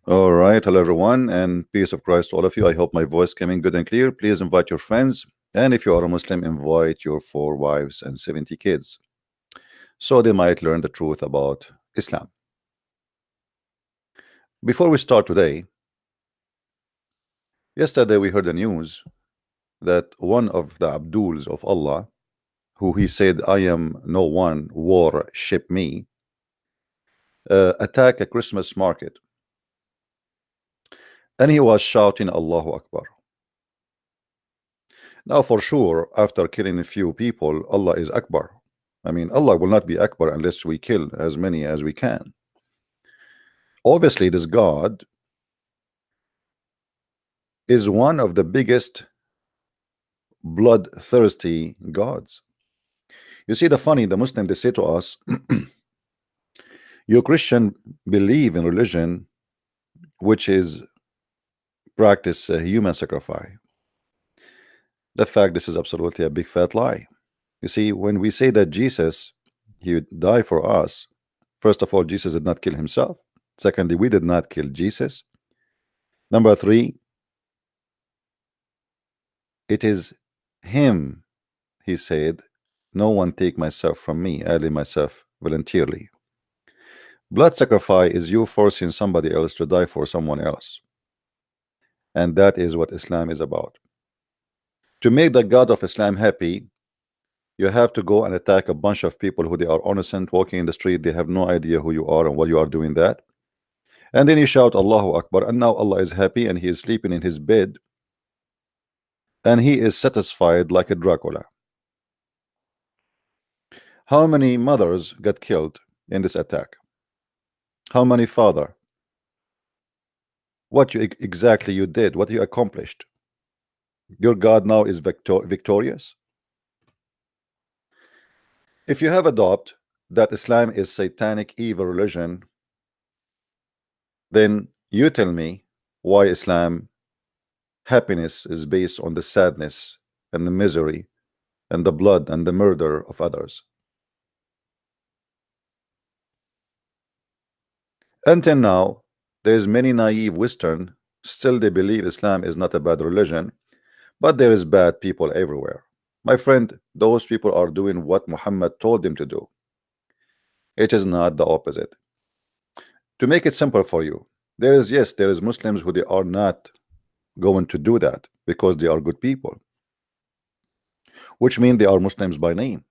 All right, hello everyone, and peace of Christ to all of you. I hope my voice coming good and clear. Please invite your friends, and if you are a Muslim, invite your 4 wives and 70 kids, so they might learn the truth about Islam. Before we start today, yesterday we heard the news that one of the Abduls of Allah, who he said, "I am no one, worship me," attacked a Christmas market, and he was shouting Allahu Akbar. Now, for sure, after killing a few people, Allah is Akbar. I mean, Allah will not be Akbar unless we kill as many as we can. Obviously, this God is one of the biggest bloodthirsty gods. You see, the Muslim, they say to us, you Christian believe in religion which is practice human sacrifice. The fact this is absolutely a big fat lie. You see, when we say that Jesus, he died for us, first of all, Jesus did not kill himself. Secondly, we did not kill Jesus. Number three, it is him, he said, no one take myself from me, I lay myself voluntarily. Blood sacrifice is you forcing somebody else to die for someone else. And that is what Islam is about. To make the God of Islam happy, you have to go and attack a bunch of people who they are innocent, walking in the street, they have no idea who you are and what you are doing that. And then you shout Allahu Akbar, and now Allah is happy and he is sleeping in his bed and he is satisfied like a Dracula. How many mothers got killed in this attack? How many father? What you exactly you did? What you accomplished? Your God now is victorious. If you have adopted that Islam is satanic evil religion, then you tell me why Islam happiness is based on the sadness and the misery and the blood and the murder of others. Until now, there's many naive Western still they believe Islam is not a bad religion, but there is bad people everywhere. My friend, those people are doing what Muhammad told them to do. It is not the opposite. To make it simple for you, there is Muslims who they are not going to do that because they are good people, which mean they are Muslims by name.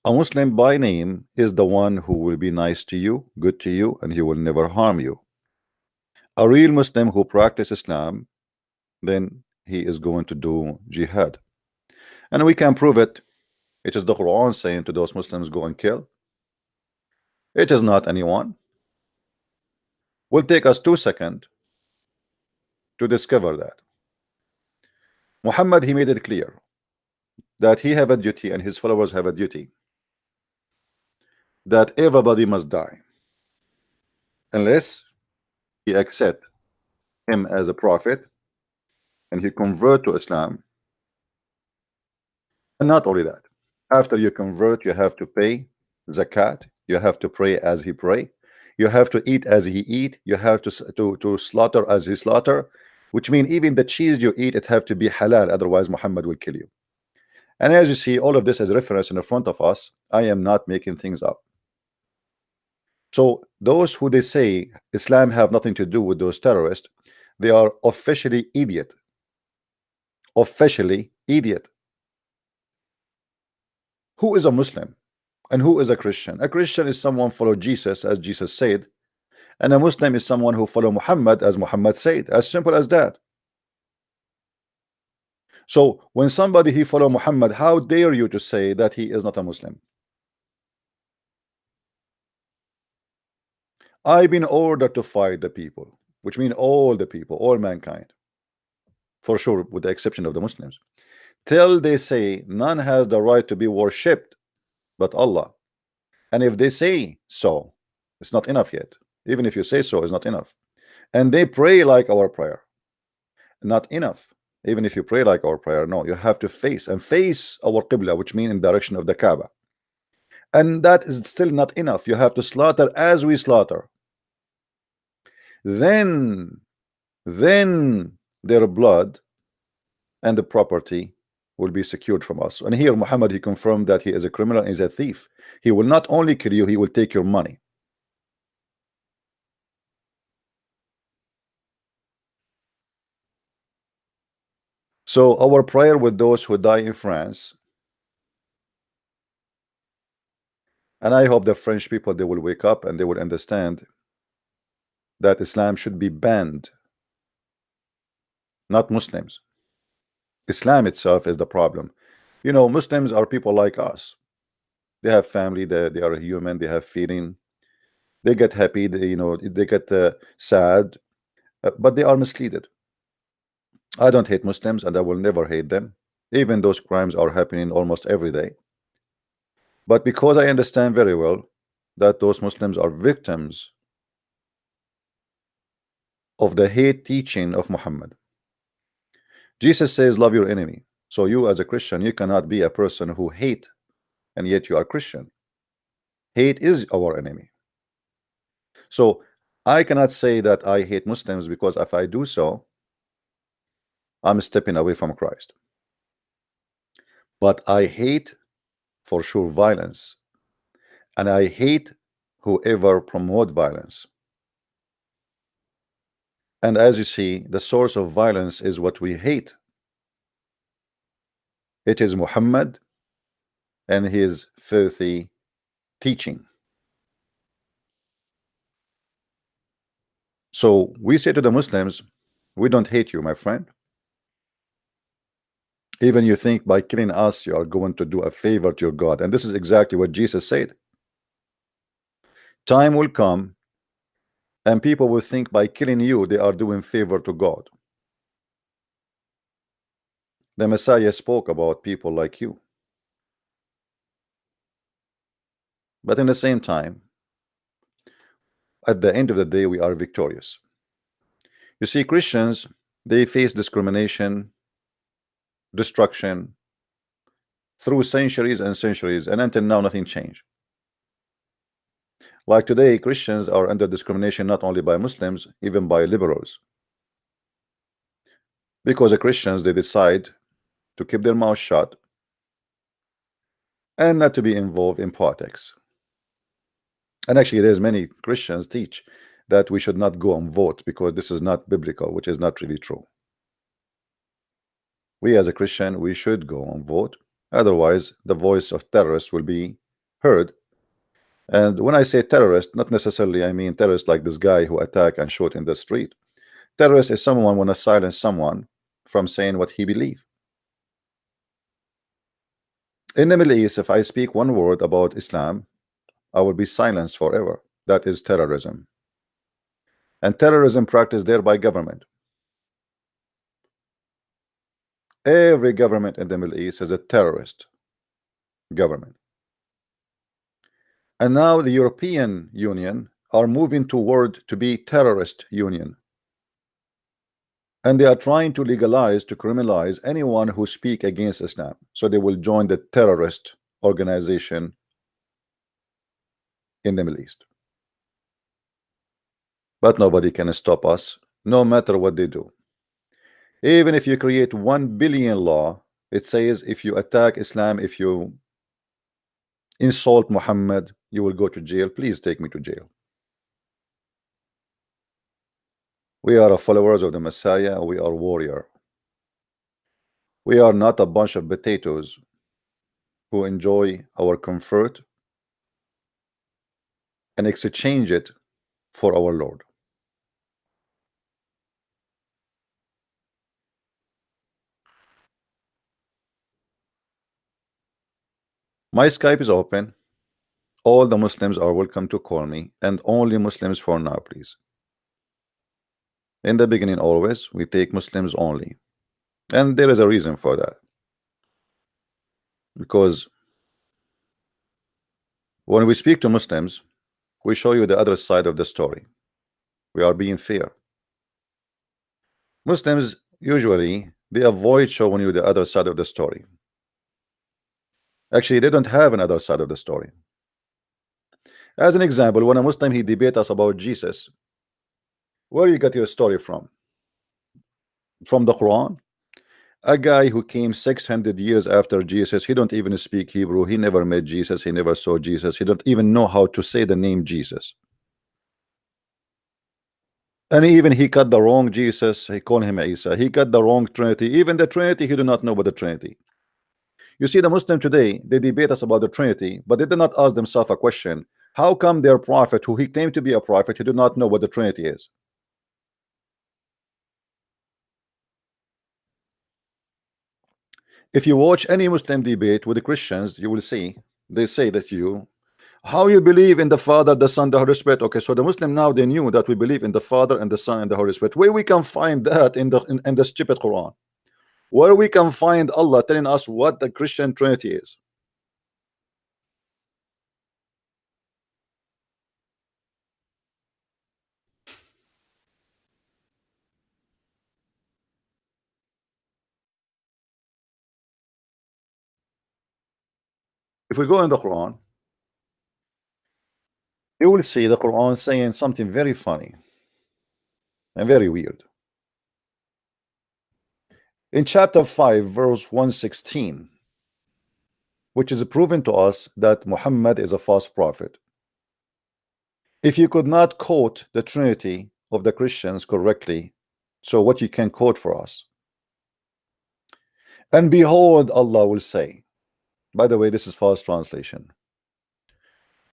A Muslim by name is the one who will be nice to you, good to you, and he will never harm you. A real Muslim who practice Islam, then he is going to do jihad. And we can prove it. It is the Quran saying to those Muslims, go and kill. It is not anyone. Will take us 2 seconds to discover that. Muhammad, he made it clear that he have a duty and his followers have a duty that everybody must die unless he accept him as a prophet and he convert to Islam. And not only that, after you convert, you have to pay zakat, you have to pray as he pray, you have to eat as he eat, you have to slaughter as he slaughter, which means even the cheese you eat, it have to be halal, otherwise Muhammad will kill you. And as you see, all of this as reference in the front of us. I am not making things up. So those who they say Islam have nothing to do with those terrorists, they are officially idiot. Officially idiot. Who is a Muslim and who is a Christian? A Christian is someone follow Jesus as Jesus said, and a Muslim is someone who follow Muhammad as Muhammad said. As simple as that. So when somebody he follow Muhammad, how dare you to say that he is not a Muslim? I've been ordered to fight the people, which mean all the people, all mankind, for sure, with the exception of the Muslims, till they say none has the right to be worshipped but Allah. And if they say so, it's not enough yet. Even if you say so, it's not enough. And they pray like our prayer, not enough. Even if you pray like our prayer, no, you have to face our Qibla, which means in direction of the Kaaba. And that is still not enough. You have to slaughter as we slaughter. then then their blood and the property will be secured from us. And here Muhammad, he confirmed that he is a criminal and is a thief. He will not only kill you, he will take your money. So our prayer with those who die in France, and I hope the French people, they will wake up and they will understand that Islam should be banned, not Muslims. Islam itself is the problem. You know, Muslims are people like us. They have family, they are human, they have feeling, they get happy, they get sad, but they are misleaded. I don't hate Muslims and I will never hate them, even those crimes are happening almost every day. But because I understand very well that those Muslims are victims of the hate teaching of Muhammad. Jesus says, love your enemy. So you as a Christian, you cannot be a person who hate and yet you are Christian. Hate is our enemy. So I cannot say that I hate Muslims, because if I do so, I'm stepping away from Christ. But I hate for sure violence, and I hate whoever promote violence. And as you see, the source of violence is what we hate. It is Muhammad and his filthy teaching. So we say to the Muslims, we don't hate you, my friend. Even you think by killing us you are going to do a favor to your God, and this is exactly what Jesus said. Time will come and people will think by killing you they are doing favor to God. The Messiah spoke about people like you, but in the same time, at the end of the day, we are victorious. You see, Christians, they face discrimination, destruction through centuries and centuries, and until now nothing changed. Like today, Christians are under discrimination not only by Muslims, even by liberals, because the Christians, they decide to keep their mouth shut and not to be involved in politics. And actually, there's many Christians teach that we should not go and vote because this is not biblical, which is not really true. We as a Christian, we should go and vote. Otherwise, the voice of terrorists will be heard. And when I say terrorist, not necessarily I mean terrorist like this guy who attack and shoot in the street. Terrorist is someone want to silence someone from saying what he believes. In the Middle East, if I speak one word about Islam, I will be silenced forever. That is terrorism. And terrorism practiced there by government. Every government in the Middle East is a terrorist government. And now the European Union are moving toward to be terrorist union. And they are trying to legalize, to criminalize anyone who speak against Islam. So they will join the terrorist organization in the Middle East. But nobody can stop us, no matter what they do. Even if you create 1 billion law, it says if you attack Islam, if you insult Muhammad, you will go to jail. Please take me to jail. We are followers of the Messiah. We are warrior. We are not a bunch of potatoes who enjoy our comfort and exchange it for our Lord. My Skype is open. All the Muslims are welcome to call me, and only Muslims for now, please. In the beginning, always, we take Muslims only. And there is a reason for that. Because when we speak to Muslims, we show you the other side of the story. We are being fair. Muslims, usually, they avoid showing you the other side of the story. Actually, they don't have another side of the story. As an example, when a Muslim, he debate us about Jesus, Where you got your story from? From the Quran? A guy who came 600 years after Jesus, he don't even speak Hebrew, he never met Jesus, he never saw Jesus, he don't even know how to say the name Jesus. And even he got the wrong Jesus, he called him Isa. He got the wrong Trinity. Even the Trinity, he do not know about the Trinity. You see, the Muslim today, they debate us about the Trinity, but they did not ask themselves a question. How come their prophet, who he claimed to be a prophet, he did not know what the Trinity is? If you watch any Muslim debate with the Christians, you will see they say that how you believe in the Father, the Son, the Holy Spirit. Okay, so the Muslim now they knew that we believe in the Father and the Son and the Holy Spirit. Where we can find that in the stupid Quran? Where we can find Allah telling us what the Christian Trinity is? If we go in the Quran, you will see the Quran saying something very funny and very weird. In chapter 5, verse 116, which is proven to us that Muhammad is a false prophet. If you could not quote the Trinity of the Christians correctly, so what you can quote for us? And behold, Allah will say, by the way, this is false translation.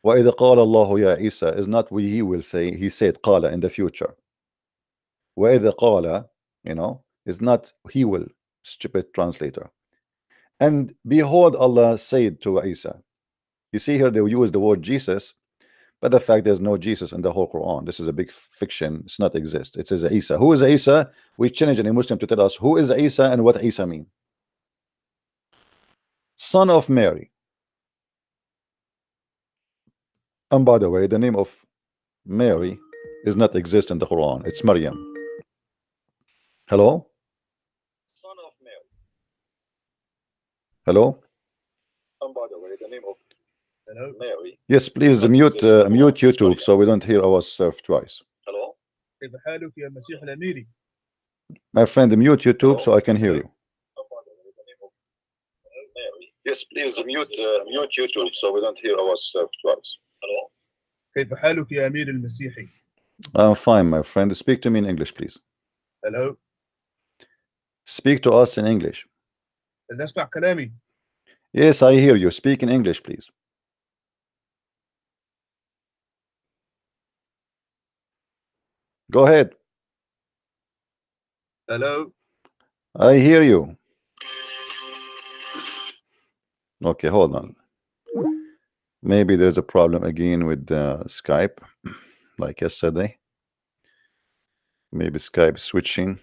وَإِذَا قَالَ اللَّهُ يَا عِيسَى is not what he will say, he said قَالَ in the future. وَإِذَا قَالَ, is not he will, stupid translator. And behold, Allah said to Isa. You see here they use the word Jesus, but the fact there's no Jesus in the whole Quran. This is a big fiction. It's not exist. It says Isa. Who is Isa? We challenge any Muslim to tell us who is Isa and what Isa mean. Son of Mary. And by the way, the name of Mary is not exist in the Quran. It's Maryam. Hello? Son of Mary. Hello? And by the way, the name of Mary. Yes, please mute YouTube so we don't hear ourselves twice. Hello? My friend, mute YouTube so I can hear you. Yes, please mute YouTube so we don't hear ourselves twice. Hello? كيف حالك يا أمير المسيحي? I'm fine, my friend. Speak to me in English, please. Hello? Speak to us in English. تسمع كلامي? Yes, I hear you. Speak in English, please. Go ahead. Hello? I hear you. Okay, hold on. Maybe there's a problem again with Skype, like yesterday. Maybe Skype switching.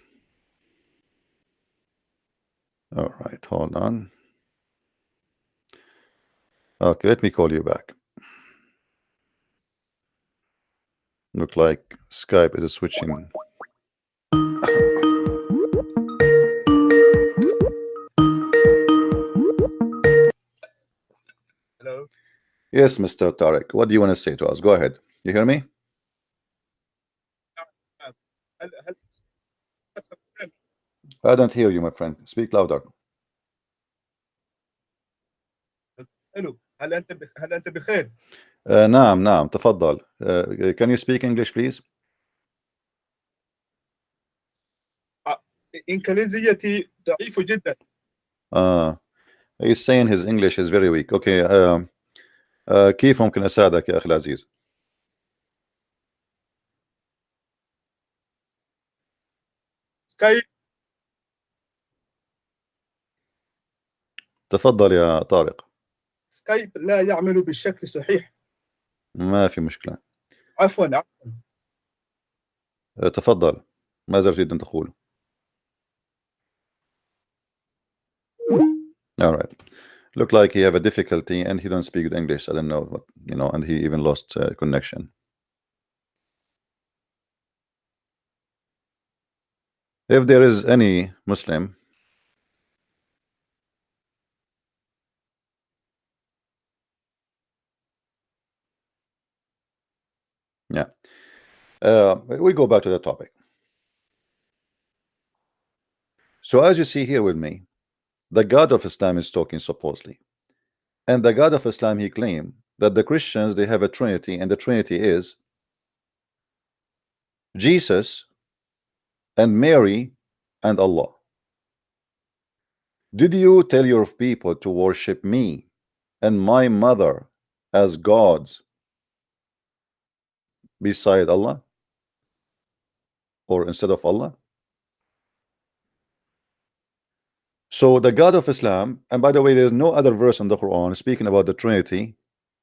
All right, hold on. Okay, let me call you back. Look like Skype is switching. Hello? Yes, Mr. Tarek. What do you want to say to us? Go ahead. You hear me? I don't hear you, my friend. Speak louder. Hello. هل أنت بخير؟ نعم نعم تفضل. Can you speak English please? إنجليزيتي ضعيف جدا. He's saying his English is very weak. Okay. كيف ممكن أساعدك يا أخي العزيز؟ سكايب. تفضل يا طارق. سكايب لا يعمل بالشكل الصحيح. ما في مشكلة. عفوا. تفضل. ماذا تريد أن تقول؟ All right. Look like he have a difficulty and he don't speak English. I don't know what, and he even lost connection. If there is any Muslim yeah, We go back to the topic. So as you see here with me, the God of Islam is talking supposedly. And the God of Islam, he claimed that the Christians, they have a Trinity, and the Trinity is Jesus and Mary and Allah. Did you tell your people to worship me and my mother as gods beside Allah or instead of Allah? So the God of Islam, and by the way, there's no other verse in the Quran speaking about the Trinity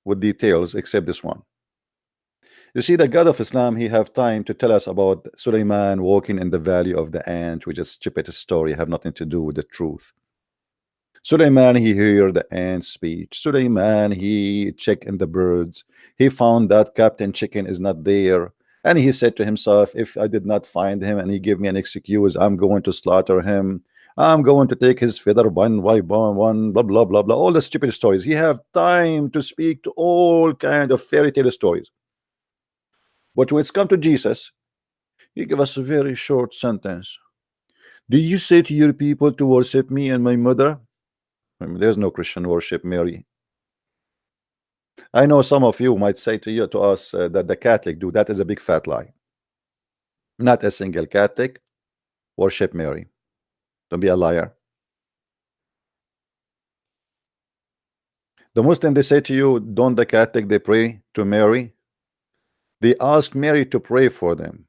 with details except this one. You see, the God of Islam, he have time to tell us about Sulaiman walking in the valley of the ant, which is stupid story, have nothing to do with the truth. Sulaiman, he heard the ant speech. Sulaiman, he checked in the birds. He found that Captain Chicken is not there. And he said to himself, if I did not find him and he gave me an excuse, I'm going to slaughter him. I'm going to take his feather one by one, blah, blah, blah, blah. All the stupid stories. He have time to speak to all kind of fairy tale stories. But when it's come to Jesus, he give us a very short sentence. Do you say to your people to worship me and my mother? I mean, there's no Christian worship Mary. I know some of you might say to us that the Catholic do. That is a big fat lie. Not a single Catholic worship Mary. Don't be a liar. The Muslim, they say to you, don't the Catholic they pray to Mary? They ask Mary to pray for them.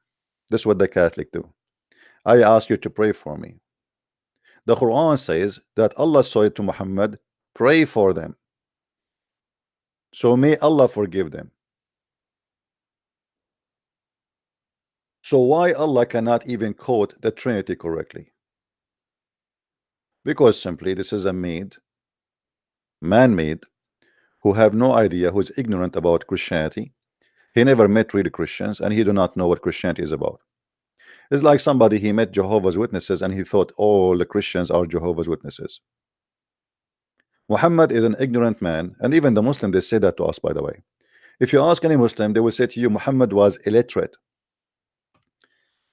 This is what the Catholic do. I ask you to pray for me. The Quran says that Allah said to Muhammad, pray for them. So may Allah forgive them. So why Allah cannot even quote the Trinity correctly? Because simply this is a man-made, who have no idea, who's ignorant about Christianity. He never met real Christians and he do not know what Christianity is about. It's like somebody, he met Jehovah's Witnesses and he thought all the Christians are Jehovah's Witnesses. Muhammad is an ignorant man, and even the Muslim, they say that to us, by the way. If you ask any Muslim, they will say to you Muhammad was illiterate.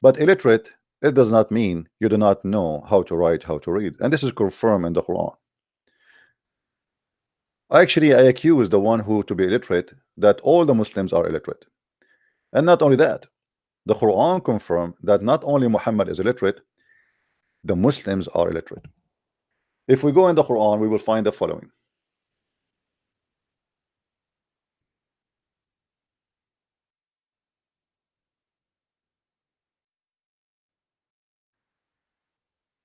But illiterate, it does not mean you do not know how to write, how to read, and this is confirmed in the Quran. Actually, I accuse the one who to be illiterate that all the Muslims are illiterate. And not only that, the Quran confirmed that not only Muhammad is illiterate, the Muslims are illiterate. If we go in the Quran, we will find the following.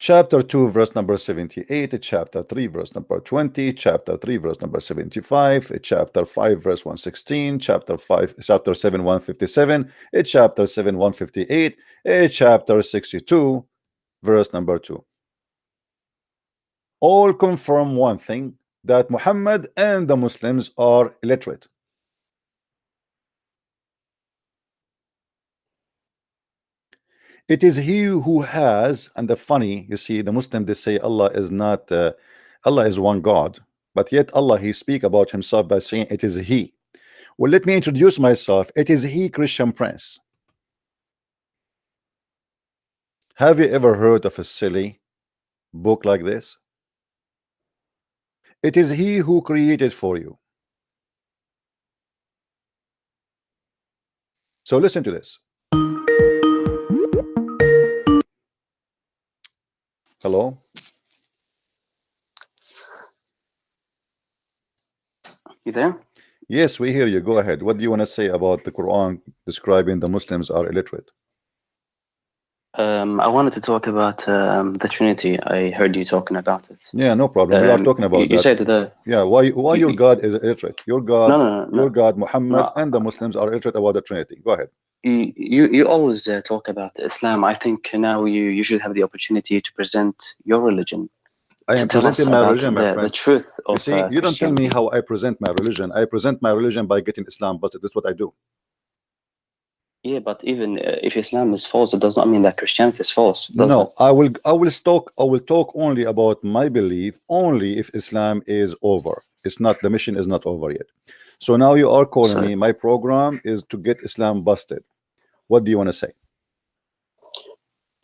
Chapter 2 verse number 78, chapter 3 verse number 20, chapter 3 verse number 75, chapter 5 verse 116, chapter 7 157, chapter 7 158, chapter 62 verse number 2. All confirm one thing, that Muhammad and the Muslims are illiterate. It is he who has, and the funny, you see, the Muslim, they say Allah is not, Allah is one God, but yet Allah, he speak about himself by saying it is he. Well, let me introduce myself. It is he, Christian Prince. Have you ever heard of a silly book like this? It is he who created for you. So listen to this. Hello? You there? Yes, we hear you. Go ahead. What do you want to say about the Quran describing the Muslims are illiterate? I wanted to talk about the Trinity. I heard you talking about it. Yeah, no problem. We are talking about that. You said the Yeah, why your God is illiterate? Your God, no. your God Muhammad and the Muslims are illiterate about the Trinity. Go ahead. You always talk about Islam. I think now you should have the opportunity to present your religion. I am presenting my religion, my friend. The truth of you see, you don't tell me how I present my religion. I present my religion by getting Islam busted. That's what I do. Yeah, but even if Islam is false, it does not mean that Christianity is false. No, I will talk only about my belief only if Islam is over. It's not, the mission is not over yet. So now you are calling me. My program is to get Islam busted. What do you want to say?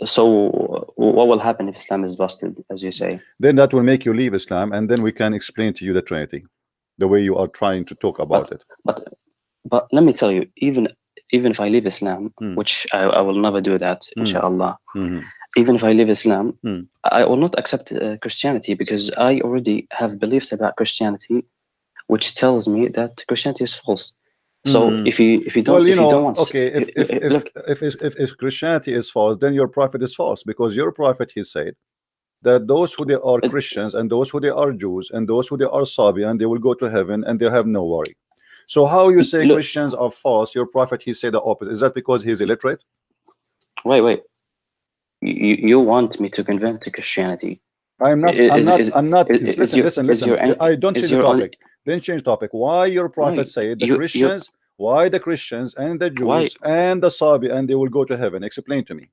So what will happen if Islam is busted, as you say? Then that will make you leave Islam, and then we can explain to you the Trinity, the way you are trying to talk about it. But let me tell you, even if I leave Islam, which I will never do that, inshallah. Even if I leave Islam, I will not accept Christianity, because I already have beliefs about Christianity, which tells me that Christianity is false. So if you don't, well, if you don't want, okay, if Christianity is false, then your prophet is false, because your prophet, he said that those who they are Christians and those who they are Jews and those who they are Sabian, they will go to heaven and they have no worry. So how you say Christians are false? Your prophet, he said the opposite. Is that because he's illiterate? Wait. You want me to convert to Christianity? I'm not. Listen. I don't change the topic. Then change topic. Why your prophet said the Christians? Why the Christians and the Jews and the Sabi and they will go to heaven? Explain to me.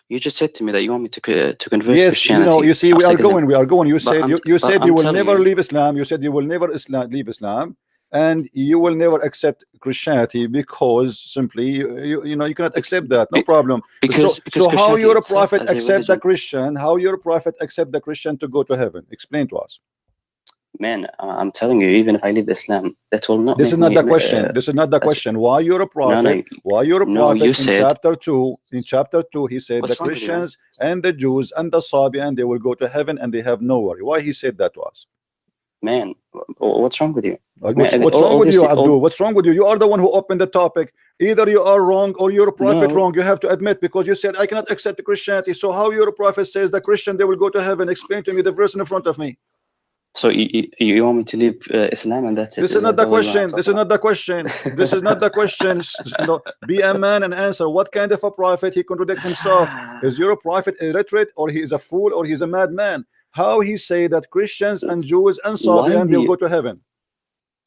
You just said to me that you want me to convert to Christianity. Yes, you see, we are going. You said you said you will never leave Islam. You said you will never leave Islam, and you will never accept Christianity because simply you cannot accept that. No problem. Because how your prophet accept the Christian? How your prophet accept the Christian to go to heaven? Explain to us. Man, I'm telling you, even if I leave Islam, that will not. This is not the question. This is not the question. Why you're a prophet? Why you're a prophet? In chapter 2, he said the Christians and the Jews and the Sabian, they will go to heaven and they have no worry. Why he said that to us? Man, what's wrong with you? What's wrong with you, Abdul? What's wrong with you? You are the one who opened the topic. Either you are wrong or you're a prophet wrong. You have to admit, because you said I cannot accept Christianity. So how your prophet says the Christian they will go to heaven? Explain to me the verse in front of me. So you want me to leave Islam and that's it? This is not the question. This is not the question. This is not the question. Be a man and answer. What kind of a prophet? He contradicts himself. Is your prophet illiterate, or he is a fool, or he's a madman? How he say that Christians and Jews and Sabian they'll go to heaven?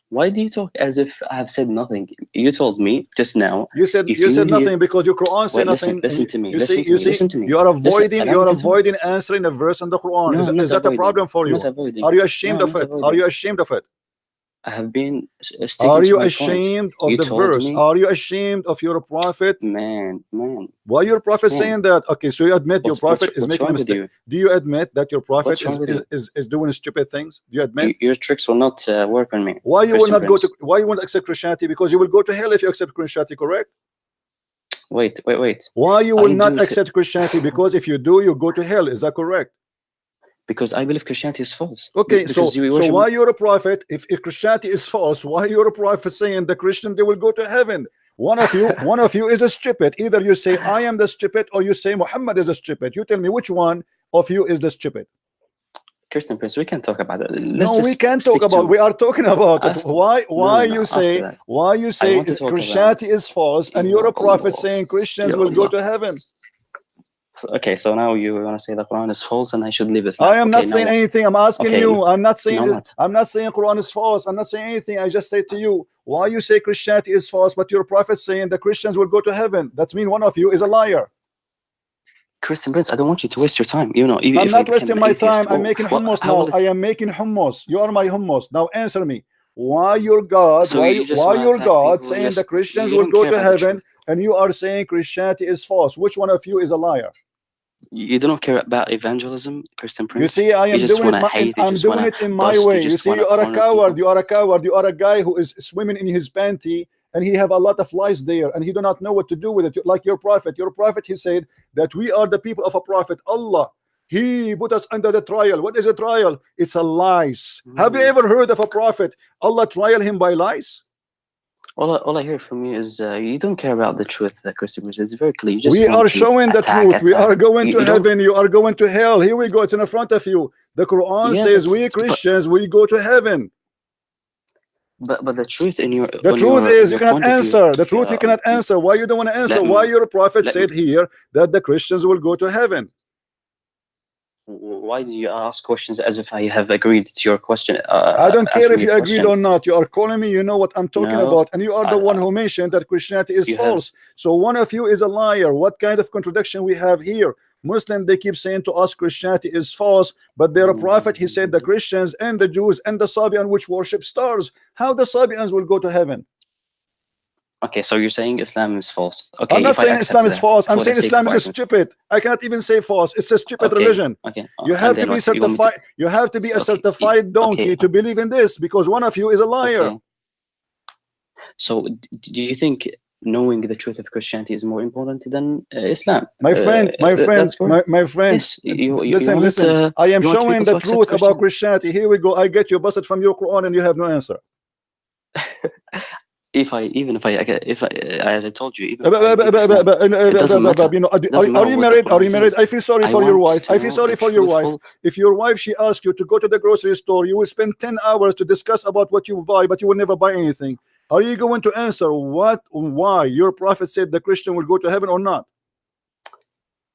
Why do you talk as if I have said nothing? You told me just now. You said nothing because your Quran said nothing. Listen to me. Listen to me. You are avoiding answering a verse in the Quran. Is that a problem for you? Are you ashamed of it? Are you ashamed of it? I have been. Are you ashamed of the verse? Are you ashamed of your prophet? Man. Why your prophet saying that? Okay, so you admit your prophet is making a mistake. Do you admit that your prophet is doing stupid things? Do you admit? Your tricks will not work on me. Why you will not go to? Why you won't accept Christianity? Because you will go to hell if you accept Christianity, correct? Wait. Why you will not accept Christianity? Because if you do, you go to hell. Is that correct? Because I believe Christianity is false. Okay, so why you're a prophet? If Christianity is false, why you're a prophet saying the Christian they will go to heaven? One of you is a stupid. Either you say I am the stupid, or you say Muhammad is a stupid. You tell me which one of you is the stupid. Christian Prince, we can talk about it. We can't talk about. We are talking about it. Why you say Christianity is false, and you're a prophet saying Christians will go to heaven? Okay, so now you want to say the Quran is false and I should leave Islam. I am not saying anything. I'm asking you. I'm not saying Quran is false. I'm not saying anything. I just say to you, why you say Christianity is false, but your prophet saying the Christians will go to heaven? That means one of you is a liar. Christian Prince, I don't want you to waste your time. I'm not wasting my time. I'm making hummus now. I am making hummus. You are my hummus. Now answer me. Why your God? Why your God saying the Christians will go to heaven, and you are saying Christianity is false? Which one of you is a liar? You don't care about evangelism, Christian Prince. You see, I'm doing it in my way. You see, you are a coward. You are a coward. You are a guy who is swimming in his panty, and he have a lot of lies there, and he do not know what to do with it. Like your prophet. Your prophet, he said that we are the people of a prophet. Allah, he put us under the trial. What is a trial? It's a lies. Have you ever heard of a prophet Allah trial him by lies? All I hear from you is you don't care about the truth, Christian Prince. It's very clear. We are showing the truth. We are going to heaven. You are going to hell. Here we go. It's in front of you. The Quran says we Christians, we go to heaven. But the truth in your is you cannot answer. The truth you cannot answer. Why you don't want to answer? Why your prophet said here that the Christians will go to heaven? Why do you ask questions as if I have agreed to your question? I don't care if you agreed or not. You are calling me. You know what I'm talking about, and you are the one who mentioned that Christianity is false. So one of you is a liar. What kind of contradiction we have here? Muslims, they keep saying to us Christianity is false, but their prophet, he said the Christians and the Jews and the Sabian which worship stars, how the Sabians will go to heaven? Okay, so you're saying Islam is false. Okay, I'm not saying Islam is false. I'm saying Islam is just stupid. I cannot even say false. It's a stupid religion. Okay. You have to be certified. You have to be a certified donkey to believe in this, because one of you is a liar. Okay. So, do you think knowing the truth of Christianity is more important than Islam? My friend, my friend. Yes, listen. I am showing the truth about Christianity. Here we go. I get you busted from your Quran and you have no answer. If I had told you, are you married? Are you married? I feel sorry for your wife. I feel sorry for your wife. If your wife, she asks you to go to the grocery store, you will spend 10 hours to discuss about what you buy, but you will never buy anything. Are you going to answer why your prophet said the Christian will go to heaven or not?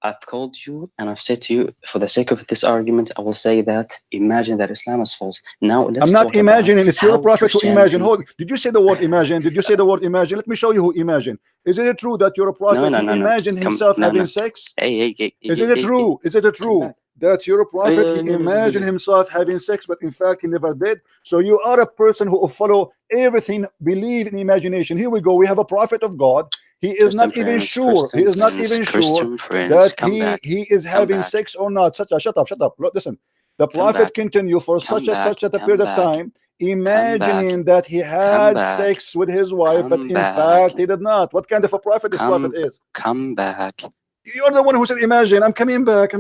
I've called you and I've said to you, for the sake of this argument, I will say that imagine that Islam is false. Now let's I'm not imagining. It's your prophet who imagine. Hold. Did you say the word imagine? Did you say the word imagine? Let me show you who imagine. Is it true that your prophet imagined himself having sex? Is it true? Is it true that your prophet he imagined himself having sex, but in fact he never did? So you are a person who follow everything, believe in imagination. Here we go. We have a prophet of God. He is not even sure. He is not even sure that he is having sex or not. Shut up. Listen. The prophet continued for such a period of time, imagining that he had sex with his wife, but in fact he did not. What kind of a prophet this prophet is? Come back. You're the one who said, imagine, I'm coming back. Here,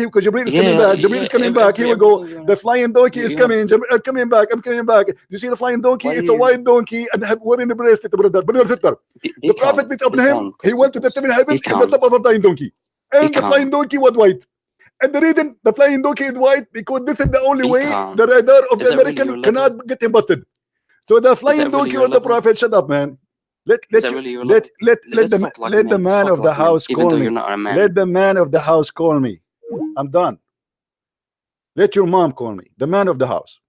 because Jibreel is coming back. Jibreel is coming back. Here we go. The flying donkey is coming. I'm coming back. You see the flying donkey? It's a white donkey and have one in the bracelet, brother. The prophet met up him. He went to the seven heavens on the top of a flying donkey. And the flying donkey was white. And the reason the flying donkey is white, because this is the only way the radar of the American cannot get him busted. So the flying donkey or the prophet, shut up, man. Let the man of the house call me. Let the man of the house call me. I'm done. Let your mom call me. The man of the house.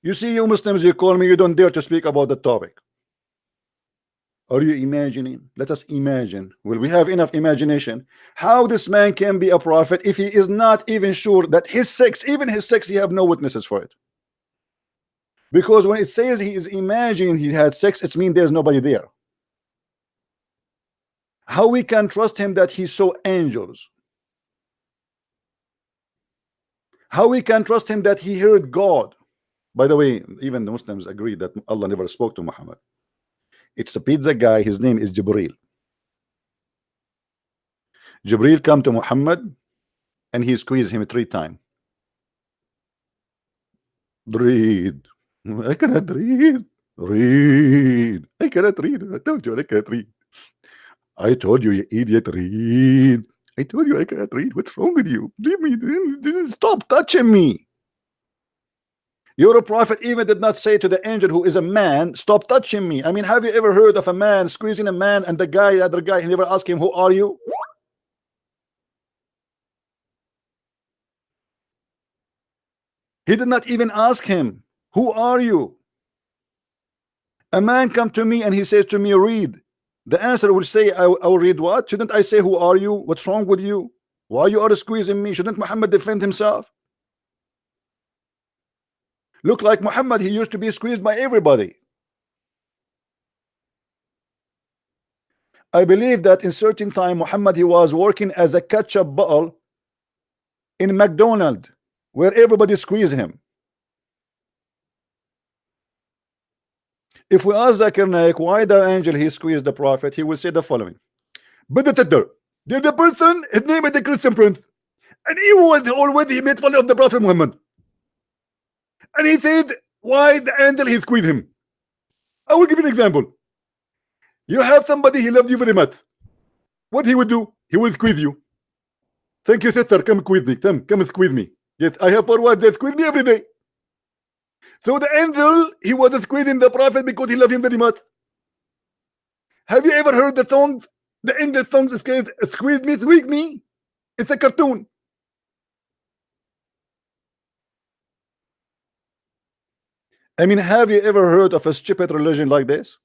You see, you Muslims, you call me, you don't dare to speak about the topic. Are you imagining? Let us imagine. Will we have enough imagination? How this man can be a prophet if he is not even sure that his sex, even his sex, he have no witnesses for it. Because when it says he is imagining he had sex, it means there's nobody there. How we can trust him that he saw angels? How we can trust him that he heard God? By the way, even the Muslims agree that Allah never spoke to Muhammad. It's a pizza guy. His name is Jibreel. Jibreel come to Muhammad and he squeezed him 3 times. Read. I cannot read. Read. I cannot read. I told you I can't read. I told you, you idiot, read. I told you I cannot read. What's wrong with you? Leave me. Stop touching me. Your prophet even did not say to the angel who is a man, stop touching me. I mean, have you ever heard of a man squeezing a man and the other guy, he never asked him, who are you? He did not even ask him, who are you? A man come to me and he says to me, read. The answer will say, I will read what? Shouldn't I say, who are you? What's wrong with you? Why you are squeezing me? Shouldn't Muhammad defend himself? Look like Muhammad, he used to be squeezed by everybody. I believe that in certain time Muhammad, he was working as a ketchup bottle in McDonald's, where everybody squeezed him. If we ask Zakir Naik why the angel he squeezed the prophet, he will say the following: but there's the person, his name is the Christian Prince, and he was already made fun of the Prophet Muhammad. And he said, why the angel he squeezed him? I will give you an example. You have somebody, he loved you very much. What he would do? He will squeeze you. Thank you, sister. Come squeeze me. Come squeeze me. Yes, I have 4 wives. They squeeze me every day. So the angel, he was squeezing the prophet because he loved him very much. Have you ever heard the songs? The English songs squeeze me, squeeze me. It's a cartoon. I mean, have you ever heard of a stupid religion like this?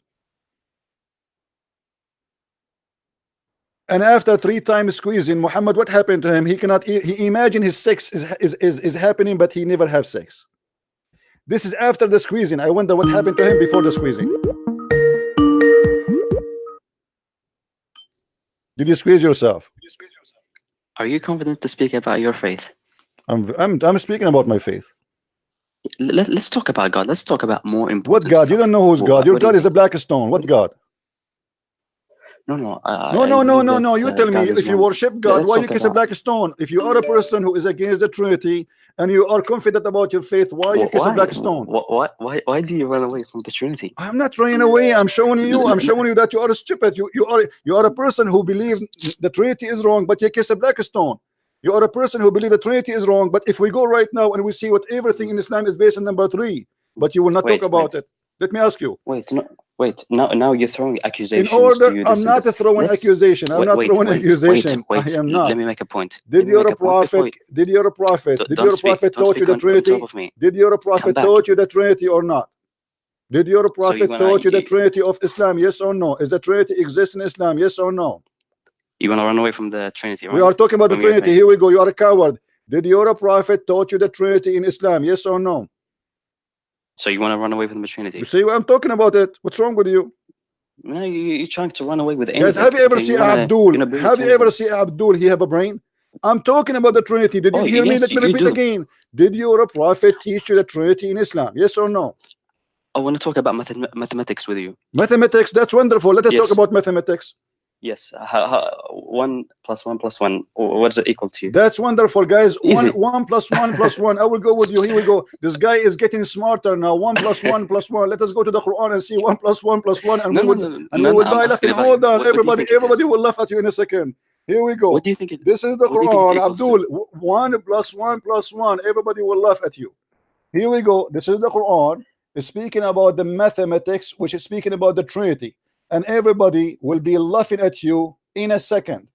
And after 3 times squeezing Muhammad, what happened to him? He cannot. He imagined his sex is happening, but he never have sex. This is after the squeezing. I wonder what happened to him before the squeezing. Did you squeeze yourself? Are you confident to speak about your faith? I'm speaking about my faith. Let's talk about God. Let's talk about more important What God? stuff. You don't know who's God. Your God is a black stone. What God? No. No. You tell me, if you worship God, why you kiss a black stone? If you are a person who is against the Trinity and you are confident about your faith, why you kiss a black stone? Why do you run away from the Trinity? I'm not running away. I'm showing you. I'm showing you that you are stupid. You are a person who believes the Trinity is wrong, but you kiss a black stone. You are a person who believes the Trinity is wrong, but if we go right now and we see what everything in Islam is based on number 3, but you will not talk about it. Let me ask you. Now you're throwing accusations. In order, I'm not throwing accusation. I'm not throwing accusation. I am not. Let me make a point. Did your prophet taught you the Trinity? Did your prophet taught you the Trinity or not? Did your prophet taught you the Trinity of Islam? Yes or no? Is the Trinity exist in Islam? Yes or no? You want to run away from the Trinity, right? We are talking about the Trinity. Here we go. You are a coward. Did your prophet taught you the Trinity in Islam? Yes or no? So you want to run away from the Trinity? You see, I'm talking about it. What's wrong with you? No, you're trying to run away with anything. Guys, have you ever seen Abdul? Have you ever seen Abdul? He have a brain. I'm talking about the Trinity. Did you hear me? Let me repeat again. Did your prophet teach you the Trinity in Islam? Yes or no? I want to talk about mathematics with you. Mathematics, that's wonderful. Let us talk about mathematics. Yes. 1 + 1 + 1. What does it equal to? That's wonderful, guys. 1 + 1 + 1. I will go with you. Here we go. This guy is getting smarter now. 1 + 1 + 1. Let us go to the Quran and see 1 + 1 + 1, and we will die laughing. Hold on, everybody will laugh at you in a second. Here we go. What do you think? This is the Quran, Abdul. 1 + 1 + 1. Everybody will laugh at you. Here we go. This is the Quran. It's speaking about the mathematics, which is speaking about the Trinity. And everybody will be laughing at you in a second.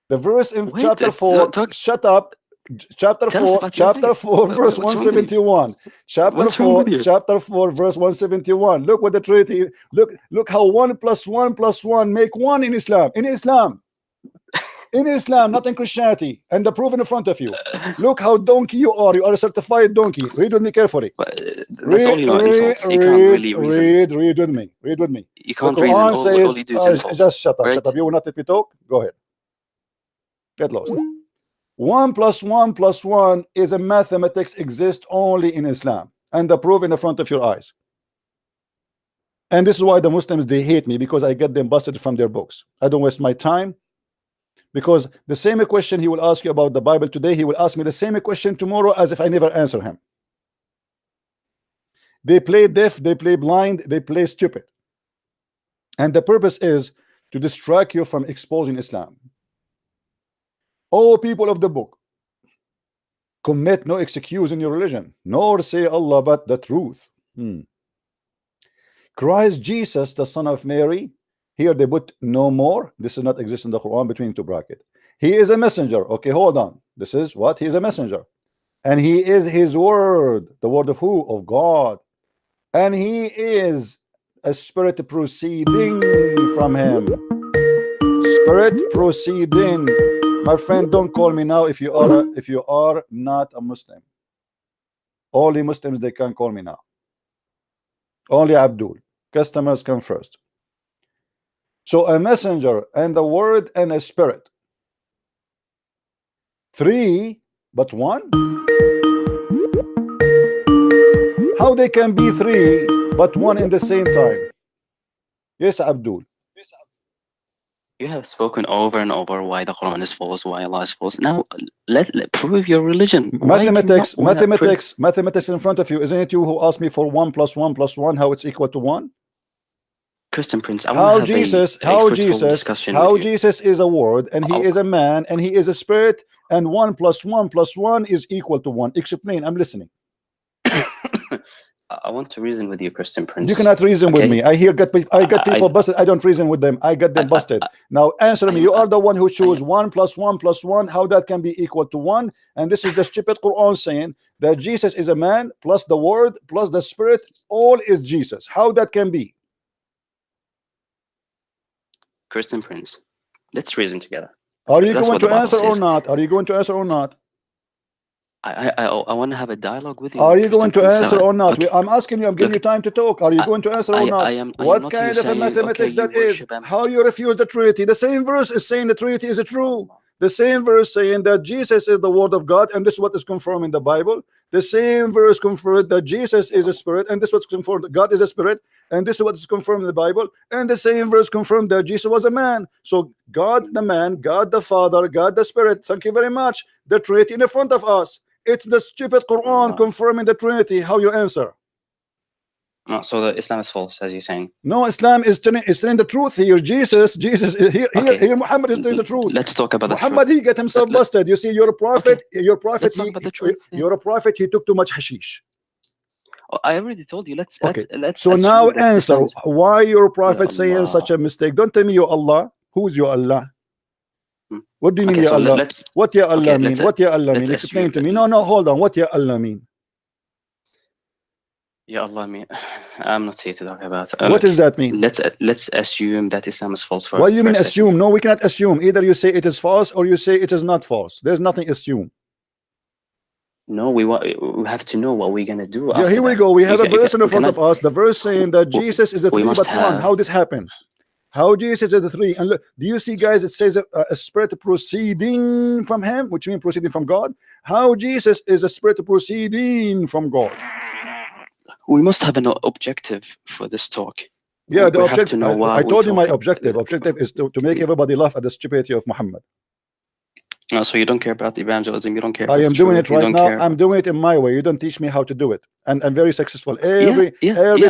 The verse in chapter 4, shut up. Chapter 4, verse 171. Chapter 4, verse 171. Look what the Trinity. Look how 1 + 1 + 1 make 1 in Islam. In Islam, not in Christianity. And the proof in front of you. Look how donkey you are. You are a certified donkey. Read with me carefully. That's all you know, insults. You can't really reason. Read with me. Read with me. You can't reason. All you do is insult. Just shut up. Shut up. You will not let me talk. Go ahead. Get lost. 1 + 1 + 1 is a mathematics exist only in Islam. And the proof in the front of your eyes. And this is why the Muslims, they hate me, because I get them busted from their books. I don't waste my time. Because the same question he will ask you about the Bible today, he will ask me the same question tomorrow, as if I never answer him. They play deaf, they play blind, they play stupid. And the purpose is to distract you from exposing Islam. Oh, people of the book, commit no excuse in your religion, nor say Allah but the truth. Christ Jesus, the son of Mary. Here they put no more. This does not exist in the Quran between two brackets. He is a messenger. Okay, hold on. This is what? He is a messenger. And he is his word. The word of who? Of God. And he is a spirit proceeding from him. Spirit proceeding. My friend, don't call me now if you are not a Muslim. Only Muslims, they can call me now. Only Abdul. Customers come first. So a messenger and the word and a spirit. 3 but 1. How they can be 3 but 1 in the same time? Yes, Abdul. You have spoken over and over why the Quran is false, why Allah is false. Now let prove your religion. Mathematics in front of you. Isn't it you who asked me for 1 + 1 + 1 how it's equal to 1? Christian Prince, how Jesus is a word, and he is a man, and he is a spirit, and 1 + 1 + 1 is equal to 1. Explain. I'm listening. I want to reason with you, Christian Prince. You cannot reason with me. I got people busted. I don't reason with them. I got them busted. Now answer me. You are the one who chose 1 + 1 + 1. How that can be equal to 1? And this is the stupid Quran saying that Jesus is a man plus the word plus the spirit. All is Jesus. How that can be? Christian Prince, let's reason together. Are you going to answer or not? Are you going to answer or not? I want to have a dialogue with you. Are you going to answer or not? Okay. I'm asking you. I'm giving you time to talk. Are you going to answer or not? What kind of a mathematics that is? How you refuse the Trinity? The same verse is saying the Trinity is true. The same verse saying that Jesus is the Word of God, and this is what is confirmed in the Bible. The same verse confirmed that Jesus is a spirit, and this is what's confirmed that God is a spirit, and this is what is confirmed in the Bible. And the same verse confirmed that Jesus was a man. So God the man, God the Father, God the Spirit. Thank you very much. The Trinity in the front of us. It's the stupid Quran confirming the Trinity. How you answer? So the Islam is false, as you're saying. No, Islam is telling the truth here. Jesus here Muhammad is telling the truth. Let's talk about Muhammad. He got himself busted. You see, you're a prophet. Okay. You're a prophet. You're a prophet. He took too much hashish. I already told you. Let's so now answer why your prophet saying such a mistake. Don't tell me you Allah. Who's your Allah? What do you mean, Ya Allah? What Ya Allah mean? What Ya Allah mean? Explain to me. No, hold on. What Ya Allah mean? Ya Allah mean? I'm not here to talk about. What does that mean? Let's assume that Islam is false. What do you mean assume? No, we cannot assume. Either you say it is false or you say it is not false. There's nothing assume. No, we have to know what we're gonna do. Yeah, here we go. We have a verse in front of us. The verse saying that Jesus is a three but one. How this happened? How Jesus is the three? And look, do you see, guys? It says a spirit proceeding from him, which means proceeding from God. How Jesus is a spirit proceeding from God? We must have an objective for this talk. Yeah, the objective. I told you my objective. Objective is to make everybody laugh at the stupidity of Muhammad. No, so you don't care about evangelism. You don't care. I am doing it right now. I'm doing it in my way. You don't teach me how to do it, and I'm very successful. Every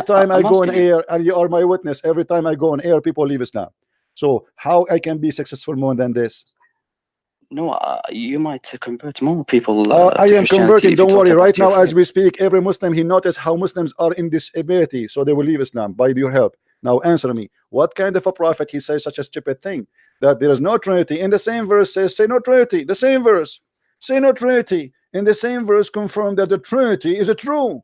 time I go on air, and you are my witness. Every time I go on air, people leave Islam. So how I can be successful more than this? No, you might convert more people. I am converting. Don't worry. Right now, as we speak, every Muslim, he noticed how Muslims are in disability, so they will leave Islam by your help. Now answer me. What kind of a prophet he says such a stupid thing? That there is no Trinity. In the same verse says, say no Trinity. The same verse, say no Trinity. In the same verse confirm that the Trinity is a true.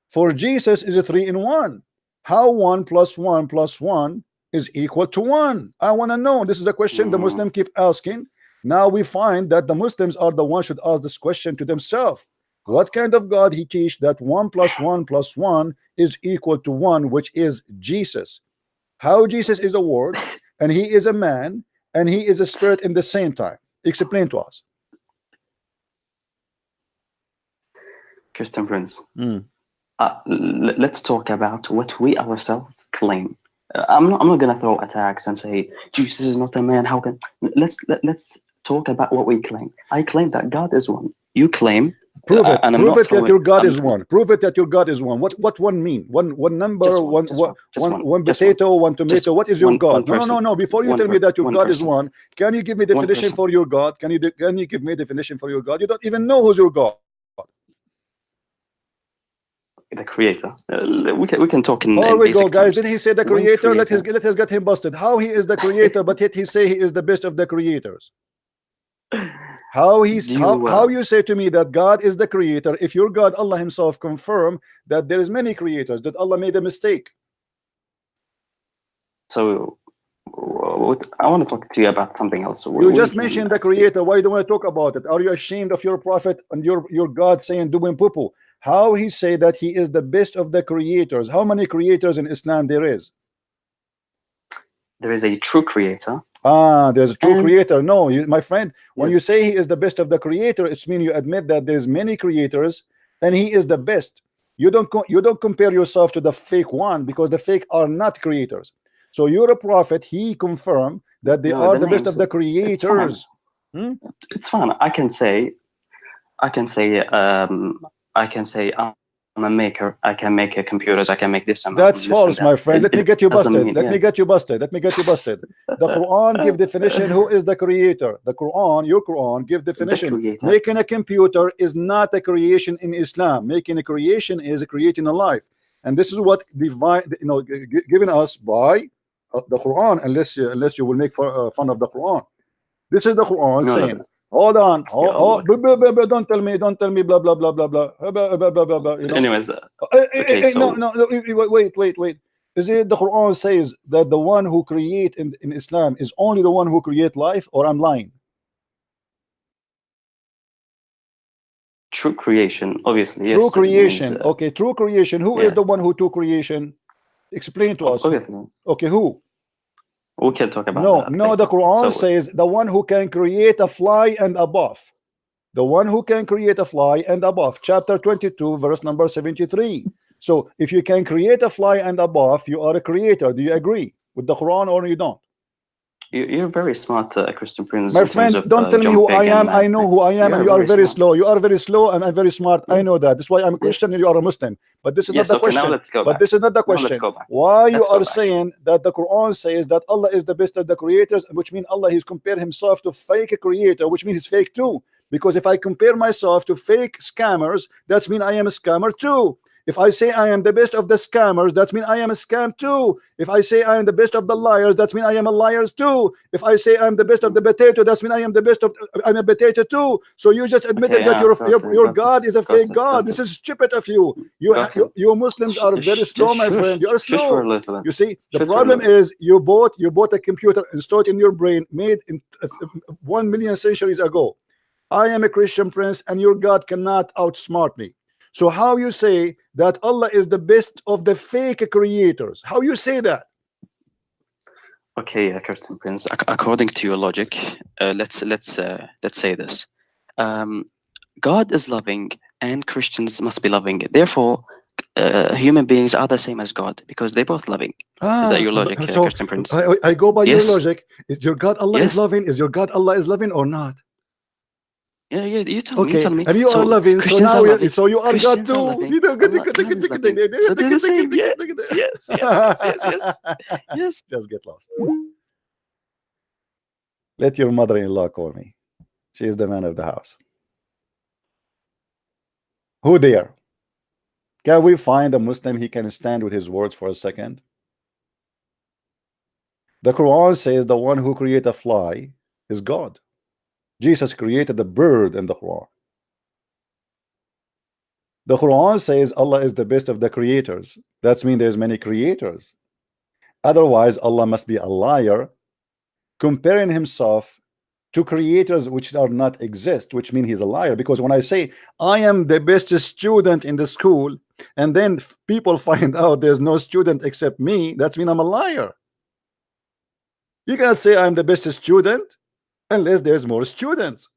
For Jesus is a 3 in 1. How 1 plus 1 plus 1 is equal to 1? I want to know. This is a question the Muslim keep asking. Now we find that the Muslims are the ones should ask this question to themselves. What kind of God he teach that 1 plus 1 plus 1 is equal to 1, which is Jesus? How Jesus is a word, and he is a man, and he is a spirit in the same time. Explain to us. Christian Prince, let's talk about what we ourselves claim. I'm not gonna throw attacks and say Jesus is not a man. How can let's talk about what we claim. I claim that God is one. You claim. Prove it. Prove it that your God is one. Prove it that your God is one. What one mean? One number, one potato, one tomato. What is your God? No. Before you tell me that your God is one, can you give me definition for your God? Can you give me a definition for your God? You don't even know who's your God. The creator. We can talk in. There we go, guys. Did he say the creator? Let us get him busted. How he is the creator, but yet he say he is the best of the creators. How you say to me that God is the creator if your God Allah himself confirmed that there is many creators, that Allah made a mistake? So I want to talk to you about something else. You just mentioned the creator. Why don't I talk about it? Are you ashamed of your prophet and your God saying doing poo-poo? How he say that he is the best of the creators? How many creators in Islam there is? There is a true creator. There's a true creator. No, my friend, when you say he is the best of the creator, it's mean you admit that there's many creators and he is the best. You don't compare yourself to the fake one, because the fake are not creators. So you're a prophet. He confirmed that they are the best of the creators. It's fine. I can say I'm a maker. I can make computers. I can make this. That's false, my friend. Let me get you busted. Let me get you busted. The Quran give definition. Who is the creator? The Quran, your Quran, give definition. Making a computer is not a creation in Islam. Making a creation is creating a life, and this is what divine, given us by the Quran. Unless you will make fun of the Quran. This is the Quran saying. Hold on. Don't tell me blah blah blah blah blah. Anyways, wait. Is it the Quran says that the one who create in Islam is only the one who create life, or I'm lying? True creation, obviously, yes. True creation. Means, okay, true creation. Who is the one who took creation? Explain to us. Obviously. Okay, who? We can talk about No, that no, later. the Quran says the one who can create a fly and above. The one who can create a fly and above. Chapter 22, verse number 73. So if you can create a fly and above, you are a creator. Do you agree with the Quran or you don't? You're very smart, Christian Prince. My friend, don't tell me who I am. I know who I am, and you are very slow. You are very slow, and I'm very smart. I know that. That's why I'm a Christian and you are a Muslim. But this is not the question. Now let's go but back. this is not the question. Why let's you are saying that the Quran says that Allah is the best of the creators, which means Allah He's compared Himself to fake creator, which means He's fake too. Because if I compare myself to fake scammers, that means I am a scammer too. If I say I am the best of the scammers, that means I am a scam too. If I say I am the best of the liars, that means I am a liars too. If I say I am the best of the potato, that means I am the best of I'm a potato too. So you just admitted that your God is a fake God. This is stupid of you. You Muslims are very slow, my friend. You are slow. You see, the problem is you bought a computer installed in your brain, made in 1 million centuries ago. I am a Christian Prince, and your God cannot outsmart me. So how you say that Allah is the best of the fake creators? How you say that? Okay, Christian Prince. According to your logic, let's say this: God is loving, and Christians must be loving. Therefore, human beings are the same as God because they're both loving. Is that your logic, Christian Prince? I go by your logic. Is your God Allah is loving? Is your God Allah is loving or not? Yeah, you tell me. And you are loving, so now you are God too. You know, yes. Just get lost. Let your mother-in-law call me. She is the man of the house. Who there? Can we find a Muslim he can stand with his words for a second? The Quran says the one who created a fly is God. Jesus created the bird in the Quran. The Quran says Allah is the best of the creators. That means there's many creators. Otherwise, Allah must be a liar, comparing himself to creators which are not exist, which means he's a liar. Because when I say I am the best student in the school, and then people find out there's no student except me, that means I'm a liar. You can't say I'm the best student unless there's more students.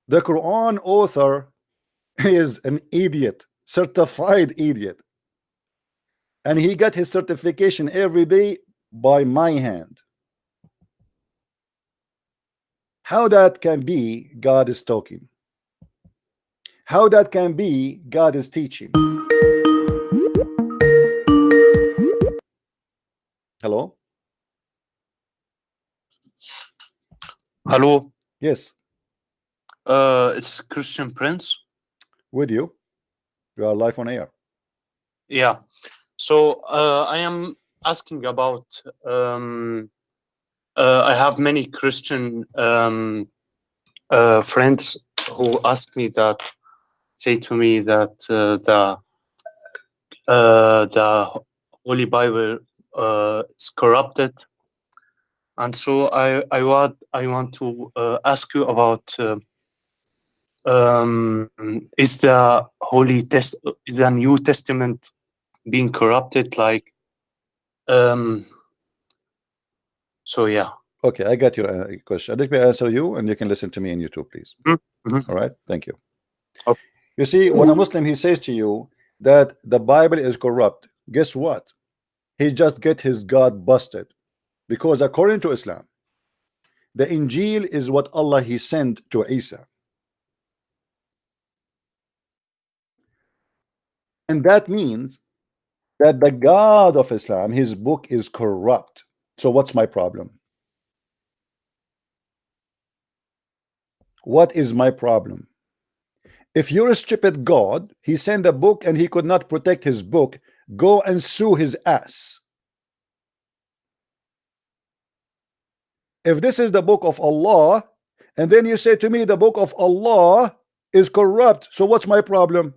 The Quran author is an idiot, certified idiot, and he got his certification every day by my hand. How that can be God is talking? How that can be God is teaching? Hello? Hello. Yes. It's Christian Prince. With you. You are live on air. Yeah. So I am asking about I have many Christian friends who ask me that, say to me that the Holy Bible is corrupted, and so I want to ask you about is the is the New Testament being corrupted? Like, so yeah. Okay, I got your question. Let me answer you, and you can listen to me in YouTube, please. Mm-hmm. All right, thank you. Okay. You see, when a Muslim he says to you that the Bible is corrupt, guess what? He just get his God busted, because according to Islam, the Injil is what Allah he sent to Isa, and that means that the God of Islam, his book is corrupt. So what's my problem? What is my problem? If you're a stupid God, he sent a book and he could not protect his book, go and sue his ass. If this is the book of Allah, and then you say to me the book of Allah is corrupt, so what's my problem?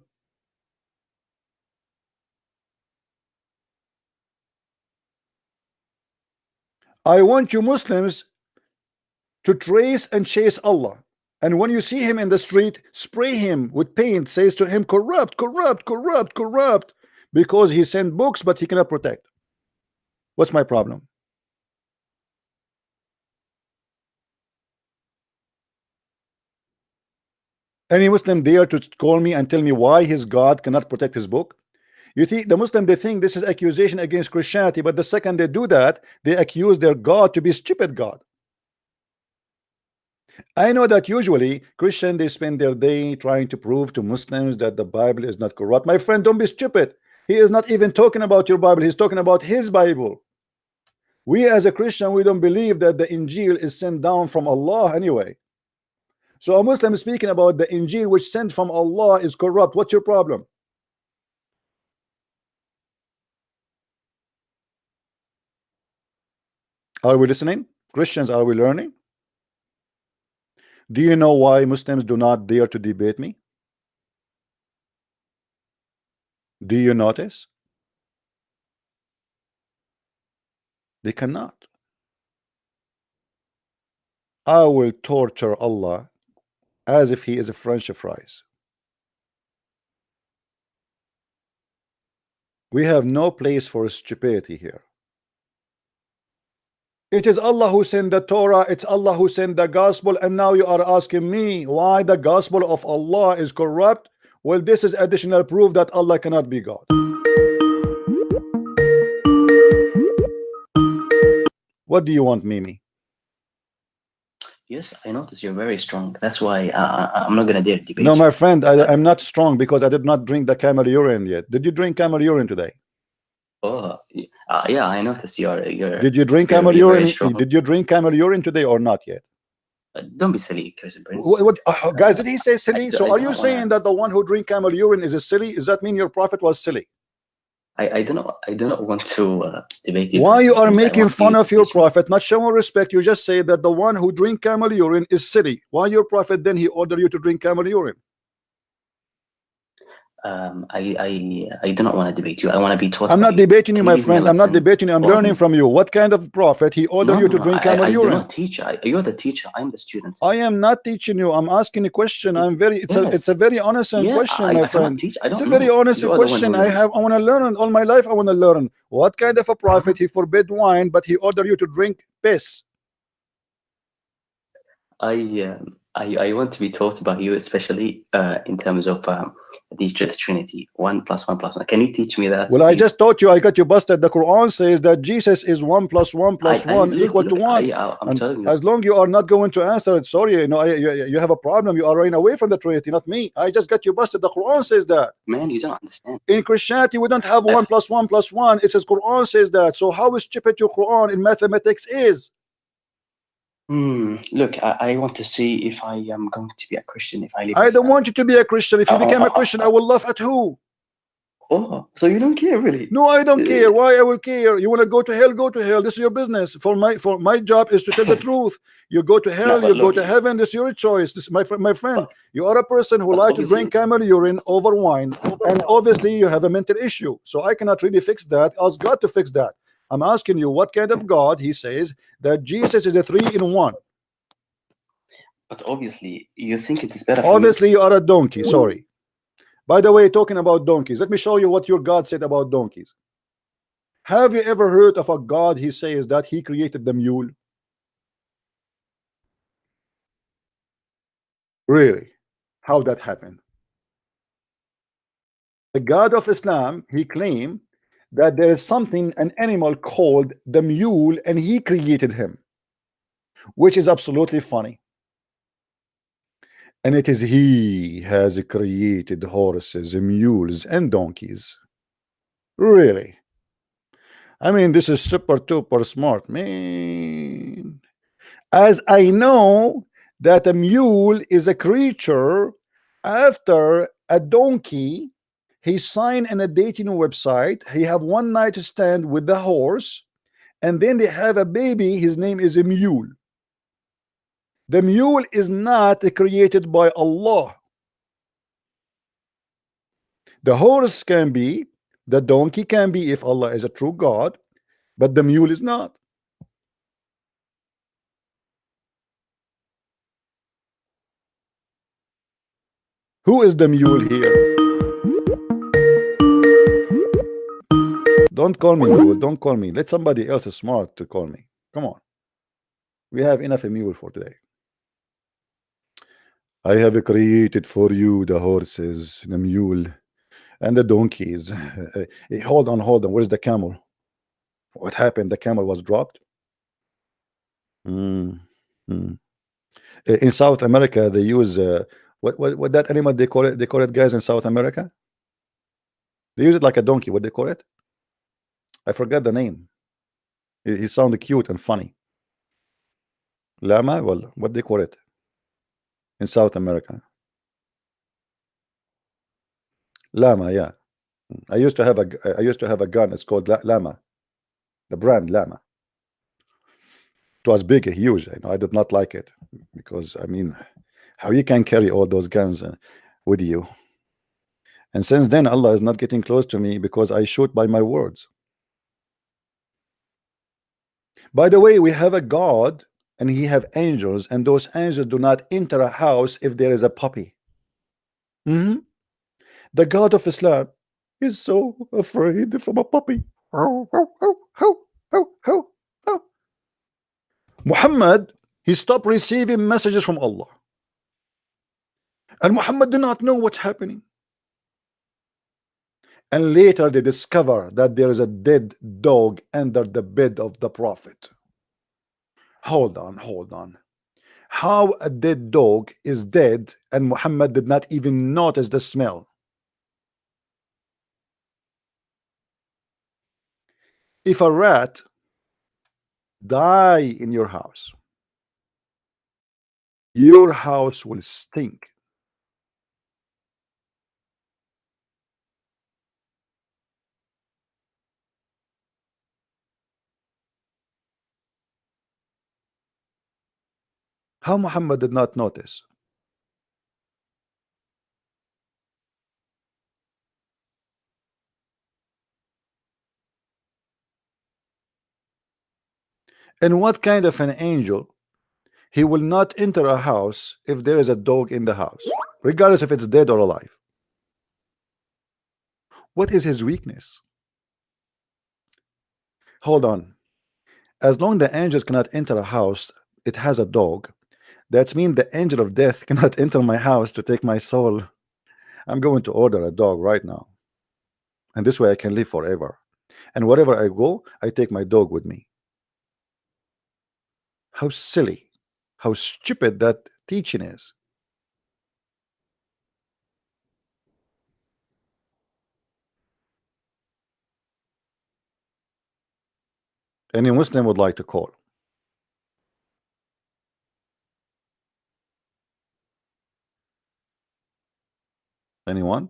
I want you Muslims to trace and chase Allah. And when you see him in the street, spray him with paint, says to him, corrupt, corrupt, corrupt, corrupt, because he sent books, but he cannot protect. What's my problem? Any Muslim dare to call me and tell me why his God cannot protect his book? You see, the Muslim, they think this is accusation against Christianity, but the second they do that, they accuse their God to be stupid God. I know that usually Christian, they spend their day trying to prove to Muslims that the Bible is not corrupt. My friend, don't be stupid. He is not even talking about your Bible. He's talking about his Bible. We as a Christian, we don't believe that the Injil is sent down from Allah anyway. So a Muslim speaking about the Injil which sent from Allah is corrupt. What's your problem? Are we listening? Christians, are we learning? Do you know why Muslims do not dare to debate me? Do you notice? They cannot. I will torture Allah as if he is a French fries. We have no place for stupidity here. It is Allah who sent the Torah, it's Allah who sent the gospel, and now you are asking me why the gospel of Allah is corrupt. Well, this is additional proof that Allah cannot be God. What do you want, Mimi? Yes, I notice you're very strong. That's why I'm not gonna dare debate. No, my friend, I'm not strong because I did not drink the camel urine yet. Did you drink camel urine today? Oh, yeah, I noticed you're. Did you drink camel urine? Did you drink camel urine today or not yet? Don't be silly, Christian Prince. Guys, did he say silly? So are you saying that the one who drink camel urine is a silly? Does that mean your prophet was silly? I do not want to debate you. Why you are making fun of your prophet, not showing respect? You just say that the one who drink camel urine is silly. Why your prophet then he ordered you to drink camel urine? I do not want to debate you. I want to be taught. I'm not debating you, my friend. I'm not debating you. I'm learning from you. What kind of prophet he ordered you to drink camel urine? I do not teach. You're the teacher. I'm the student. I am not teaching you. I'm asking a question. It's a very honest question, my friend. It's a very honest question. I want to learn. All my life I want to learn. What kind of a prophet he forbid wine, but he ordered you to drink piss? I want to be taught about you, especially in terms of the Trinity, 1 + 1 + 1. Can you teach me that? Well, please? I just taught you. I got you busted. The Quran says that Jesus is 1 + 1 + 1 equal to 1. I'm telling you. As long you are not going to answer it, sorry, you have a problem. You are running away from the Trinity, not me. I just got you busted. The Quran says that. Man, you don't understand. In Christianity, we don't have 1 + 1 + 1. It says Quran says that. So how stupid your Quran in mathematics is? Look, I want to see if I am going to be a Christian if I live. I don't want you to be a Christian. If you become a Christian, I will laugh at who? Oh, so you don't care, really? No, I don't care. Why I will care? You want to go to hell? Go to hell. This is your business. For my job is to tell the truth. You go to hell. You go to heaven. This is your choice. This, my friend. You are a person who likes to drink camel urine over wine, and obviously you have a mental issue. So I cannot really fix that. Ask God to fix that. I'm asking you, what kind of God he says that Jesus is a 3-in-1? But obviously, you think it is better. Obviously, you are a donkey. Sorry. By the way, talking about donkeys, let me show you what your God said about donkeys. Have you ever heard of a God he says that he created the mule? Really? How that happened? The God of Islam, he claimed that there is something, an animal called the mule, and he created him, which is absolutely funny. And it is he has created horses, mules, and donkeys. Really? I mean, this is super duper smart, man. As I know that a mule is a creature after a donkey. He signed in a dating website. He have one night stand with the horse, and then they have a baby. His name is a mule. The mule is not created by Allah. The horse can be, the donkey can be if Allah is a true God, but the mule is not. Who is the mule here? Don't call me mule. Don't call me. Let somebody else smart to call me. Come on. We have enough mule for today. I have created for you the horses, the mule, and the donkeys. Hold on, hold on. Where's the camel? What happened? The camel was dropped. In South America, they use what that animal they call it? They call it, guys, in South America. They use it like a donkey. What they call it? I forgot the name. He sounded cute and funny. Llama? Well, what they call it in South America? Llama, yeah. I used to have a gun. It's called Llama. The brand Llama. It was big, huge. I did not like it because, I mean, how you can carry all those guns with you? And since then, Allah is not getting close to me because I shoot by my words. By the way, we have a God and he have angels, and those angels do not enter a house if there is a puppy. The God of Islam is so afraid from a puppy. Muhammad, he stopped receiving messages from Allah, and Muhammad do not know what's happening. And later they discover that there is a dead dog under the bed of the Prophet. Hold on. How a dead dog is dead and Muhammad did not even notice the smell? If a rat die in your house will stink. How Muhammad did not notice? And what kind of an angel? He will not enter a house if there is a dog in the house, regardless if it's dead or alive. What is his weakness? Hold on. As long the angels cannot enter a house, it has a dog. That means the angel of death cannot enter my house to take my soul. I'm going to order a dog right now. And this way I can live forever. And wherever I go, I take my dog with me. How silly, how stupid that teaching is. Any Muslim would like to call? Anyone?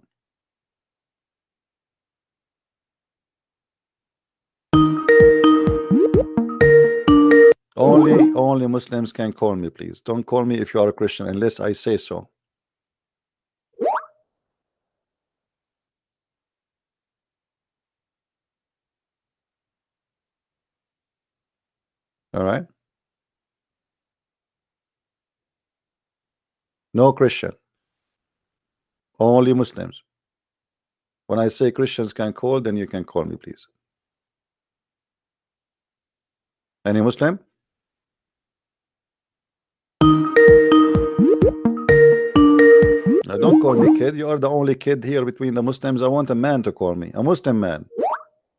Only Muslims can call me, please. Don't call me if you are a Christian unless I say so. All right. No Christian. Only Muslims. When I say Christians can call, then you can call me, please. Any Muslim? Now, don't call me kid. You are the only kid here between the Muslims. I want a man to call me. A Muslim man.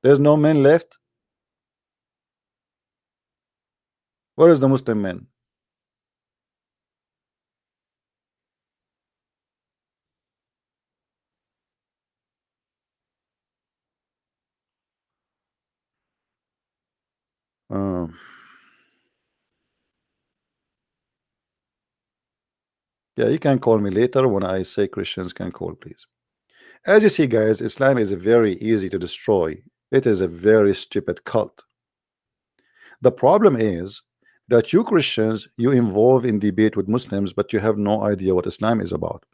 There's no men left. Where is the Muslim man? Yeah, you can call me later when I say Christians can call, please. As you see, guys, Islam is very easy to destroy. It is a very stupid cult. The problem is that you Christians, you involve in debate with Muslims, but you have no idea what Islam is about.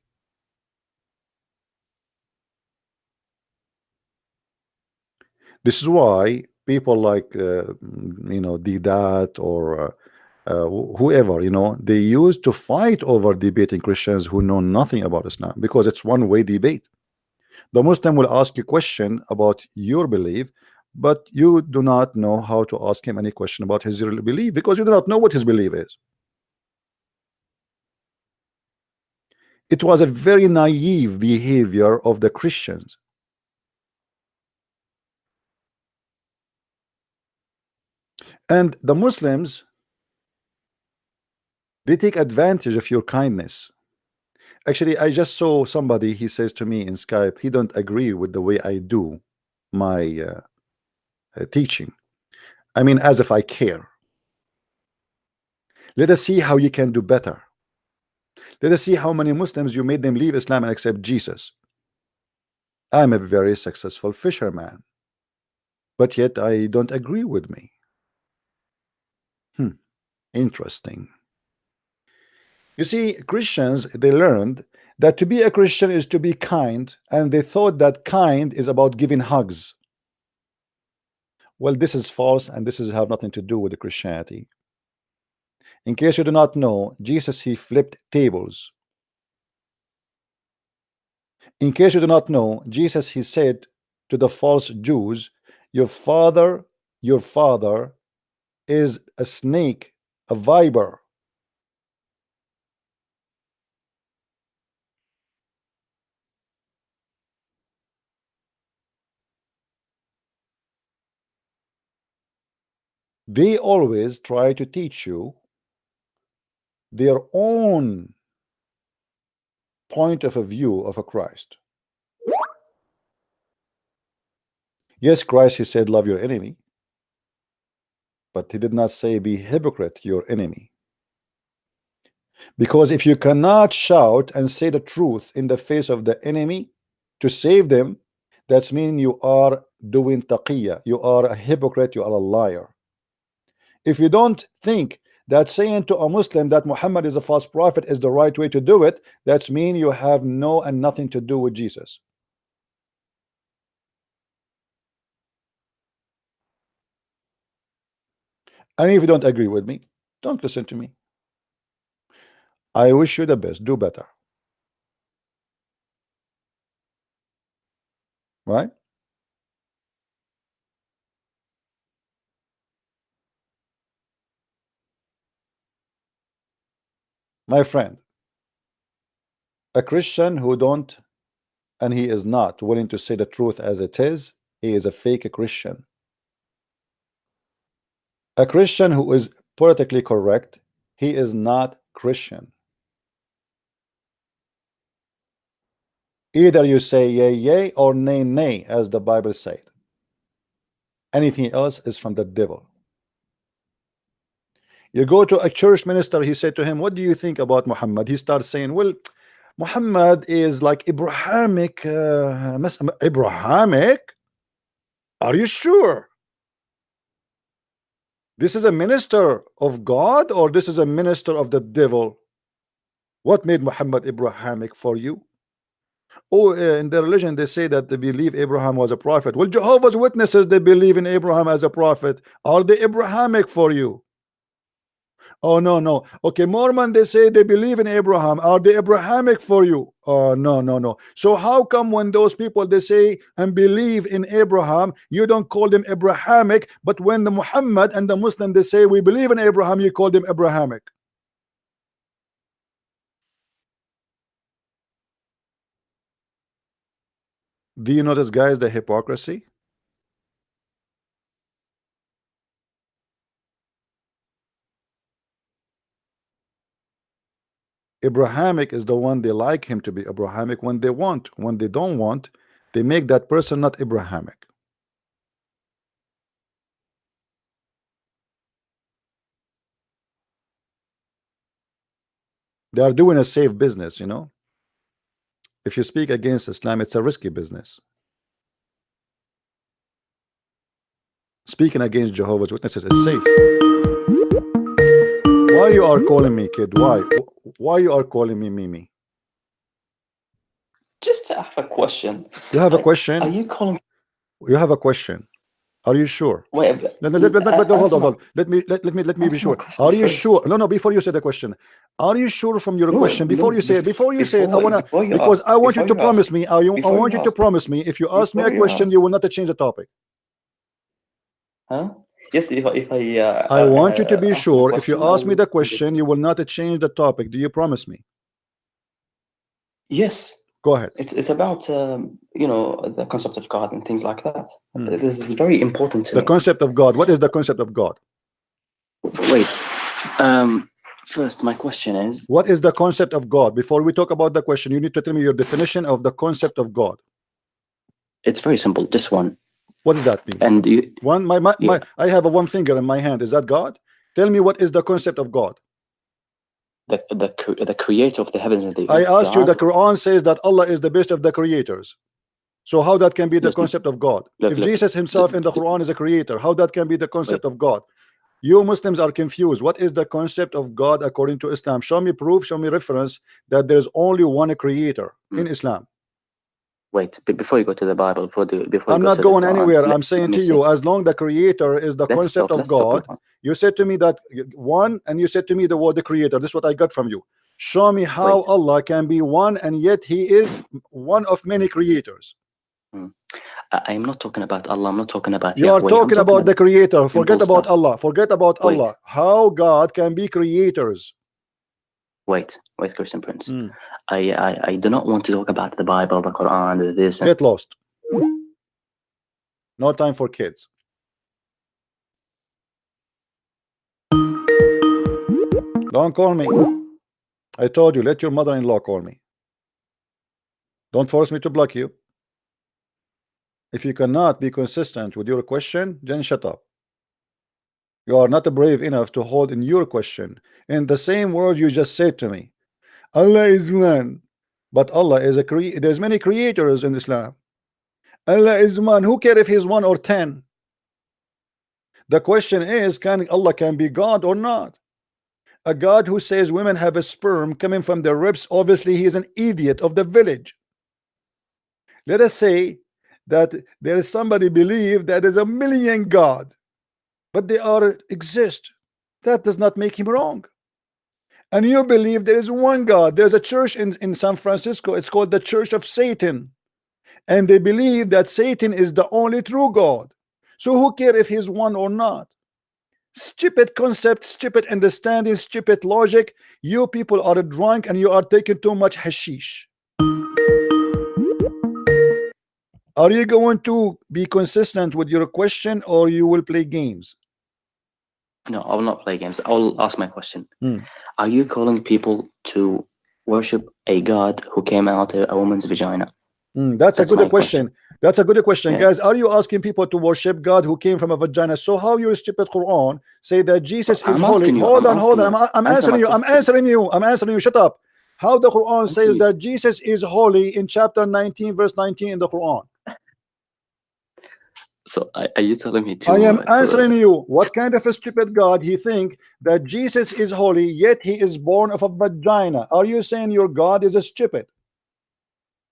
This is why people like Deedat or whoever, you know, they used to fight over debating Christians who know nothing about Islam, because it's one-way debate. The Muslim will ask you a question about your belief, but you do not know how to ask him any question about his real belief, because you do not know what his belief is. It was a very naive behavior of the Christians. And the Muslims, they take advantage of your kindness. Actually, I just saw somebody, he says to me in Skype, he don't agree with the way I do my teaching. I mean, as if I care. Let us see how you can do better. Let us see how many Muslims you made them leave Islam and accept Jesus. I'm a very successful fisherman, but yet I don't agree with me. Interesting. You see, Christians, they learned that to be a Christian is to be kind, and they thought that kind is about giving hugs. Well, this is false, and this is have nothing to do with the Christianity. In case you do not know, Jesus, he flipped tables. In case you do not know, Jesus, he said to the false Jews, your father is a snake, a viper. They always try to teach you their own point of a view of a Christ. Yes, Christ, he said, love your enemy, but he did not say be hypocrite your enemy. Because if you cannot shout and say the truth in the face of the enemy to save them, that's mean you are doing taqiyya, you are a hypocrite, you are a liar. If you don't think that saying to a Muslim that Muhammad is a false prophet is the right way to do it, that's mean you have no and nothing to do with Jesus. And if you don't agree with me, don't listen to me. I wish you the best, do better. Right? My friend, a Christian who don't, and he is not willing to say the truth as it is, he is a fake Christian. A Christian who is politically correct, he is not Christian. Either you say yay, yay, or nay, nay, as the Bible said. Anything else is from the devil. You go to a church minister, he said to him, what do you think about Muhammad? He starts saying, well, Muhammad is like Abrahamic. Abrahamic? Are you sure? This is a minister of God, or this is a minister of the devil? What made Muhammad Abrahamic for you? Oh, in the religion they say that they believe Abraham was a prophet. Well, Jehovah's Witnesses, they believe in Abraham as a prophet. Are they Abrahamic for you? Oh, no, no. Okay, Mormon, they say they believe in Abraham. Are they Abrahamic for you? Oh, no, no, no. So how come when those people, they say and believe in Abraham, you don't call them Abrahamic, but when the Muhammad and the Muslim, they say we believe in Abraham, you call them Abrahamic? Do you notice, guys, the hypocrisy? Abrahamic is the one they like him to be Abrahamic when they want. When they don't want, they make that person not Abrahamic. They are doing a safe business, you know. If you speak against Islam, it's a risky business. Speaking against Jehovah's Witnesses is safe. Why you are calling me, kid? Why you are calling me Mimi? Just to have a question. You have a question? Are you calling? You have a question. Are you sure? Wait, hold on. Let me be sure. Are you sure? No, before you say the question, are you sure from your question? Before you say it, I wanna, because I want you to promise me. I want you to promise me, if you ask me a question, you will not change the topic. Huh? Yes, if I I want you to be sure, if you ask me the question, you will not change the topic. Do you promise me? Yes. Go ahead. It's about you know, the concept of God and things like that. This is very important to me. The concept of God. What is the concept of God? Wait. First, my question is, what is the concept of God? Before we talk about the question, you need to tell me your definition of the concept of God. It's very simple. This one. What does that mean? And you, I have a one finger in my hand. Is that God? Tell me, what is the concept of God? The creator of the heavens and the earth. I asked you, the Quran says that Allah is the best of the creators. So how that can be the concept of God? If Jesus himself in the Quran is a creator, how that can be the concept of God? You Muslims are confused. What is the concept of God according to Islam? Show me proof, show me reference that there's only one creator in Islam. Wait, before you go to the Bible, I'm not going anywhere. I'm saying to you, as long the creator is the concept of God, you said to me that one, and you said to me the word the creator. This is what I got from you. Show me how Allah can be one and yet he is one of many creators. I'm not talking about Allah. I'm not talking about you Yahweh. are talking about the creator. Forget about Allah. Forget about Allah. How God can be creators. Wait, Christian Prince. I do not want to talk about the Bible, the Quran, this. Get lost. No time for kids. Don't call me. I told you, let your mother-in-law call me. Don't force me to block you. If you cannot be consistent with your question, then shut up. You are not brave enough to hold in your question in the same word you just said to me. Allah is one, but Allah is there's many creators in Islam. Allah is one. Who cares if he's 1 or 10? The question is, Allah can be God or not? A God who says women have a sperm coming from their ribs, obviously he is an idiot of the village. Let us say that there is somebody believe that there's a million God, but they exist. That does not make him wrong. And you believe there is one God. There's a church in San Francisco. It's called the Church of Satan. And they believe that Satan is the only true God. So who cares if he's one or not? Stupid concept, stupid understanding, stupid logic. You people are drunk and you are taking too much hashish. Are you going to be consistent with your question, or you will play games? No, I will not play games. I will ask my question. Are you calling people to worship a God who came out of a woman's vagina? That's a good question. That's a good question, yeah. Guys, are you asking people to worship God who came from a vagina? So how your stupid Quran say that Jesus is holy? Hold on. I'm answering you. Shut up. How the Quran says that Jesus is holy in chapter 19, verse 19 in the Quran? So are you telling me to? I am answering you. What kind of a stupid God he think that Jesus is holy, yet he is born of a vagina? Are you saying your God is a stupid?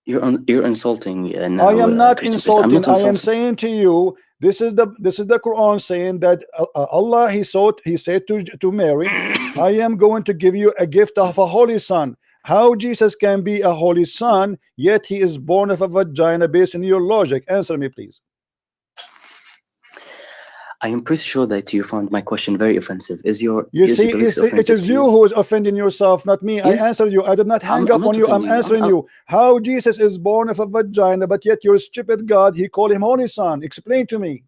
You're insulting. Now, I am not insulting. I am saying to you, this is the Quran saying that Allah he said to Mary, I am going to give you a gift of a holy son. How Jesus can be a holy son, yet he is born of a vagina? Based on your logic, answer me, please. I am pretty sure that you found my question very offensive. It is you who is offending yourself, not me. Yes. I answered you. I did not hang up on you. I'm answering you. How Jesus is born of a vagina, but yet your stupid God, he called him holy son. Explain to me.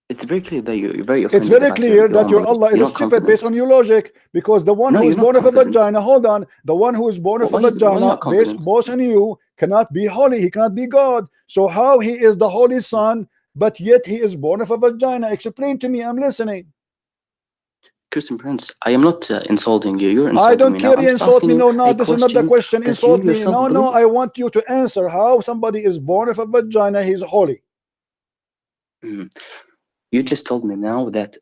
It's very clear that you're very offended. It's very clear that your Allah is stupid based on your logic, because the one who is born of a vagina, hold on, the one who is born of a vagina based both on you cannot be holy. He cannot be God. So how he is the holy son, but yet he is born of a vagina? Explain to me. I'm listening. Christian Prince, I am not insulting you. You're insulting me. I don't care. You insult me. No, this is not the question. Insult me. No, I want you to answer how somebody is born of a vagina, he's holy. You just told me now that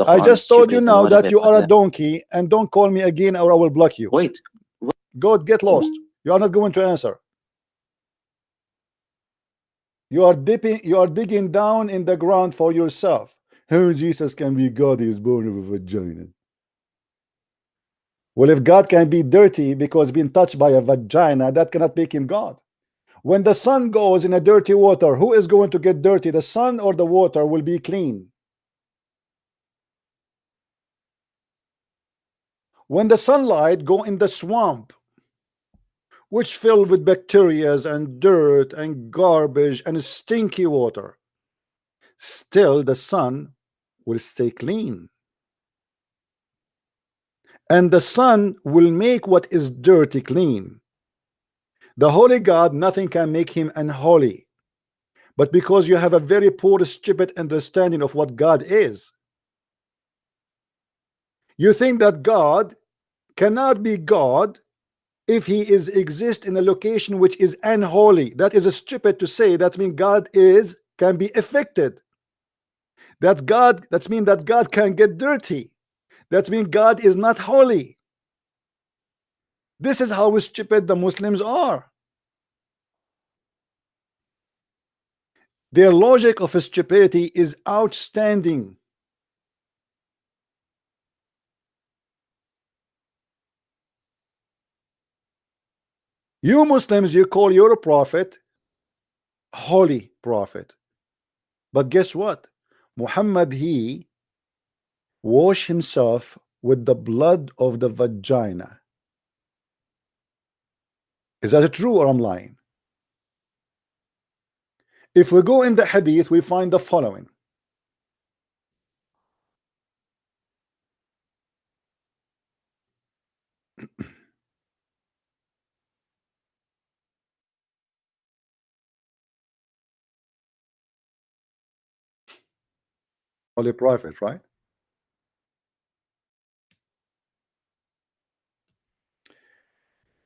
I just told you now that you are a donkey, and don't call me again or I will block you. Wait. God, get lost. You are not going to answer. You are digging down in the ground for yourself. How Jesus can be God? He is born of a vagina. Well, if God can be dirty because being touched by a vagina, that cannot make him God. When the sun goes in a dirty water, who is going to get dirty? The sun or the water will be clean. When the sunlight go in the swamp, which filled with bacteria and dirt and garbage and stinky water, still the sun will stay clean. And the sun will make what is dirty clean. The holy God, nothing can make him unholy. But because you have a very poor, stupid understanding of what God is, you think that God cannot be God if he is exist in a location which is unholy. That is a stupid to say. That means God can be affected. That's mean that God can get dirty. That means God is not holy. This is how stupid the Muslims are. Their logic of stupidity is outstanding. You Muslims, you call your prophet holy prophet. But guess what? Muhammad, he washed himself with the blood of the vagina. Is that true or I'm lying? If we go in the hadith, we find the following. Holy prophet, right?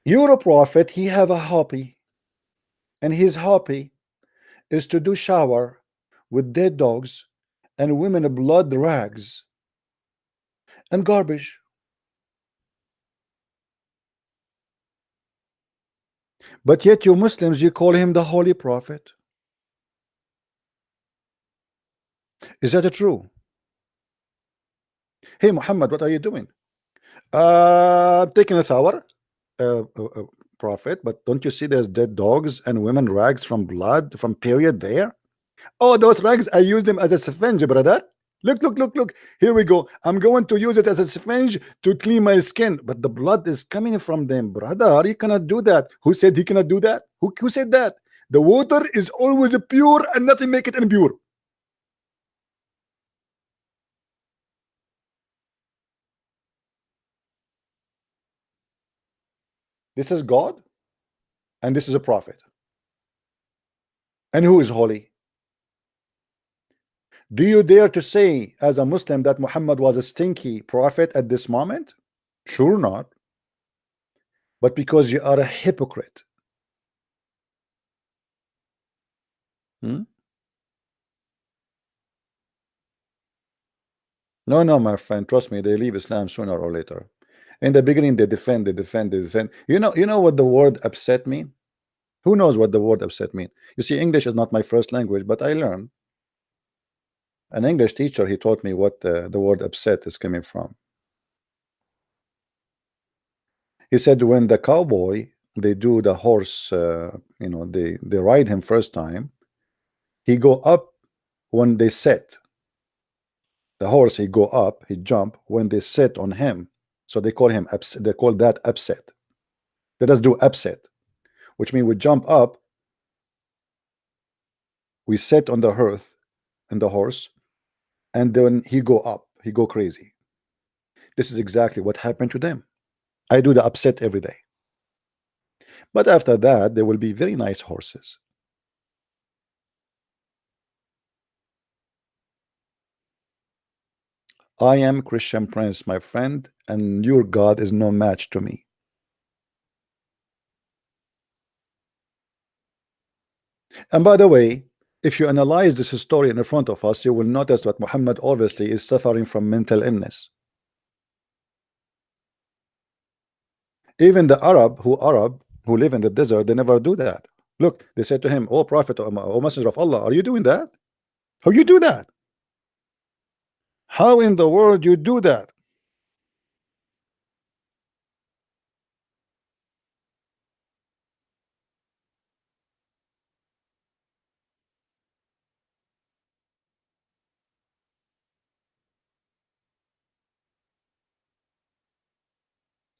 Your prophet, he have a hobby, and his hobby is to do shower with dead dogs and women blood rags and garbage. But yet you Muslims, you call him the holy prophet. Is that true? Hey Muhammad, what are you doing? Taking a shower, prophet. But don't you see there's dead dogs and women rags from blood from period there? Oh, those rags, I use them as a sponge, brother. Look. Here we go. I'm going to use it as a sponge to clean my skin. But the blood is coming from them, brother. You cannot do that. Who said he cannot do that? Who said that? The water is always pure and nothing make it impure. This is God, and this is a prophet. And who is holy? Do you dare to say as a Muslim that Muhammad was a stinky prophet at this moment? Sure not. But because you are a hypocrite. No, my friend, trust me, they leave Islam sooner or later. In the beginning, they defend. You know what the word upset mean? Who knows what the word upset mean? You see, English is not my first language, but I learned. An English teacher, he taught me what the word upset is coming from. He said when the cowboy, they do the horse, they ride him first time, he go up when they sit. The horse, he go up, he jump when they sit on him. So they call him upset. They call that upset. Let us do upset, which means we jump up, we sit on the earth and the horse, and then he go up, he go crazy. This is exactly what happened to them. I do the upset every day. But after that, there will be very nice horses. I am Christian Prince, my friend, and your God is no match to me. And by the way, if you analyze this story in front of us, you will notice that Muhammad obviously is suffering from mental illness. Even the Arab who live in the desert, they never do that. Look, they said to him, "Oh Prophet, oh Messenger of Allah, are you doing that? How you do that? How in the world you do that?"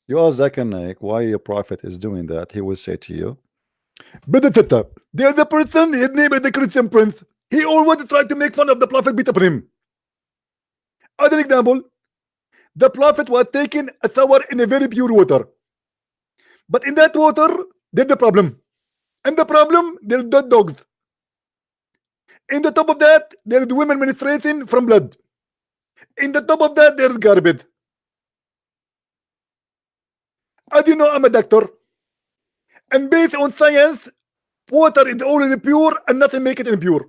You ask Zakir Naik why your prophet is doing that, he will say to you, "Bedatata, they are the person, his name is the Christian Prince. He always tried to make fun of the prophet, beat up him." Other example, the prophet was taking a shower in a very pure water, but in that water there's the problem, and the problem there's dead dogs. In the top of that there's women menstruating from blood. In the top of that there's garbage. As you know, I'm a doctor, and based on science, water is already pure and nothing make it impure.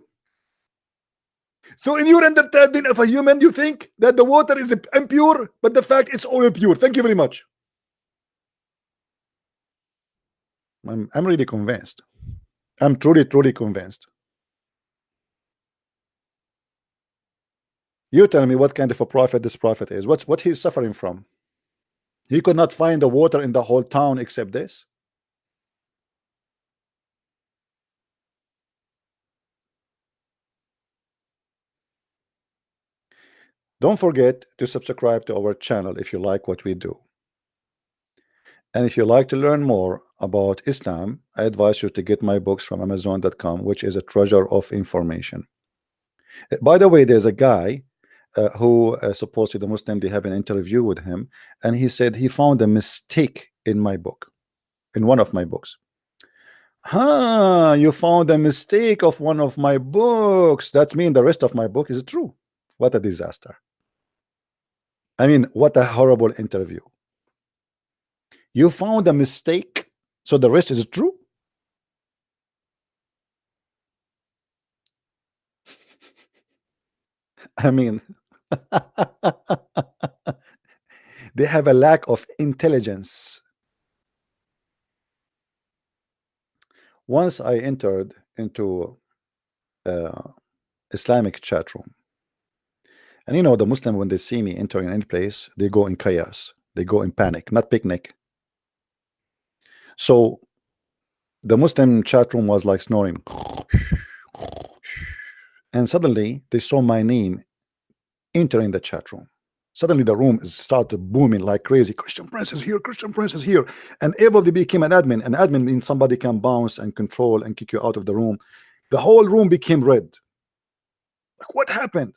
So in your understanding of a human, you think that the water is impure, but the fact it's all pure. Thank you very much. I'm really convinced. I'm truly convinced. You tell me what kind of a prophet this prophet is. What he's suffering from. He could not find the water in the whole town except this. Don't forget to subscribe to our channel if you like what we do. And if you like to learn more about Islam, I advise you to get my books from Amazon.com, which is a treasure of information. By the way, there's a guy who supposedly the Muslim, they have an interview with him, and he said he found a mistake in my book, in one of my books. You found a mistake of one of my books. That means the rest of my book is true. What a disaster. I mean, what a horrible interview. You found a mistake, so the rest is true? I mean, they have a lack of intelligence. Once I entered into Islamic chat room, and you know, the Muslim, when they see me entering any place, they go in chaos, they go in panic, not picnic. So the Muslim chat room was like snoring, and suddenly they saw my name entering the chat room. Suddenly the room started booming like crazy. Christian Prince is here, Christian Prince is here. And everybody became an admin. An admin means somebody can bounce and control and kick you out of the room. The whole room became red. Like, what happened?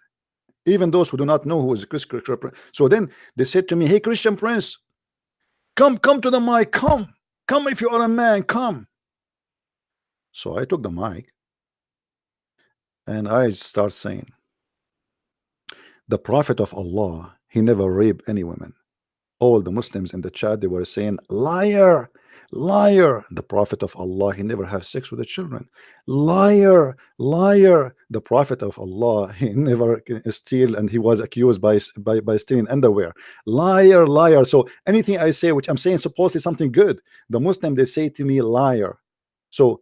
Even those who do not know who is Christian Prince. So then they said to me, "Hey, Christian Prince, come to the mic, come if you are a man, come." So I took the mic and I start saying, the Prophet of Allah, he never raped any women. All the Muslims in the chat, they were saying, "Liar, liar." The Prophet of Allah, he never have sex with the children. Liar, liar. The Prophet of Allah, he never steal, and he was accused by stealing underwear. Liar, liar. So anything I say, which I'm saying supposedly something good, the Muslim, they say to me, liar. So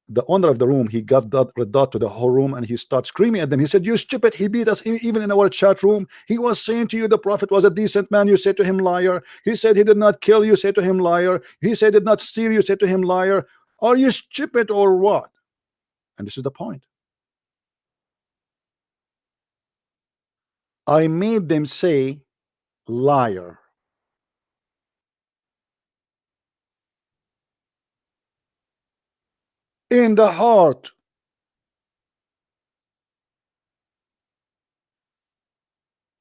the owner of the room, he got that red dot to the whole room, and he started screaming at them. He said, "You stupid, he beat us even in our chat room. He was saying to you the Prophet was a decent man. You said to him, liar. He said he did not kill. You said to him, liar. He said he did not steal. You said to him, liar. Are you stupid or what?" And this is the point. I made them say liar. In the heart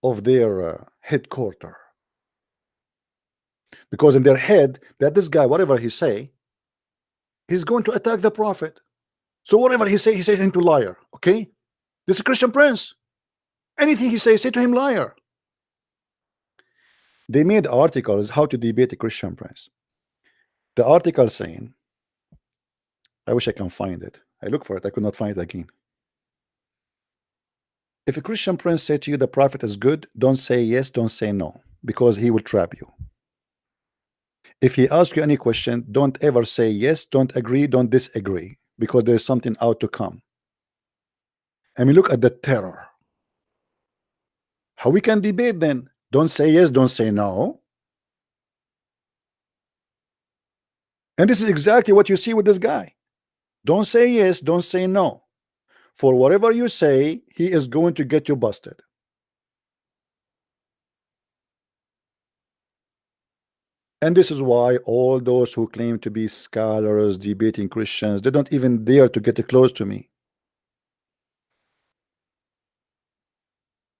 of their headquarter, because in their head that this guy, whatever he say, he's going to attack the Prophet. So whatever he say him to liar. Okay, this is Christian Prince. Anything he say to him liar. They made articles how to debate a Christian Prince. The article saying, I wish I can find it. I look for it. I could not find it again. If a Christian Prince say to you the Prophet is good, don't say yes, don't say no, because he will trap you. If he asks you any question, don't ever say yes, don't agree, don't disagree, because there's something out to come. I mean, look at the terror. How we can debate then? Don't say yes, don't say no. And this is exactly what you see with this guy. Don't say yes, don't say no. For whatever you say, he is going to get you busted. And this is why all those who claim to be scholars debating Christians, they don't even dare to get close to me.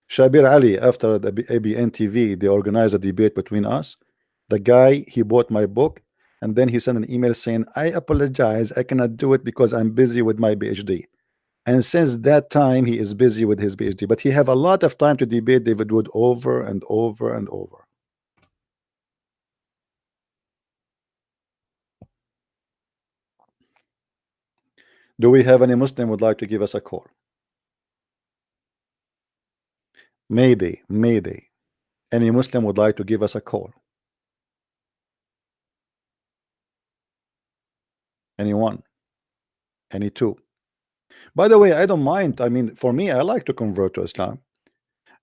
Shabir Ali, after the ABN TV, they organized a debate between us. The guy, he bought my book, and then he sent an email saying, I apologize, I cannot do it because I'm busy with my PhD. And since that time, he is busy with his PhD, but he have a lot of time to debate David Wood over and over and over. Do we have any Muslim would like to give us a call? Mayday, Mayday. Any Muslim would like to give us a call? Anyone? Any two? By the way, I don't mind. I mean, for me, I like to convert to Islam.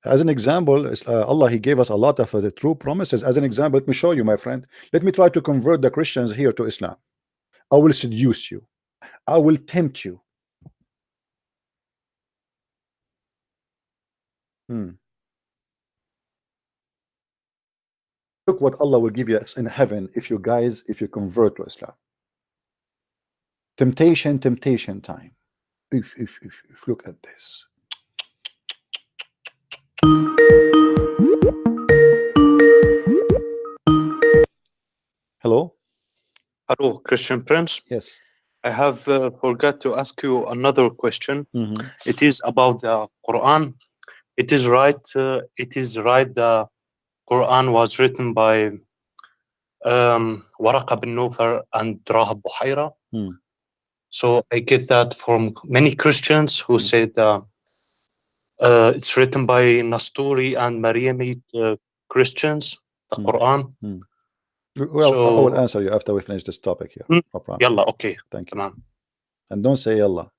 As an example, Allah, He gave us a lot of the true promises. As an example, let me show you, my friend. Let me try to convert the Christians here to Islam. I will seduce you. I will tempt you. Look what Allah will give you in heaven if you convert to Islam. Temptation, temptation time. If look at this. Hello? Hello, Christian Prince. Yes. I have forgot to ask you another question. It is about the Quran. It is right. The Quran was written by Waraqa bin Nawfal and Rahab Buhaira. So I get that from many Christians who said it's written by Nasturi and Maryamite Christians, the Quran. Well, so, I will answer you after we finish this topic here. No problem. Yalla, okay. Thank you. And don't say Yalla.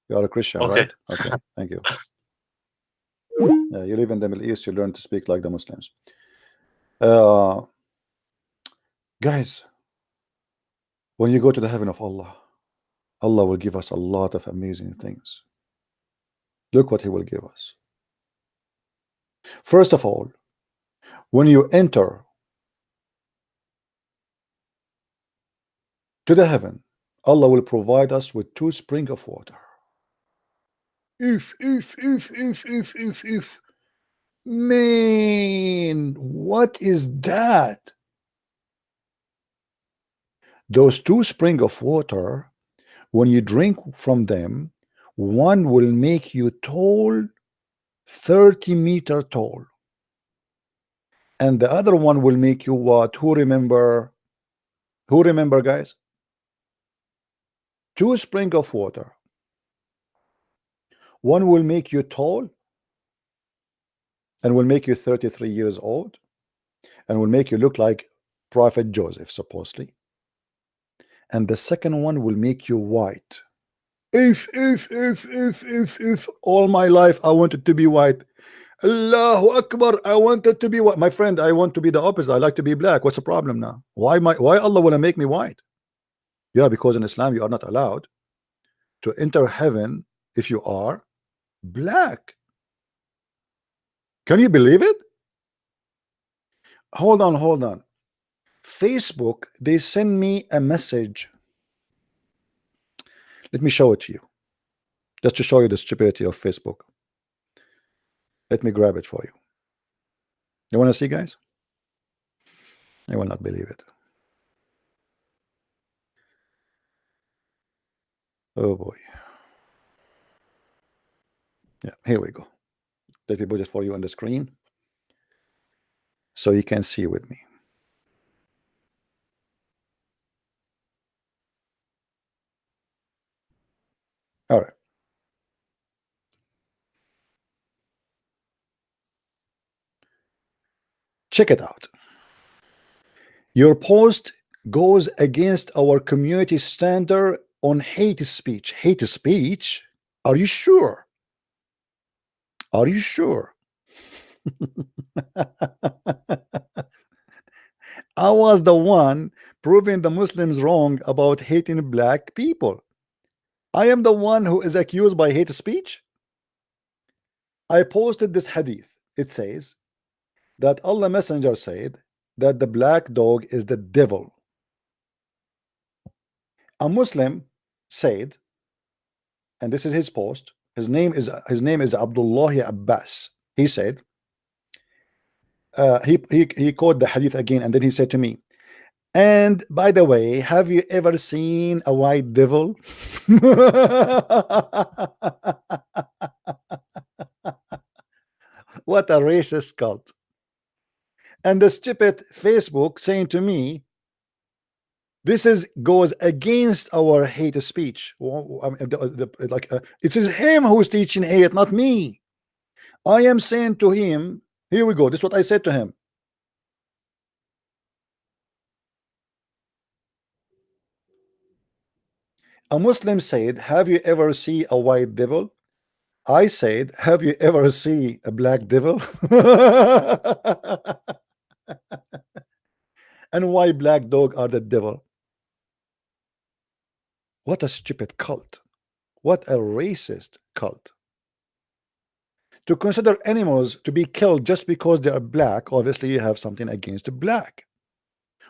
You are a Christian, okay. Right? Okay, thank you. You live in the Middle East, you learn to speak like the Muslims. Guys, when you go to the heaven of Allah, Allah will give us a lot of amazing things. Look what He will give us. First of all, when you enter to the heaven, Allah will provide us with 2 springs of water. If. Man, what is that? Those 2 springs of water, when you drink from them, one will make you tall, 30 meters tall. And the other one will make you what? Who remember, guys? 2 springs of water. One will make you tall and will make you 33 years old and will make you look like Prophet Joseph, supposedly. And the second one will make you white. If all my life I wanted to be white. Allahu Akbar, I wanted to be white. My friend, I want to be the opposite. I like to be black. What's the problem now? Why Allah want to make me white? Yeah, because in Islam you are not allowed to enter heaven if you are black. Can you believe it? Hold on. Facebook, they send me a message. Let me show it to you, just to show you the stupidity of Facebook. Let me grab it for you. You want to see, guys? You will not believe it. Oh boy. Yeah, here we go. Let me put it for you on the screen so you can see with me. All right. Check it out. Your post goes against our community standard on hate speech. Hate speech? Are you sure? Are you sure? I was the one proving the Muslims wrong about hating black people. I am the one who is accused by hate speech. I posted this hadith. It says that Allah Messenger said that the black dog is the devil. A Muslim said, and this is his post, his name is Abdullah Abbas. He said, he quoted the hadith again, and then he said to me, and by the way, have you ever seen a white devil? What a racist cult. And the stupid Facebook saying to me, this goes against our hate speech. It is him who's teaching hate, not me. I am saying to him, here we go, this is what I said to him. A Muslim said, have you ever seen a white devil? I said, have you ever seen a black devil? And why black dog are the devil? What a stupid cult. What a racist cult. To consider animals to be killed just because they are black, obviously you have something against black.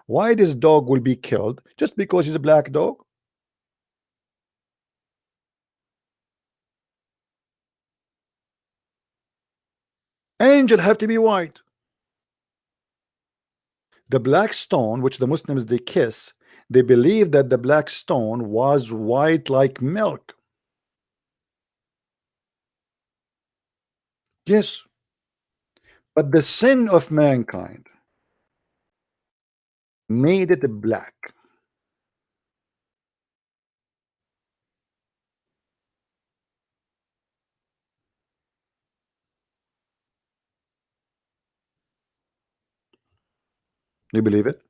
Why this dog will be killed just because he's a black dog? Angel have to be white. The black stone, which the Muslims they kiss, they believe that the black stone was white like milk. Yes, but the sin of mankind made it black. You believe it?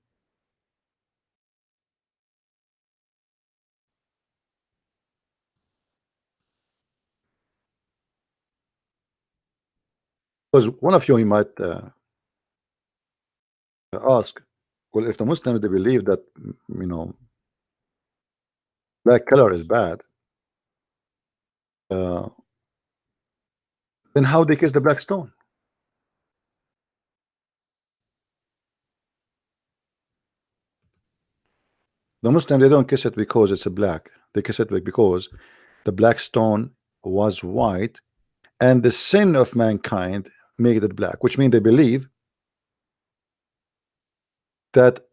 Because one of you might ask, well, if the Muslims they believe that black color is bad, then how they kiss the black stone? The Muslims they don't kiss it because it's a black. They kiss it because the black stone was white, and the sin of mankind made it black, which means they believe that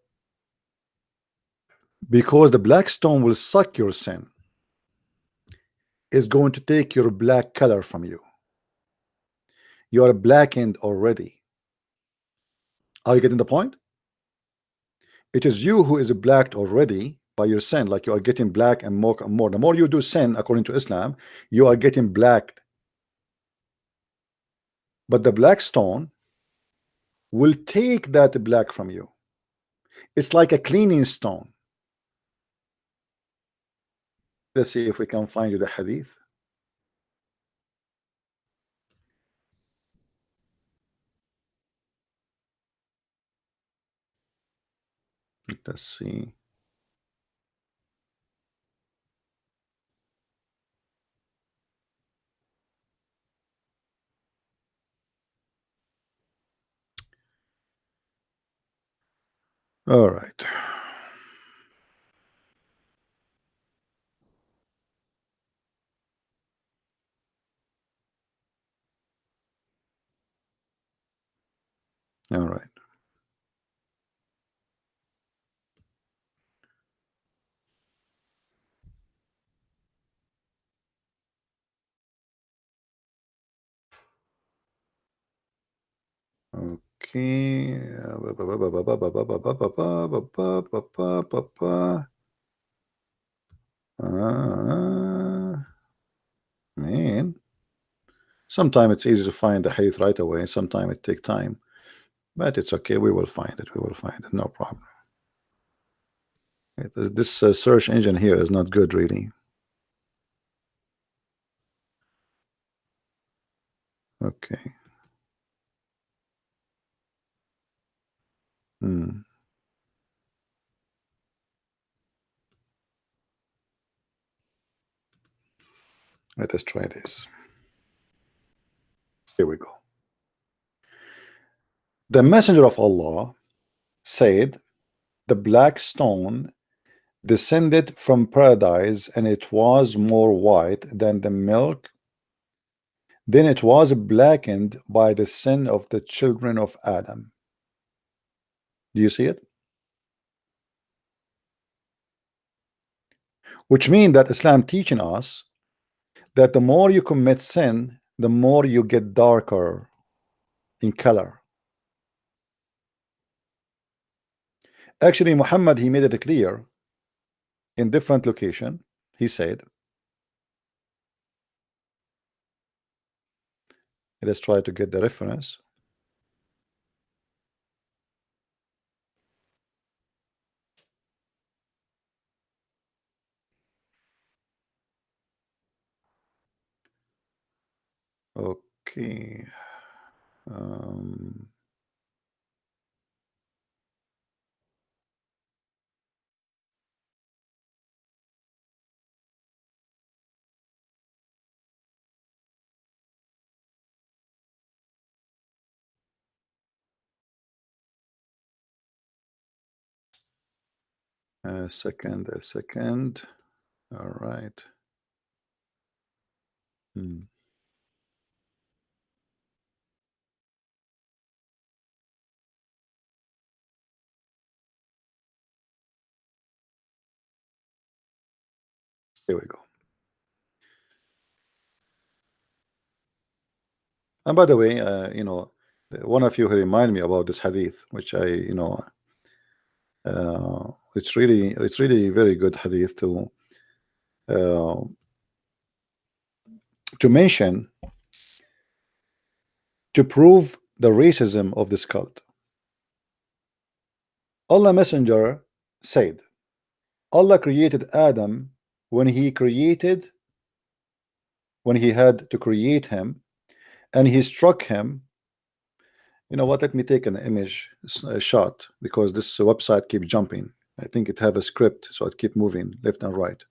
because the black stone will suck your sin, is going to take your black color from you. You are blackened already. Are you getting the point? It is you who is blacked already by your sin, like you are getting black and more and more. The more you do sin, according to Islam, you are getting blacked. But the black stone will take that black from you. It's like a cleaning stone. Let's see if we can find you the hadith. Let's see. All right. All right. Okay. Man, sometimes it's easy to find the hadith right away. Sometimes it takes time, but it's okay. We will find it. We will find it. No problem. This search engine here is not good, really. Okay. Let us try this. Here we go. The messenger of Allah said, the black stone descended from paradise, and it was more white than the milk. Then it was blackened by the sin of the children of Adam. Do you see it? Which means that Islam teaching us that the more you commit sin, the more you get darker in color. Actually, Muhammad, he made it clear in different location. He said, let's try to get the reference. Okay. A second. All right. Here we go. And by the way, you know, one of you remind me about this hadith, which I, you know, it's really very good hadith to mention, to prove the racism of this cult. Allah Messenger said, Allah created Adam when he had to create him, and he struck him. You know what, let me take an image, a shot, because this website keeps jumping. I think it have a script, so it keep moving left and right.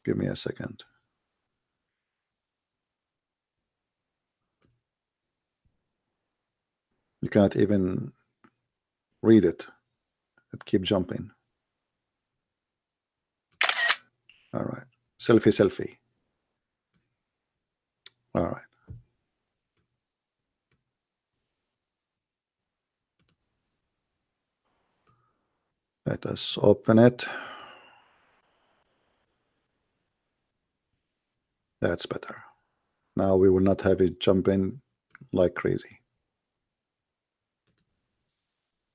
Give me a second. You cannot even read it. It keep jumping. All right. Selfie. All right. Let us open it. That's better. Now we will not have it jumping like crazy.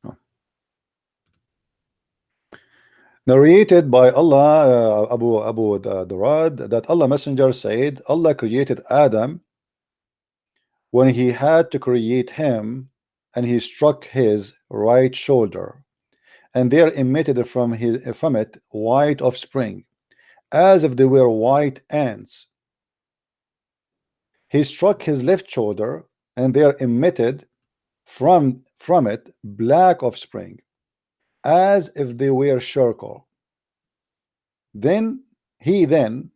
Oh. Narrated by Allah, Abu Durad, that Allah Messenger said, Allah created Adam when he had to create him, and he struck his right shoulder, and there emitted from it white offspring, as if they were white ants. He struck his left shoulder, and there emitted from it black offspring, as if they were charcoal. Then he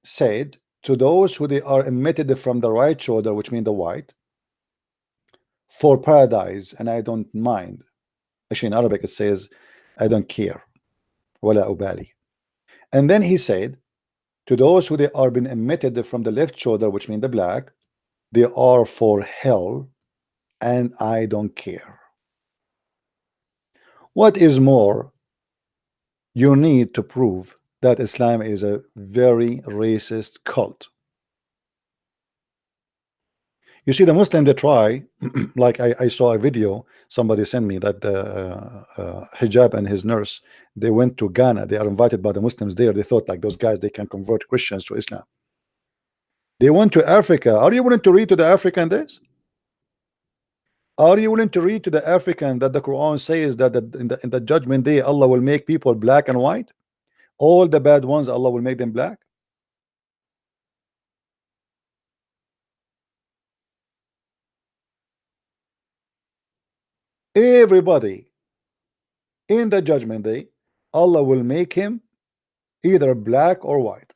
said to those who they are emitted from the right shoulder, which means the white, for paradise, and I don't mind. Actually, in Arabic it says, I don't care. Wala ubali. And then he said to those who they are been emitted from the left shoulder, which means the black, they are for hell, and I don't care. What is more, you need to prove that Islam is a very racist cult. You see, the Muslim, they try, like I saw a video somebody sent me, that hijab and his nurse, they went to Ghana. They are invited by the Muslims there. They thought like those guys, they can convert Christians to Islam. They went to Africa. Are you willing to read to the African this? Are you willing to read to the African that the Quran says that in the judgment day Allah will make people black and white? All the bad ones, Allah will make them black? Everybody in the judgment day, Allah will make him either black or white.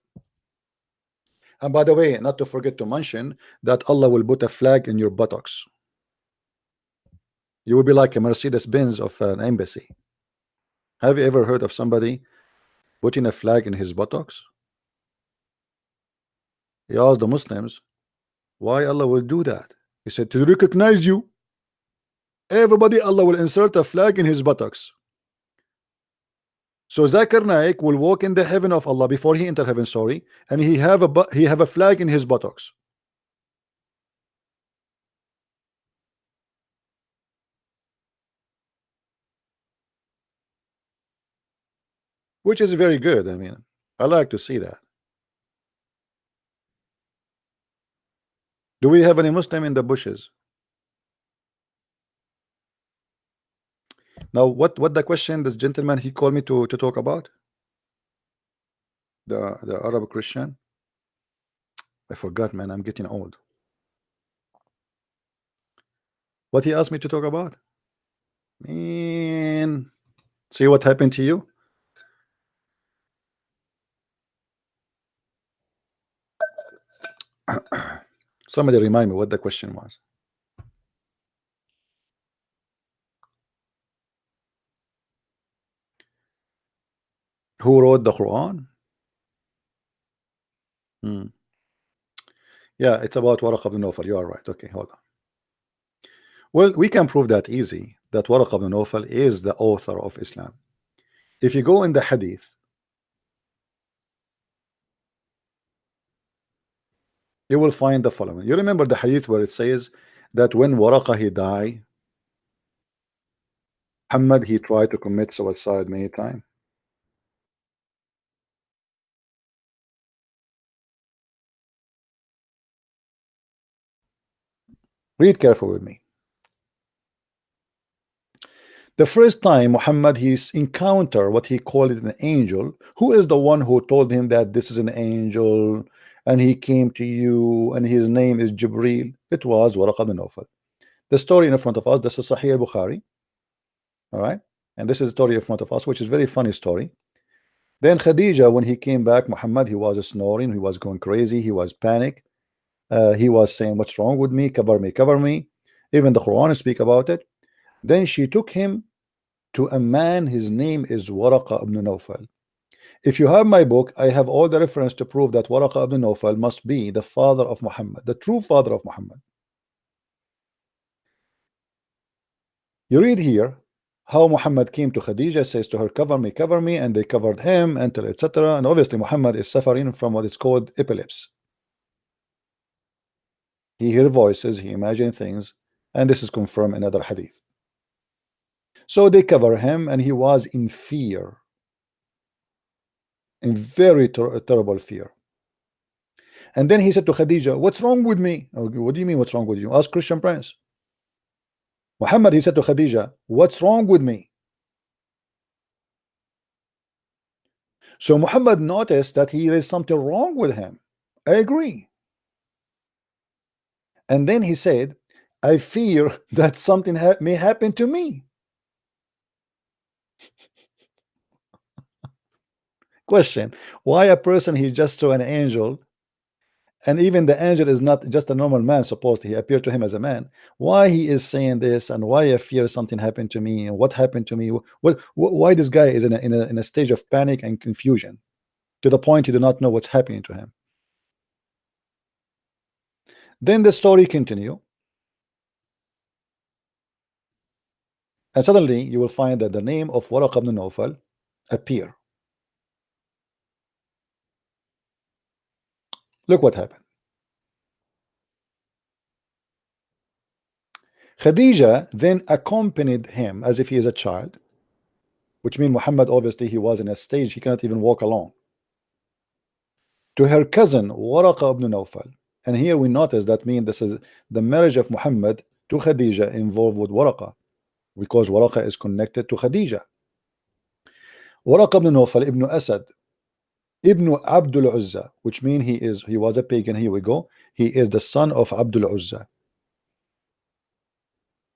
And by the way, not to forget to mention that Allah will put a flag in your buttocks. You will be like a Mercedes-Benz of an embassy. Have you ever heard of somebody putting a flag in his buttocks? He asked the Muslims why Allah will do that. He said, to recognize you. Everybody, Allah will insert a flag in his buttocks. So Zakir Naik will walk in the heaven of Allah before he enter heaven, sorry, and he have a flag in his buttocks. Which is very good. I mean, I like to see that. Do we have any Muslim in the bushes? Now, what the question this gentleman he called me to talk about? The Arab Christian? I forgot, man. I'm getting old. What he asked me to talk about? Man, see what happened to you? Somebody remind me what the question was. Who wrote the Quran? Yeah, it's about Waraq ibn Nawfal. You are right. Okay, hold on. Well, we can prove that easy, that Waraq ibn Nawfal is the author of Islam. If you go in the hadith, you will find the following. You remember the hadith where it says that when Waraqa he died, Muhammad he tried to commit suicide many times. Read carefully with me. The first time Muhammad he's encounter what he called it an angel, who is the one who told him that this is an angel and he came to you and his name is Jibreel? It was Waraq ibn Nawfal. The story in front of us, this is Sahih al-Bukhari. All right, and this is the story in front of us, which is very funny story. Then Khadija, when he came back, Muhammad he was snoring, he was going crazy, he was panic. He was saying, what's wrong with me? Cover me, cover me. Even the Quran speak about it. Then she took him to a man, his name is Waraqa ibn Nawfal. If you have my book, I have all the reference to prove that Waraqa ibn Nawfal must be the father of Muhammad, the true father of Muhammad. You read here how Muhammad came to Khadija, says to her, cover me, and they covered him, until etc. And obviously Muhammad is suffering from what is called epilepsy. He hear voices, he imagine things, and this is confirmed in another hadith. So they cover him, and he was in fear, in very terrible fear. And then he said to Khadija, what's wrong with me? What do you mean what's wrong with you? Ask Christian Prince. Muhammad, he said to Khadija, what's wrong with me? So Muhammad noticed that there is something wrong with him. I agree. And then he said, I fear that something may happen to me. Question, why a person he just saw an angel, and even the angel is not just a normal man, supposed he appeared to him as a man, why he is saying this, and why I fear something happened to me, and what happened to me? Why this guy is in a stage of panic and confusion to the point he do not know what's happening to him? Then the story continue, and suddenly you will find that the name of Waraq ibn Nawfal appear. Look what happened. Khadija then accompanied him as if he is a child, which means Muhammad obviously he was in a stage he cannot even walk alone, to her cousin Waraq ibn Nawfal. And here we notice that means this is the marriage of Muhammad to Khadija involved with Waraqa, because Waraqa is connected to Khadija. Waraqa ibn Nawfal ibn Asad ibn Abdul Uzza, which means he was a pagan. Here we go. He is the son of Abdul Uzza,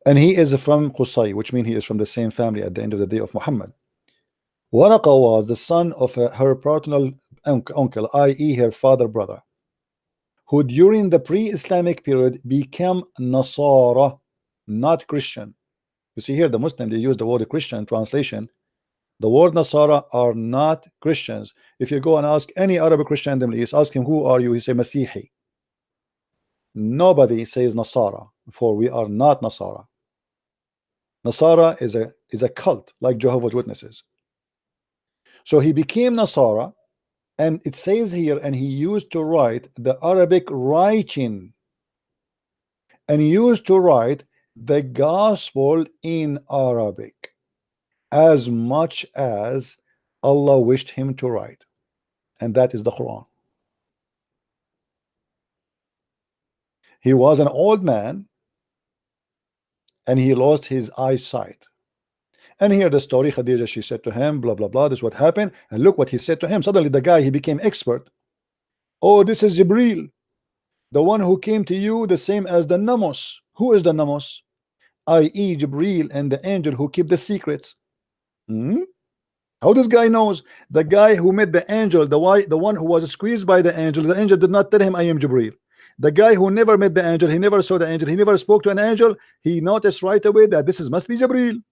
and he is from Qusay, which means he is from the same family at the end of the day of Muhammad. Waraqa was the son of her paternal uncle, i.e. her father brother, who during the pre-Islamic period became Nasara, not Christian. You see here, the Muslim, they use the word Christian in translation. The word Nasara are not Christians. If you go and ask any Arabic Christian in the Middle East, ask him, who are you? He say Masihi. Nobody says Nasara, for we are not Nasara. Nasara is a cult like Jehovah's Witnesses. So he became Nasara, and it says here, and he used to write the Arabic writing, and he used to write the gospel in Arabic as much as Allah wished him to write, and that is the Quran. He was an old man, and he lost his eyesight. And here the story, Khadija, she said to him, blah blah blah, this is what happened, and look what he said to him. Suddenly the guy, he became expert. Oh, this is Jibril, the one who came to you, the same as the Namus. Who is the Namus? I.e. Jibril, and the angel who keep the secrets. How this guy knows? The guy who met the angel, the one who was squeezed by the angel did not tell him I am Jibril. The guy who never met the angel, he never saw the angel, he never spoke to an angel, he noticed right away that this must be Jibril.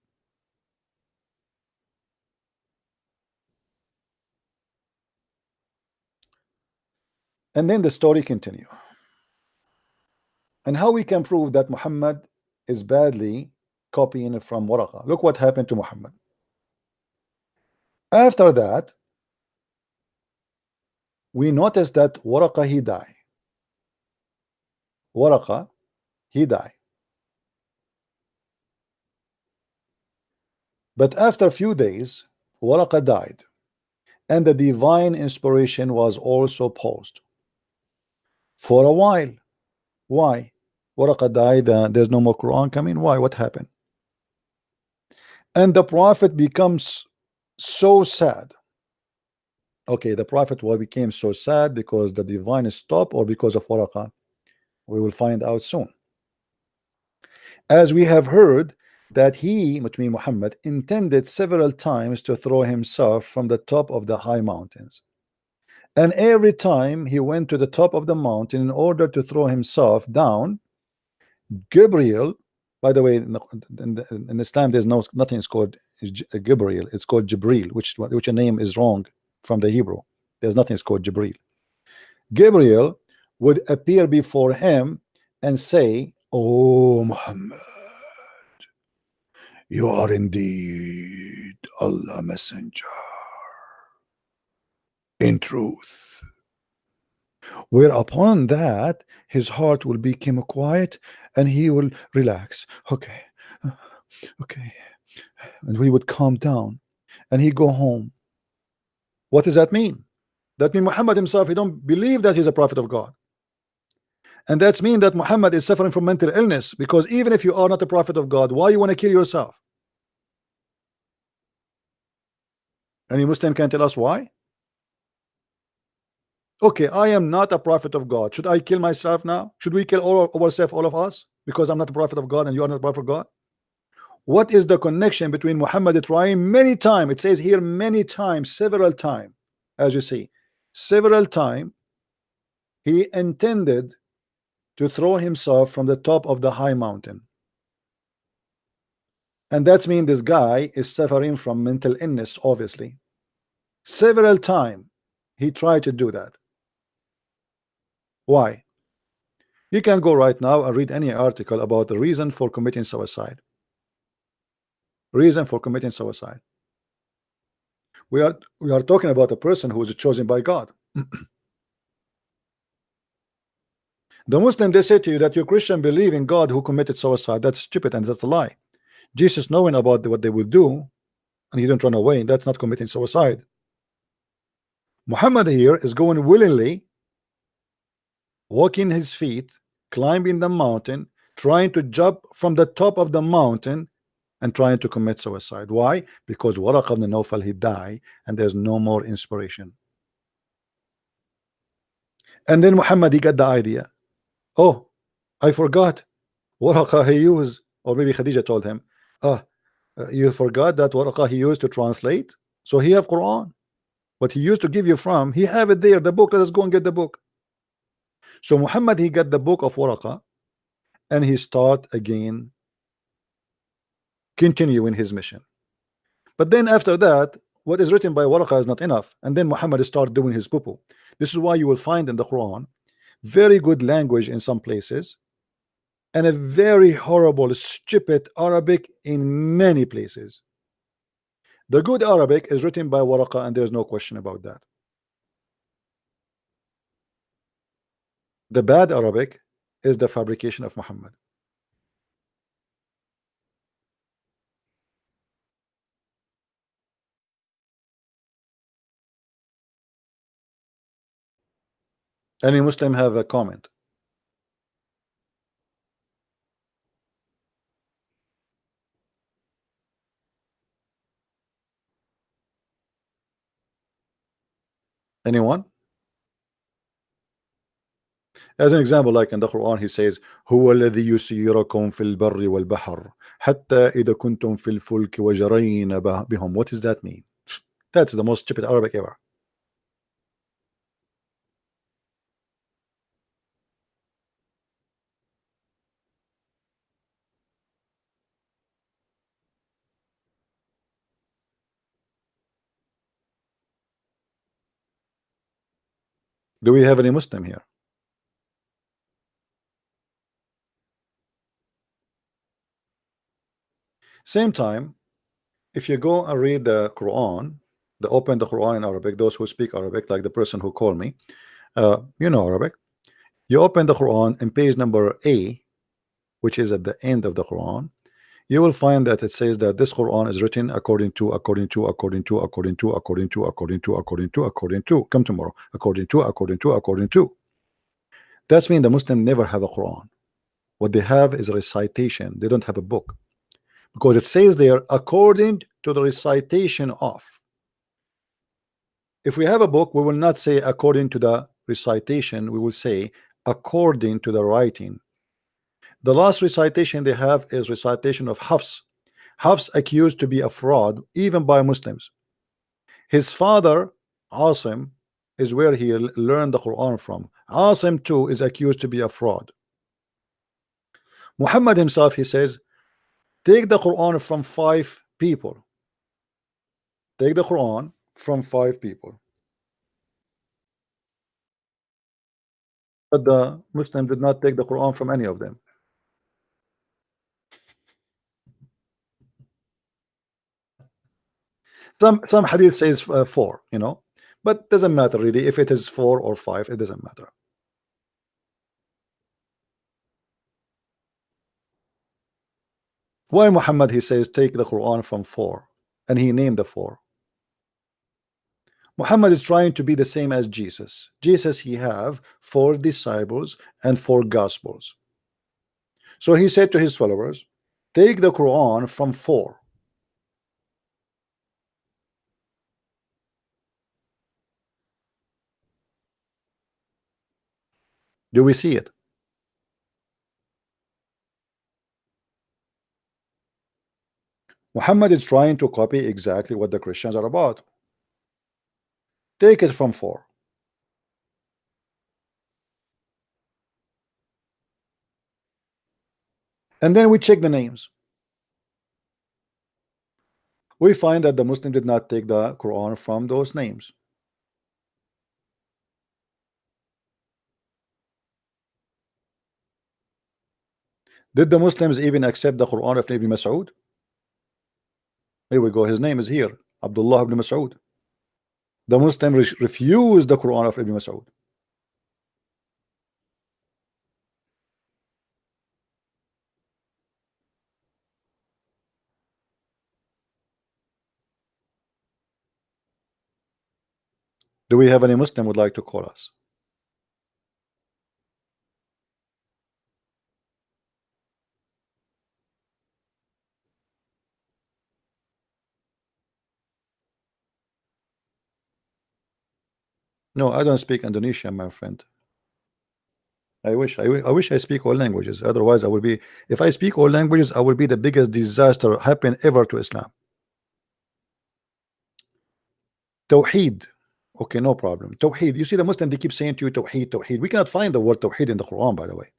And then the story continue. And how we can prove that Muhammad is badly copying it from Waraqa. Look what happened to Muhammad. After that, we noticed that Waraqa, he died. Waraqa, he died. But after a few days, Waraqa died, and the divine inspiration was also paused for a while. Why? Waraqa died, there's no more Quran coming. Why? What happened? And the prophet becomes so sad. Okay, the prophet became so sad because the divine stopped, or because of Waraqa? We will find out soon. As we have heard that he, between Muhammad, intended several times to throw himself from the top of the high mountains. And every time he went to the top of the mountain in order to throw himself down, Gabriel, by the way, in Islam there's nothing is called Gabriel, it's called Jibril, which a name is wrong from the Hebrew. There's nothing is called Jibril. Gabriel would appear before him and say, "Oh Muhammad, you are indeed Allah messenger in truth." Whereupon that his heart will become quiet and he will relax. Okay, and we would calm down and he go home. What does that mean? That means Muhammad himself, he don't believe that he's a prophet of God. And that's mean that Muhammad is suffering from mental illness, because even if you are not a prophet of God, why you want to kill yourself? Any Muslim can tell us why? Okay, I am not a prophet of God. Should I kill myself now? Should we kill ourselves, all of us, because I'm not a prophet of God and you are not a prophet of God? What is the connection between Muhammad trying many times? It says here many times, several times, as you see, several times he intended to throw himself from the top of the high mountain. And that's mean this guy is suffering from mental illness, obviously. Several times he tried to do that. Why? You can go right now and read any article about the reason for committing suicide. Reason for committing suicide. We are talking about a person who is chosen by God. The Muslim, they say to you that your Christian believe in God who committed suicide. That's stupid and that's a lie. Jesus, knowing about what they will do, and he didn't run away, that's not committing suicide. Muhammad here is going willingly, walking his feet, climbing the mountain, trying to jump from the top of the mountain and trying to commit suicide. Why? Because Waraq ibn Nawfal, he died and there's no more inspiration. And then Muhammad, he got the idea. Oh, I forgot. Waraq he used, or maybe Khadija told him, you forgot that Waraq he used to translate. So he have Quran. What he used to give you from, he have it there, the book. Let us go and get the book. So Muhammad, he got the book of Waraq and he start again continuing his mission. But then after that, what is written by Waraq is not enough, and then Muhammad start doing his poo-poo. This is why you will find in the Quran very good language in some places and a very horrible stupid Arabic in many places. The good Arabic is written by Waraq, and there's no question about that. The bad Arabic is the fabrication of Muhammad. Any Muslim have a comment? Anyone? As an example, like in the Quran, he says, هو الذي يسيركم في البر والبحر حتى إذا كنتم في الفلك وجرين بهم. What does that mean? That's the most stupid Arabic ever. Do we have any Muslim here? Same time, if you go and read the Quran, open the Quran in Arabic, those who speak Arabic, like the person who called me, you know Arabic. You open the Quran in page number A, which is at the end of the Quran, you will find that it says that this Quran is written according to come tomorrow, according to. That's mean the Muslim never have a Quran. What they have is a recitation. They don't have a book, because it says there according to the recitation of. If we have a book, we will not say according to the recitation, we will say according to the writing. The last recitation they have is recitation of Hafs. Hafs accused to be a fraud even by Muslims. His father Asim is where he learned the Quran from. Asim too is accused to be a fraud. Muhammad himself, he says, take the Quran from 5 people. Take the Quran from 5 people. But the Muslim did not take the Quran from any of them. Some hadith says 4, you know, but doesn't matter really if it is 4 or 5. It doesn't matter. Why Muhammad, he says take the Quran from 4, and he named the 4. Muhammad is trying to be the same as Jesus. Jesus, he have 4 disciples and 4 gospels. So he said to his followers, take the Quran from 4. Do we see it? Muhammad is trying to copy exactly what the Christians are about. Take it from 4. And then we check the names. We find that the Muslim did not take the Quran from those names. Did the Muslims even accept the Quran of Ibn Mas'ud? Here we go. His name is here, Abdullah ibn Mas'ud. The Muslim refused the Quran of Ibn Mas'ud. Do we have any Muslim would like to call us? No, I don't speak Indonesian, my friend. I wish I speak all languages. Otherwise, I will be. If I speak all languages, I will be the biggest disaster happen ever to Islam. Tawheed. Okay, no problem. Tawheed. You see, the Muslim, they keep saying to you, Tawheed, Tawheed. We cannot find the word Tawheed in the Quran, by the way.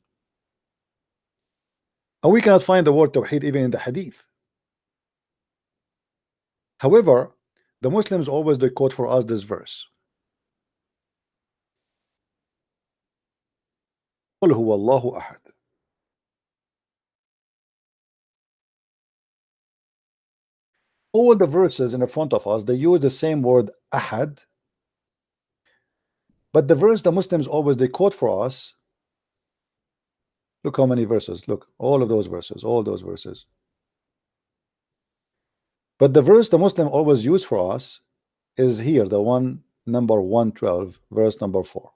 And we cannot find the word Tawheed even in the Hadith. However, the Muslims always they quote for us this verse. قل هو الله أحد. All the verses in the front of us, they use the same word ahad, but the verse the Muslims always they quote for us, look how many verses, look, all of those verses, all those verses. But the verse the Muslim always use for us is here, the one number 112, verse number 4,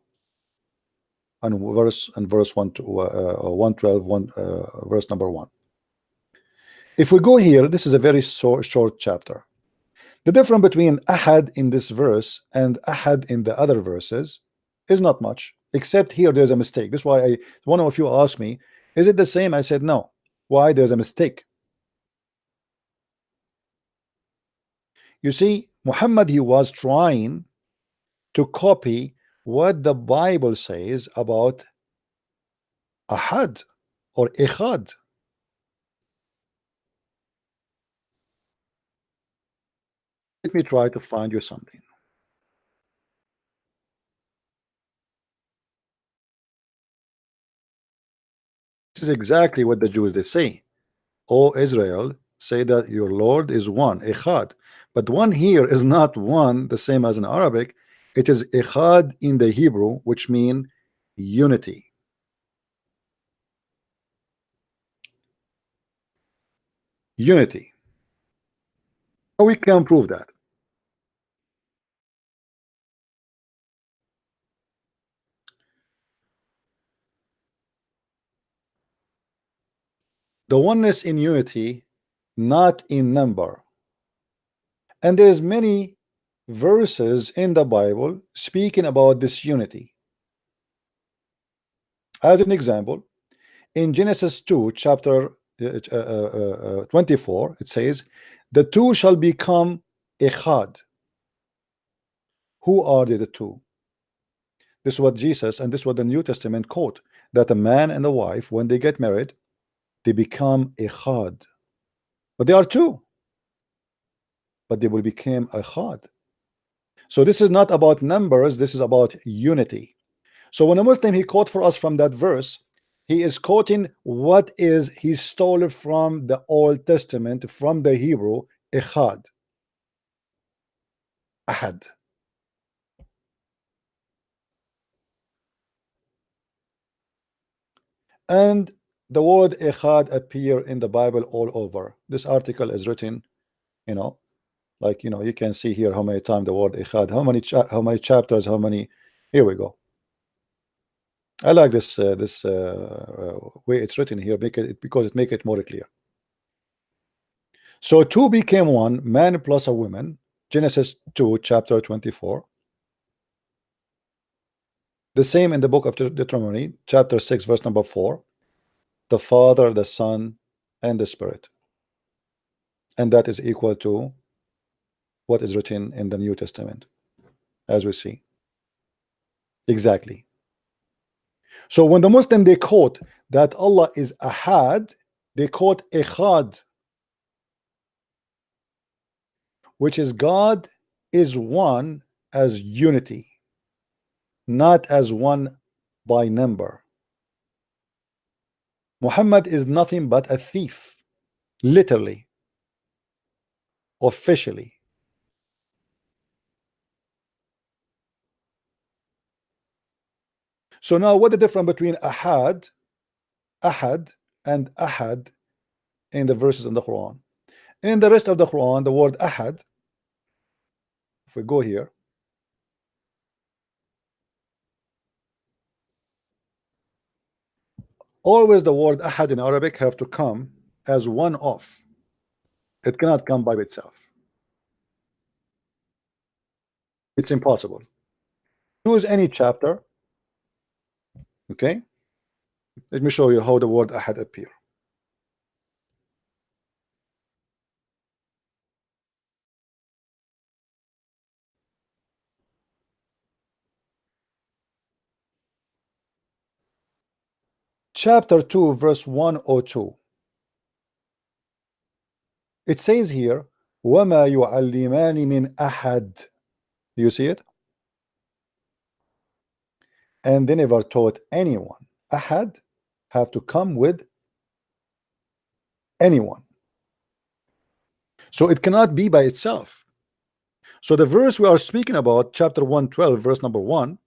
and verse 112, verse number 1. If we go here, this is a very short chapter. The difference between ahad in this verse and ahad in the other verses is not much, except here there's a mistake. This is why one of you asked me, is it the same? I said no. Why? There's a mistake. You see, Muhammad, he was trying to copy what the Bible says about ahad or echad. Let me try to find you something. This is exactly what the Jews they say. O Israel, say that your Lord is one, echad. But one here is not one the same as in Arabic. It is echad in the Hebrew, which mean unity. Unity. We can prove that. The oneness in unity, not in number. And there's many verses in the Bible speaking about this unity. As an example, in Genesis 2 chapter 24, it says the two shall become echad. Who are the two? This is what Jesus and this is what the New Testament quote, that a man and a wife, when they get married, they become echad. But they are two, but they will become echad. So this is not about numbers, this is about unity. So when a Muslim he quote for us from that verse, he is quoting what is he stole from the Old Testament, from the Hebrew, echad, ahad. And the word echad appear in the Bible all over. This article is written, like you can see here how many times the word echad, how many chapters, how many. Here we go. I like this way it's written here, because it make it more clear. So two became one, man plus a woman. Genesis 2 chapter 24. The same in the book of Deuteronomy chapter 6 verse number 4. The Father, the Son, and the Spirit. And that is equal to what is written in the New Testament, as we see. Exactly. So when the Muslim they quote that Allah is ahad, they quote echad, which is God is one as unity, not as one by number. Muhammad is nothing but a thief, literally, officially. So now what the difference between ahad and ahad in the verses in the Quran? In the rest of the Quran, the word ahad, if we go here, always the word ahad in Arabic have to come as one of. It cannot come by itself. It's impossible. Choose any chapter. Okay. Let me show you how the word ahad appear. Chapter 2 verse 102. It says here, وَمَا يُعَلِّمَانِ مِنْ أَحَدٍ. Do you see it? And they never taught anyone. Ahad have to come with anyone. So it cannot be by itself. So the verse we are speaking about, chapter 112, verse number 1,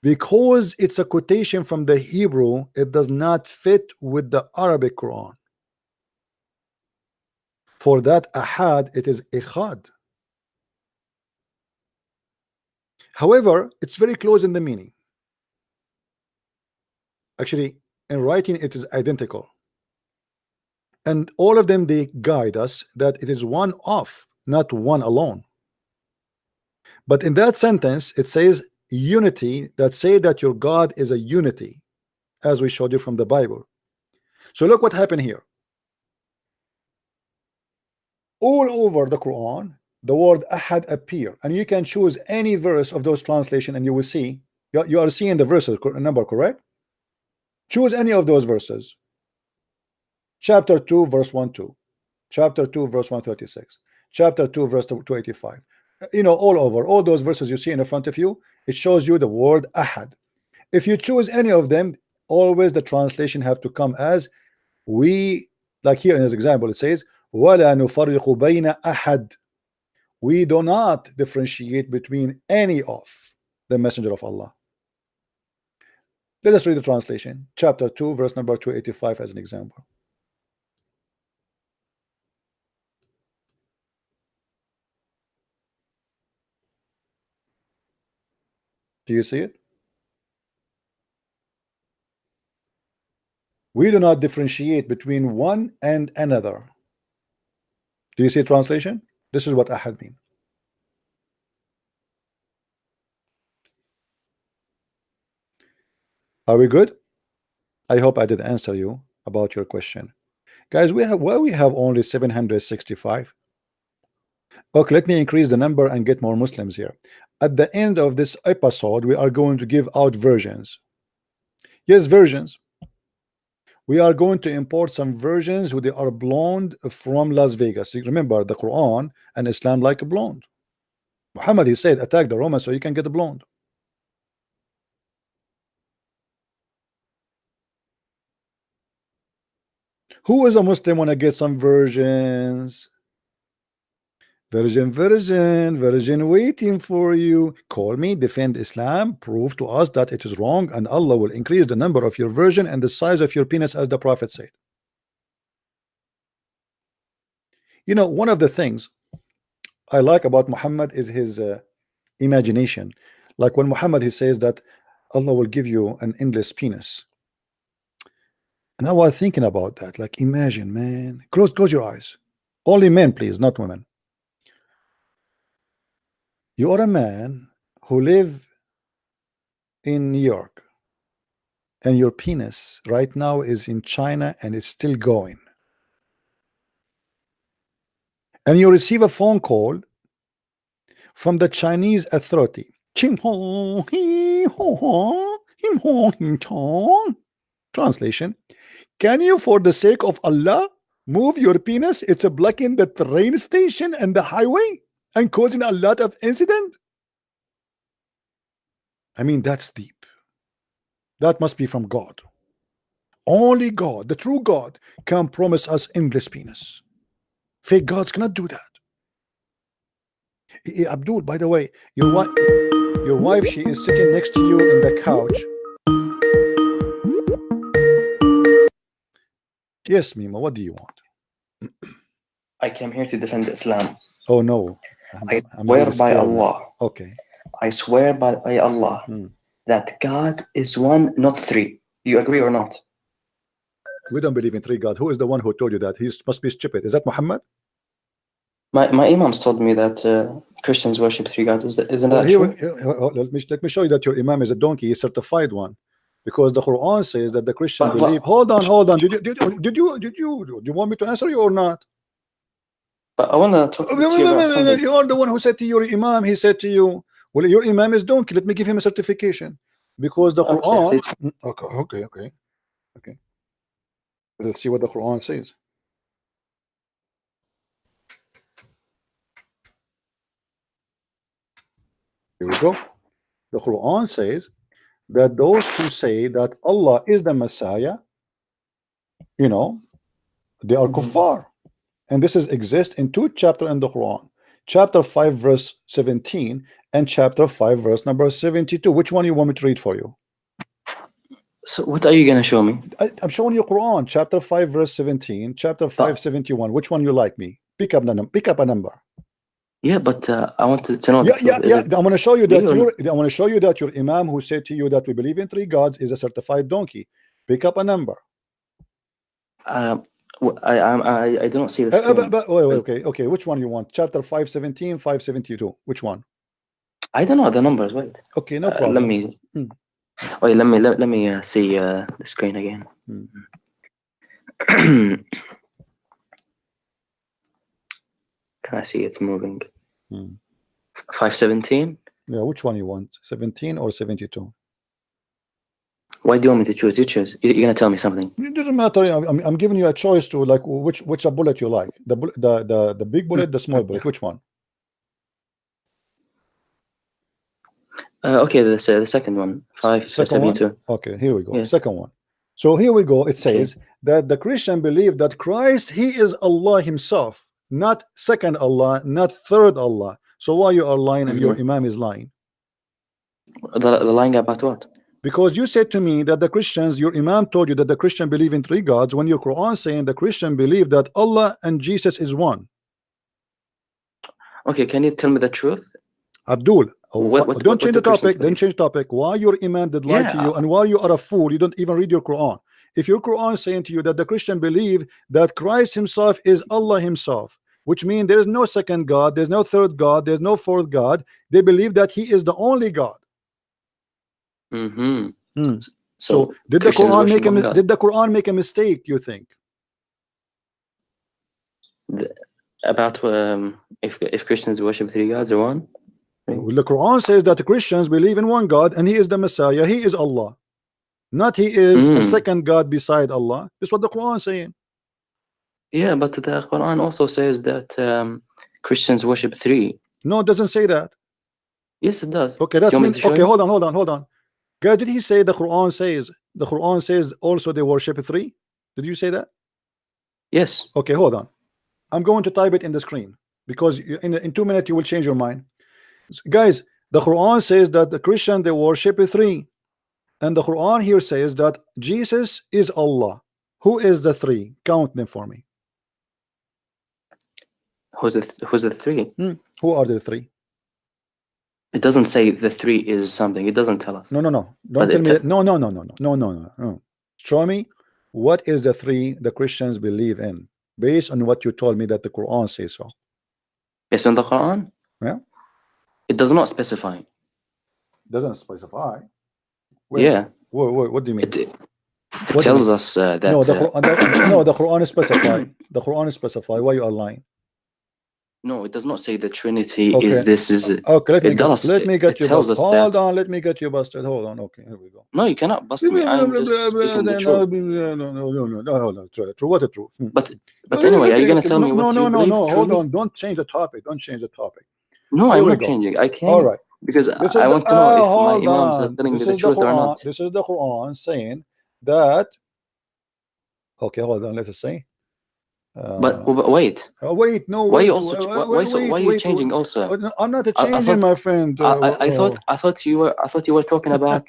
because it's a quotation from the Hebrew, it does not fit with the Arabic Quran. For that ahad, it is ikhad. However, it's very close in the meaning. Actually, in writing, it is identical. And all of them, they guide us that it is one of, not one alone. But in that sentence, it says unity, that say that your God is a unity, as we showed you from the Bible. So look what happened here. All over the Quran, the word ahad appear, and you can choose any verse of those translation, and you will see you are seeing the verses number, correct? Choose any of those verses. Chapter 2 verse 12, chapter 2 verse 136, chapter 2 verse 285. You know, all over, all those verses you see in front of you, it shows you the word ahad. If you choose any of them, always the translation have to come as we, like here in this example, it says وَلَا نُفَرِّقُ بَيْنَ أَحَدٍ. We do not differentiate between any of the messenger of Allah. Let us read the translation, chapter 2 verse number 285 as an example. Do you see it? We do not differentiate between one and another. Do you see translation? This is what ahad mean. Are we good? I hope I did answer you about your question. Guys, we have only 765. Okay, let me increase the number and get more Muslims here. At the end of this episode, we are going to give out versions. Yes, versions. We are going to import some versions who they are blonde from Las Vegas. Remember, the Quran and Islam like a blonde. Muhammad, he said, attack the Romans so you can get a blonde. Who is a Muslim want to get some versions? Version waiting for you. Call me, defend Islam, prove to us that it is wrong, and Allah will increase the number of your version and the size of your penis, as the Prophet said. You know, one of the things I like about Muhammad is his imagination. Like when Muhammad, he says that Allah will give you an endless penis. And I was thinking about that. Like, imagine, man. Close your eyes. Only men, please, not women. You are a man who live in New York, and your penis right now is in China and it's still going. And you receive a phone call from the Chinese authority. Translation: can you, for the sake of Allah, move your penis? It's blocking the train station and the highway and causing a lot of incident. I mean, that's deep. That must be from God. Only God, the true God, can promise us endless penis. Fake gods cannot do that. Abdul, by the way, your wife, she is sitting next to you in the couch. Yes, Mima, what do you want? I came here to defend Islam. Oh no. I swear by Allah. Okay. I swear by Allah that God is one, not three. You agree or not? We don't believe in three God. Who is the one who told you that? He must be stupid. Is that Muhammad? My imams told me that Christians worship 3 gods. Isn't that true? Let me show you that your imam is a donkey, a certified one, because the Quran says that the Christian believe. Hold on. Did you want me to answer you or not? But I want to talk to you about something. You are the one who said to your imam. He said to you, "Well, your imam is donkey. Let me give him a certification." Because the Quran. Okay. Let's see what the Quran says. Here we go. The Quran says that those who say that Allah is the Messiah, you know, they are kuffar. And this exists in 2 chapters in the Quran. Chapter 5 verse 17 and chapter 5 verse number 72. Which one you want me to read for you? So what are you going to show me? I'm showing you Quran, chapter 5 verse 17, chapter 5 71. Which one you like me? Pick up a number. Yeah, but I wanted to know. Yeah. I want to show you that your imam who said to you that we believe in 3 gods is a certified donkey. Pick up a number. I don't see this. Okay. Which one you want? Chapter 517, 572. Which one? I don't know the numbers. Wait. Okay, no problem. Let me see the screen again. Can I see it's moving? 517. Yeah, which one you want? 17 or 72? Why do you want me to choose? You choose. You're gonna tell me something. It doesn't matter. I'm giving you a choice to like which a bullet you like. The big bullet, the small bullet. Which one? Okay, the second one. 572. Okay, here we go. Yeah. Second one. So here we go. It says that the Christian believe that Christ, he is Allah himself, not second Allah, not third Allah. So why you are lying and your imam is lying? The lying about what? Because you said to me that the Christians, your imam told you that the Christian believe in 3 gods, when your Quran saying the Christian believe that Allah and Jesus is one. Okay, can you tell me the truth? Abdul, don't change the topic. Don't change topic. Why your imam did lie to you, and why you are a fool? You don't even read your Quran. If your Quran is saying to you that the Christian believe that Christ himself is Allah himself, which means there is no second God, there's no third God, there's no fourth God. They believe that he is the only God. So did the Quran make a mistake, you think? About if Christians worship 3 gods or one? Well, the Quran says that the Christians believe in one God and he is the Messiah, he is Allah, not he is a second God beside Allah. This is what the Quran is saying. Yeah, but the Quran also says that Christians worship 3. No, it doesn't say that. Yes, it does. Okay, that's mean, okay. Hold on. Guys, did he say the Quran says also they worship 3? Did you say that? Yes. Okay, hold on. I'm going to type it in the screen because in 2 minutes you will change your mind. Guys, the Quran says that the Christian they worship 3, and the Quran here says that Jesus is Allah. Who is the 3? Count them for me. Who's the 3? Who are the 3? It doesn't say the 3 is something. It doesn't tell us. No. Don't tell me that. No. Show me what is the 3 the Christians believe in based on what you told me that the Quran says so. Based on the Quran? Yeah. It does not specify. Doesn't specify. Yeah. What do you mean? It tells us that. No, the Quran is specify. The Quran is specify. Why you are lying? No, it does not say the Trinity is this. Is it? Okay, let me get you busted. Hold on, let me get you busted. Hold on. Okay, here we go. No, you cannot bust me. I'm just speaking the truth. No, hold on. True. What the truth? But anyway, are you going to tell me what you believe? No. Hold on. Don't change the topic. No, I'm not changing. I can't. All right. Because I want to know if my imams are telling me the truth or not. This is the Quran saying that. Okay, hold on. Let us see. But wait. Wait. No. Why are you changing also? I'm not changing, my friend. I thought you were talking about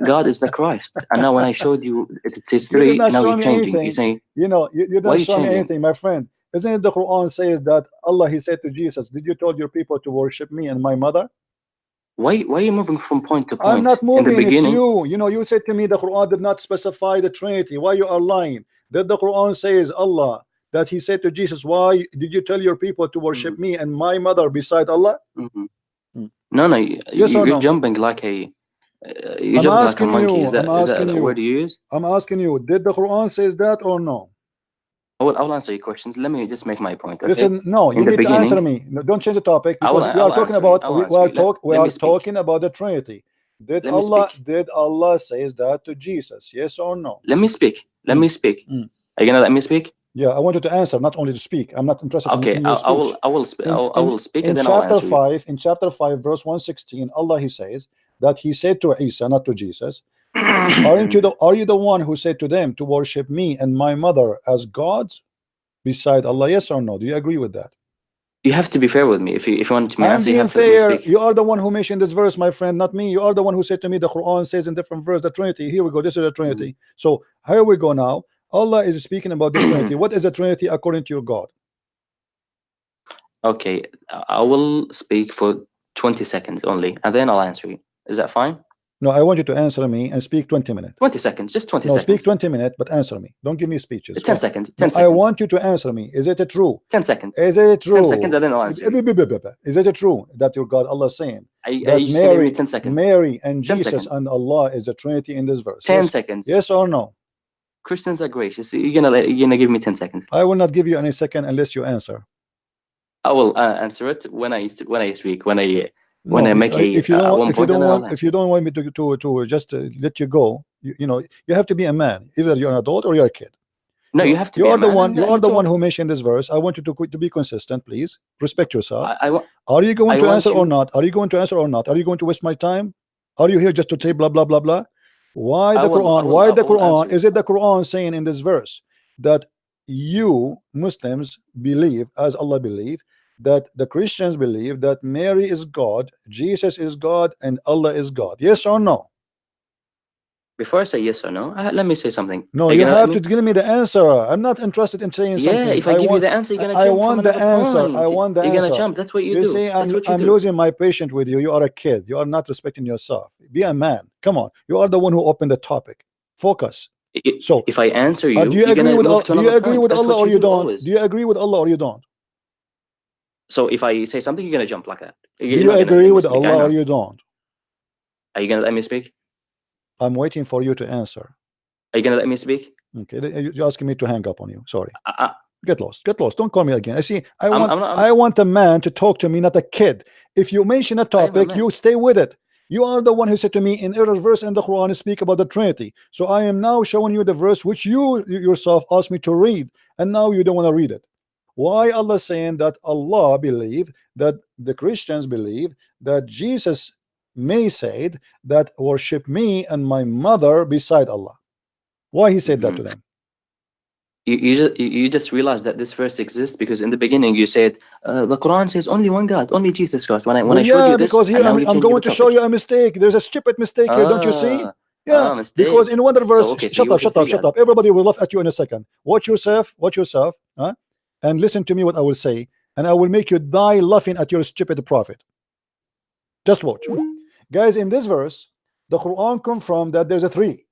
God is the Christ, and now when I showed you it says 3, now you're changing. You're saying you don't show me anything, my friend. Isn't it the Quran says that Allah he said to Jesus, did you told your people to worship me and my mother? Why are you moving from point to point? I'm not moving. In the it's you. You said to me the Quran did not specify the Trinity. Why you are lying? Did the Quran says Allah that he said to Jesus, why did you tell your people to worship me and my mother beside Allah? No, Yes or you're no? jumping like a I'm asking monkey. you, Is that a word you use? I'm asking you, did the Quran says that or no? I'll answer your questions. Let me just make my point. Okay? Listen, no, you need to answer me. No, don't change the topic, because we are talking about talking about the Trinity. Did Allah says that to Jesus? Yes or no? Let me speak. Let me speak. Are you gonna let me speak? Yeah, I want you to answer, not only to speak. I'm not interested in your speech. I will speak, and then chapter I'll answer 5, in chapter 5, verse 116, Allah he says that he said to Isa, not to Jesus, are you the one who said to them to worship me and my mother as gods beside Allah? Yes or no? Do you agree with that? You have to be fair with me. If you want me to answer, you have fair. To speak. You are the one who mentioned this verse, my friend, not me. You are the one who said to me the Quran says in different verse the Trinity. Here we go. This is the Trinity. So here we go now. Allah is speaking about the Trinity. What is the Trinity according to your God? Okay, I will speak for 20 seconds only, and then I'll answer you. Is that fine? No, I want you to answer me and speak 20 minutes. 20 seconds, just 20 seconds. No, speak 20 minutes, but answer me. Don't give me speeches. 10 seconds. 10 seconds. I want you to answer me. Is it true? 10 seconds. Is it true? 10 seconds, and then I'll answer you. Is it true that your God, Allah, is saying that 10 seconds. Mary and Jesus and Allah is a Trinity in this verse? 10 seconds. Yes or no? Christians are gracious. You're gonna give me 10 seconds. I will not give you any second unless you answer. I will answer it when I speak. When I make a if you don't want me to just let you go, you have to be a man. Either you're an adult or you're a kid. No, you have to. You are the one. You are the one who mentioned this verse. I want you to be consistent, please. Respect yourself. Are you going to answer or not? Are you going to answer or not? Are you going to waste my time? Are you here just to say blah blah blah blah? Why the Quran? Why the Quran? Is it the Quran saying in this verse that you Muslims believe, as Allah believe, that the Christians believe that Mary is God, Jesus is God, and Allah is God? Yes or no? Before I say yes or no, let me say something. No, you have to give me the answer. I'm not interested in saying something. Yeah, if I give you the answer, you're gonna jump. I want the answer. I want the answer. You're gonna jump. That's what you do. You see, I'm losing my patience with you. You are a kid. You are not respecting yourself. Be a man. Come on. You are the one who opened the topic. Focus. So if I answer you, do you agree with Allah? Do you agree with Allah or you don't? Do you agree with Allah or you don't? So if I say something, you're gonna jump like that. Do you agree with Allah or you don't? Are you gonna let me speak? I'm waiting for you to answer. Are you gonna let me speak? Okay, you're asking me to hang up on you. Sorry. Get lost. Get lost. Don't call me again. I want a man to talk to me, not a kid. If you mention a topic, you stay with it. You are the one who said to me in every verse in the Quran speak about the Trinity. So I am now showing you the verse which you yourself asked me to read, and now you don't want to read it. Why Allah saying that Allah believe, that the Christians believe that Jesus may said that worship me and my mother beside Allah? Why he said that to them? You just realized that this verse exists because in the beginning you said the Quran says only one God, only Jesus Christ. When I showed you this, because here I'm going to show you a mistake. There's a stupid mistake here, don't you see? Yeah, because in one verse, so, okay, shut up. Everybody will laugh at you in a second. Watch yourself, huh? And listen to me what I will say, and I will make you die laughing at your stupid prophet. Just watch. Guys, in this verse, the Quran confirmed that there's a three.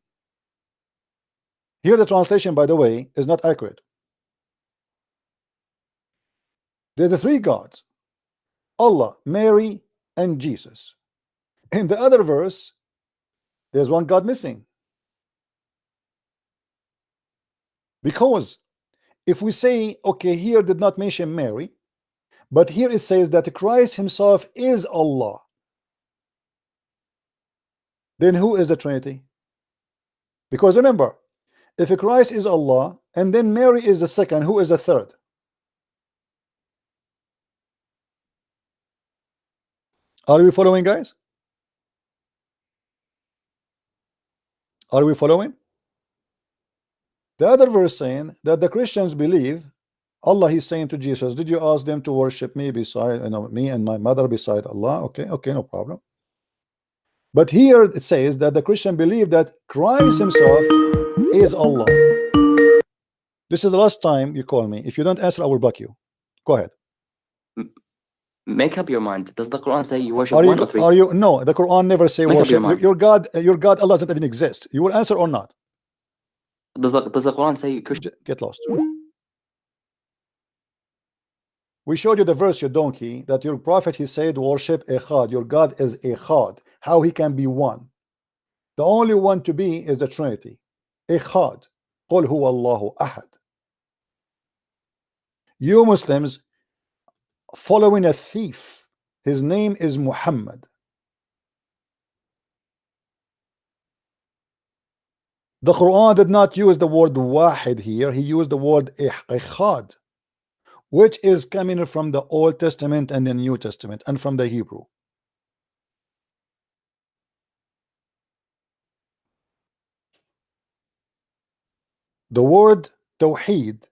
Here the translation, by the way, is not accurate. There's the three gods: Allah, Mary, and Jesus. In the other verse, there's one God missing. Because if we say, okay, here did not mention Mary, but here it says that Christ himself is Allah, then who is the Trinity? Because remember, if Christ is Allah and then Mary is the second, who is the third? Are we following, guys? Are we following? The other verse saying that the Christians believe Allah, he's saying to Jesus, did you ask them to worship me beside me and my mother beside Allah? Okay, no problem. But here it says that the Christian believe that Christ himself is Allah. This is the last time you call me. If you don't answer, I will block you. Go ahead. Make up your mind. Does the Quran say you worship one or three? No, the Quran never say worship. Your God Allah doesn't even exist. You will answer or not? Does the Quran say Christian? Get lost. We showed you the verse, you donkey, that your prophet, he said, worship Echad. Your God is Echad. How he can be one? The only one to be is the Trinity. Echad. Qul huwa Allahu ahad. You Muslims following a thief. His name is Muhammad. The Quran did not use the word wahid here. He used the word echad, which is coming from the Old Testament and the New Testament and from the Hebrew. The word tawheed,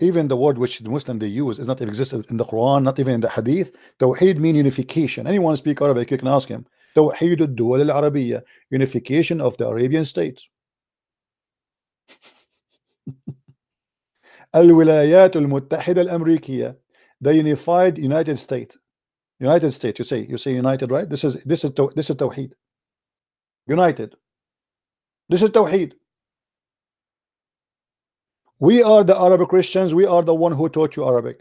even the word which the Muslim they use, is not existed in the Quran, not even in the Hadith. Tawheed means unification. Anyone speak Arabic, you can ask him. Tawheed ad-duwal al-Arabiyya, unification of the Arabian states. الولايات المتحدة الأمريكية, the unified United States. United States, you say united, right? This is Tawheed. United. This is Tawheed. We are the Arab Christians. We are the one who taught you Arabic.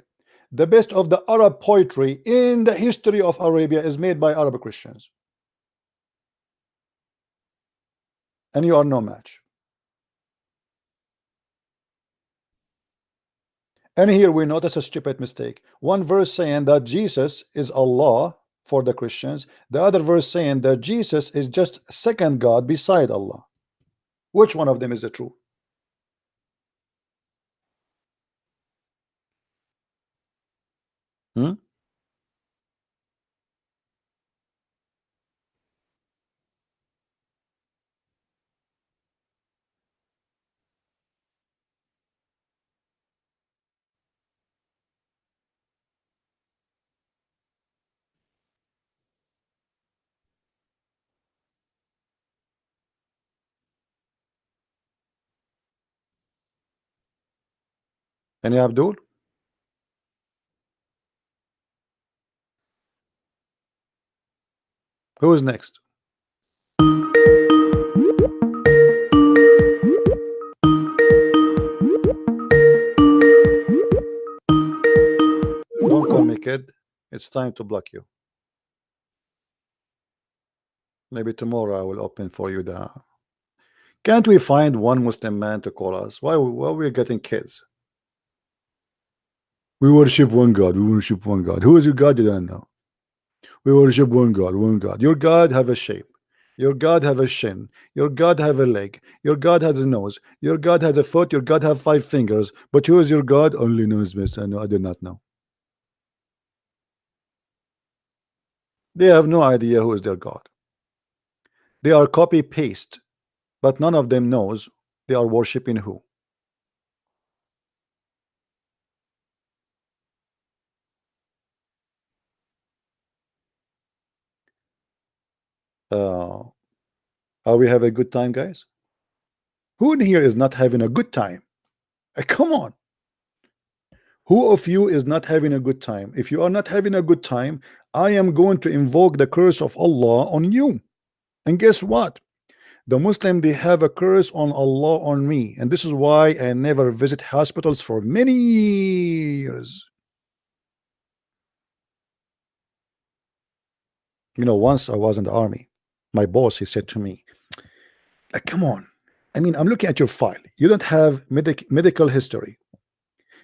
The best of the Arab poetry in the history of Arabia is made by Arab Christians. And you are no match. And here we notice a stupid mistake. One verse saying that Jesus is Allah for the Christians. The other verse saying that Jesus is just second God beside Allah. Which one of them is the truth? Any Abdul? Who is next? Don't call me kid. It's time to block you. Maybe tomorrow I will open for you the. Can't we find one Muslim man to call us? Why we're getting kids? We worship one God. We worship one God. Who is your God? You don't know. We worship one God. One God. Your God have a shape. Your God have a shin. Your God have a leg. Your God has a nose. Your God has a foot. Your God have 5 fingers. But who is your God? Only knows best. I know. I do not know. They have no idea who is their God. They are copy paste, but none of them knows they are worshiping who. Are we having a good time, guys? Who in here is not having a good time? Come on. Who of you is not having a good time? If you are not having a good time, I am going to invoke the curse of Allah on you. And guess what? The Muslim, they have a curse on Allah on me. And this is why I never visit hospitals for many years. You know, once I was in the army. My boss, he said to me, come on. I mean, I'm looking at your file. You don't have medical history.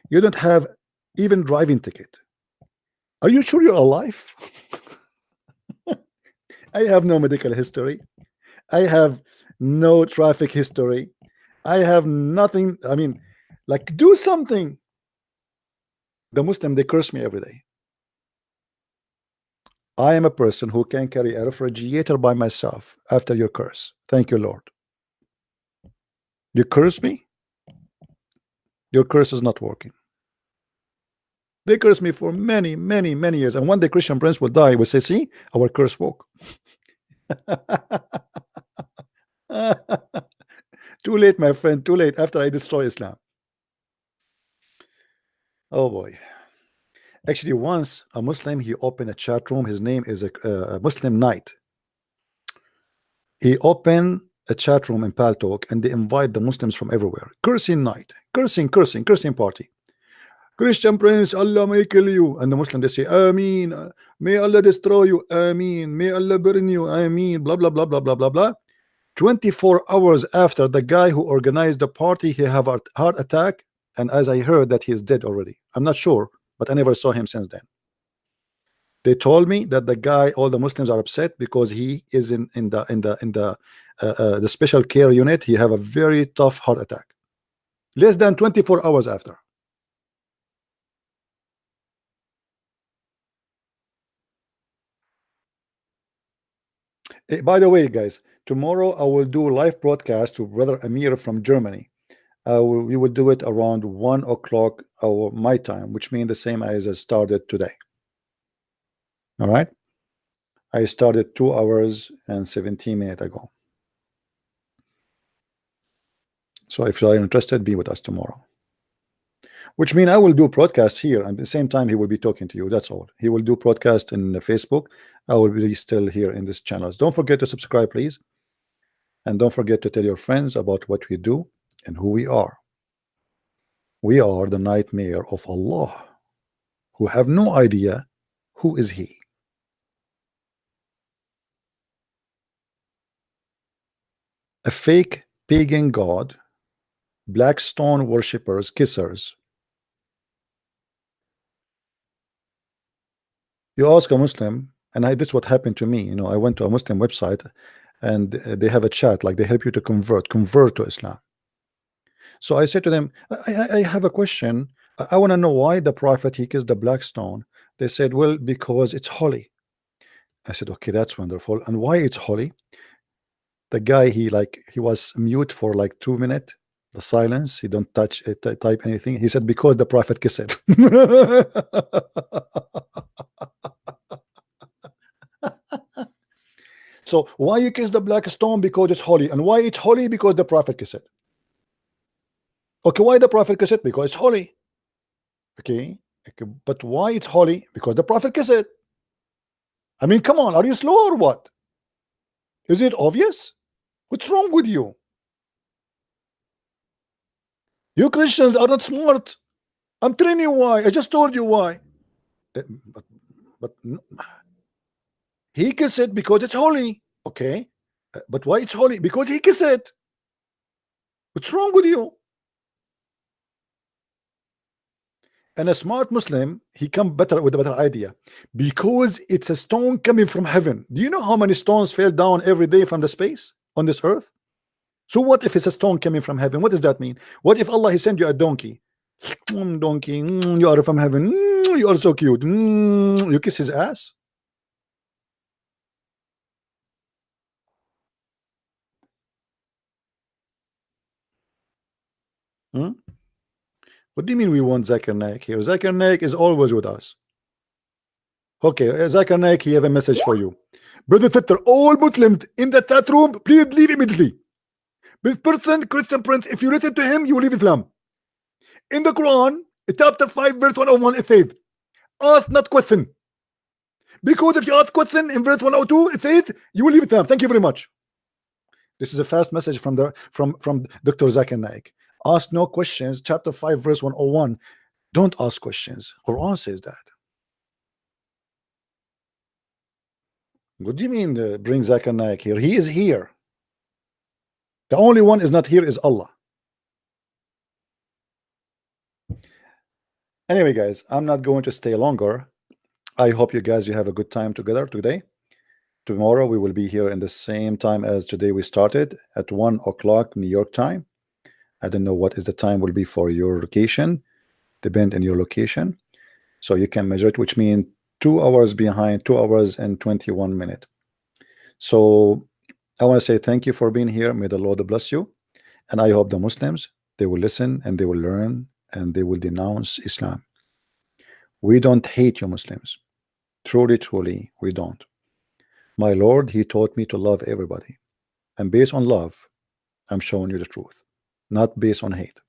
You don't have even driving ticket. Are you sure you're alive? I have no medical history. I have no traffic history. I have nothing. I mean, like, do something. The Muslim, they curse me every day. I am a person who can carry a refrigerator by myself after your curse. Thank you, Lord. You curse me? Your curse is not working. They curse me for many, many, many years. And one day Christian Prince will die. Will say, see, our curse woke. Too late, my friend. Too late after I destroy Islam. Oh boy. Actually, once a Muslim, he opened a chat room. His name is a Muslim Knight. He opened a chat room in Paltalk, and they invite the Muslims from everywhere. Cursing night, cursing party. Christian Prince, Allah may kill you. And the Muslim, they say, Ameen. May Allah destroy you. Ameen. May Allah burn you. Ameen. Blah, blah, blah, blah, blah, blah, blah. 24 hours after, the guy who organized the party, he have a heart attack. And as I heard that he is dead already. I'm not sure, but I never saw him since then. They told me that the guy, all the Muslims are upset because he is in the special care unit. He have a very tough heart attack. Less than 24 hours after. By the way, guys, tomorrow I will do a live broadcast to Brother Amir from Germany. We will do it around 1 o'clock our my time, which means the same as I started today. All right. I started 2 hours and 17 minutes ago. So if you are interested, be with us tomorrow. Which means I will do broadcast here, and at the same time he will be talking to you. That's all. He will do broadcast in Facebook. I will be still here in this channel. Don't forget to subscribe, please. And don't forget to tell your friends about what we do and who we are. We are the nightmare of Allah, who have no idea who is He. A fake pagan god, black stone worshippers, kissers. You ask a Muslim, and this is what happened to me. You know, I went to a Muslim website, and they have a chat, like they help you to convert to Islam. So I said to them, I have a question. I want to know why the Prophet he kissed the black stone. They said, well, because it's holy. I said, okay, that's wonderful. And why it's holy? The guy, he was mute for like 2 minutes. The silence, he don't touch it, type anything. He said, because the Prophet kissed it. So why you kiss the black stone? Because it's holy. And why it's holy? Because the Prophet kissed it. Okay, why the Prophet kissed it? Because it's holy. Okay, but why it's holy? Because the Prophet kissed it. I mean, come on, are you slow or what? Is it obvious? What's wrong with you? You Christians are not smart. I'm telling you why. I just told you why. But he kissed it because it's holy. Okay, but why it's holy? Because he kissed it. What's wrong with you? And a smart Muslim, he come better with a better idea, because it's a stone coming from heaven. Do you know how many stones fell down every day from the space on this earth? So what if it's a stone coming from heaven? What does that mean? What if Allah he sent you a donkey? Donkey, you are from heaven. You are so cute. You kiss his ass. What do you mean we want Zakir Naik here? Zakir Naik is always with us. Okay, Zakir Naik, he have a message for you. Brother Twitter, all Muslims in the chat room, please leave immediately. This person, Christian Prince, if you listen to him, you will leave Islam. In the Quran, chapter 5, verse 101, it says, ask not question. Because if you ask question in verse 102, it says, you will leave Islam. Thank you very much. This is a fast message from Dr. Zakir Naik. Ask no questions, chapter 5, verse 101. Don't ask questions. Quran says that. What do you mean bring Zakir Naik here? He is here. The only one is not here is Allah. Anyway, guys, I'm not going to stay longer. I hope you guys, you have a good time together today. Tomorrow we will be here in the same time as today we started, at 1 o'clock New York time. I don't know what is the time will be for your location, depend on your location. So you can measure it, which means 2 hours behind, 2 hours and 21 minutes. So I want to say thank you for being here. May the Lord bless you. And I hope the Muslims, they will listen and they will learn and they will denounce Islam. We don't hate you Muslims. Truly, truly, we don't. My Lord, he taught me to love everybody. And based on love, I'm showing you the truth, not based on hate.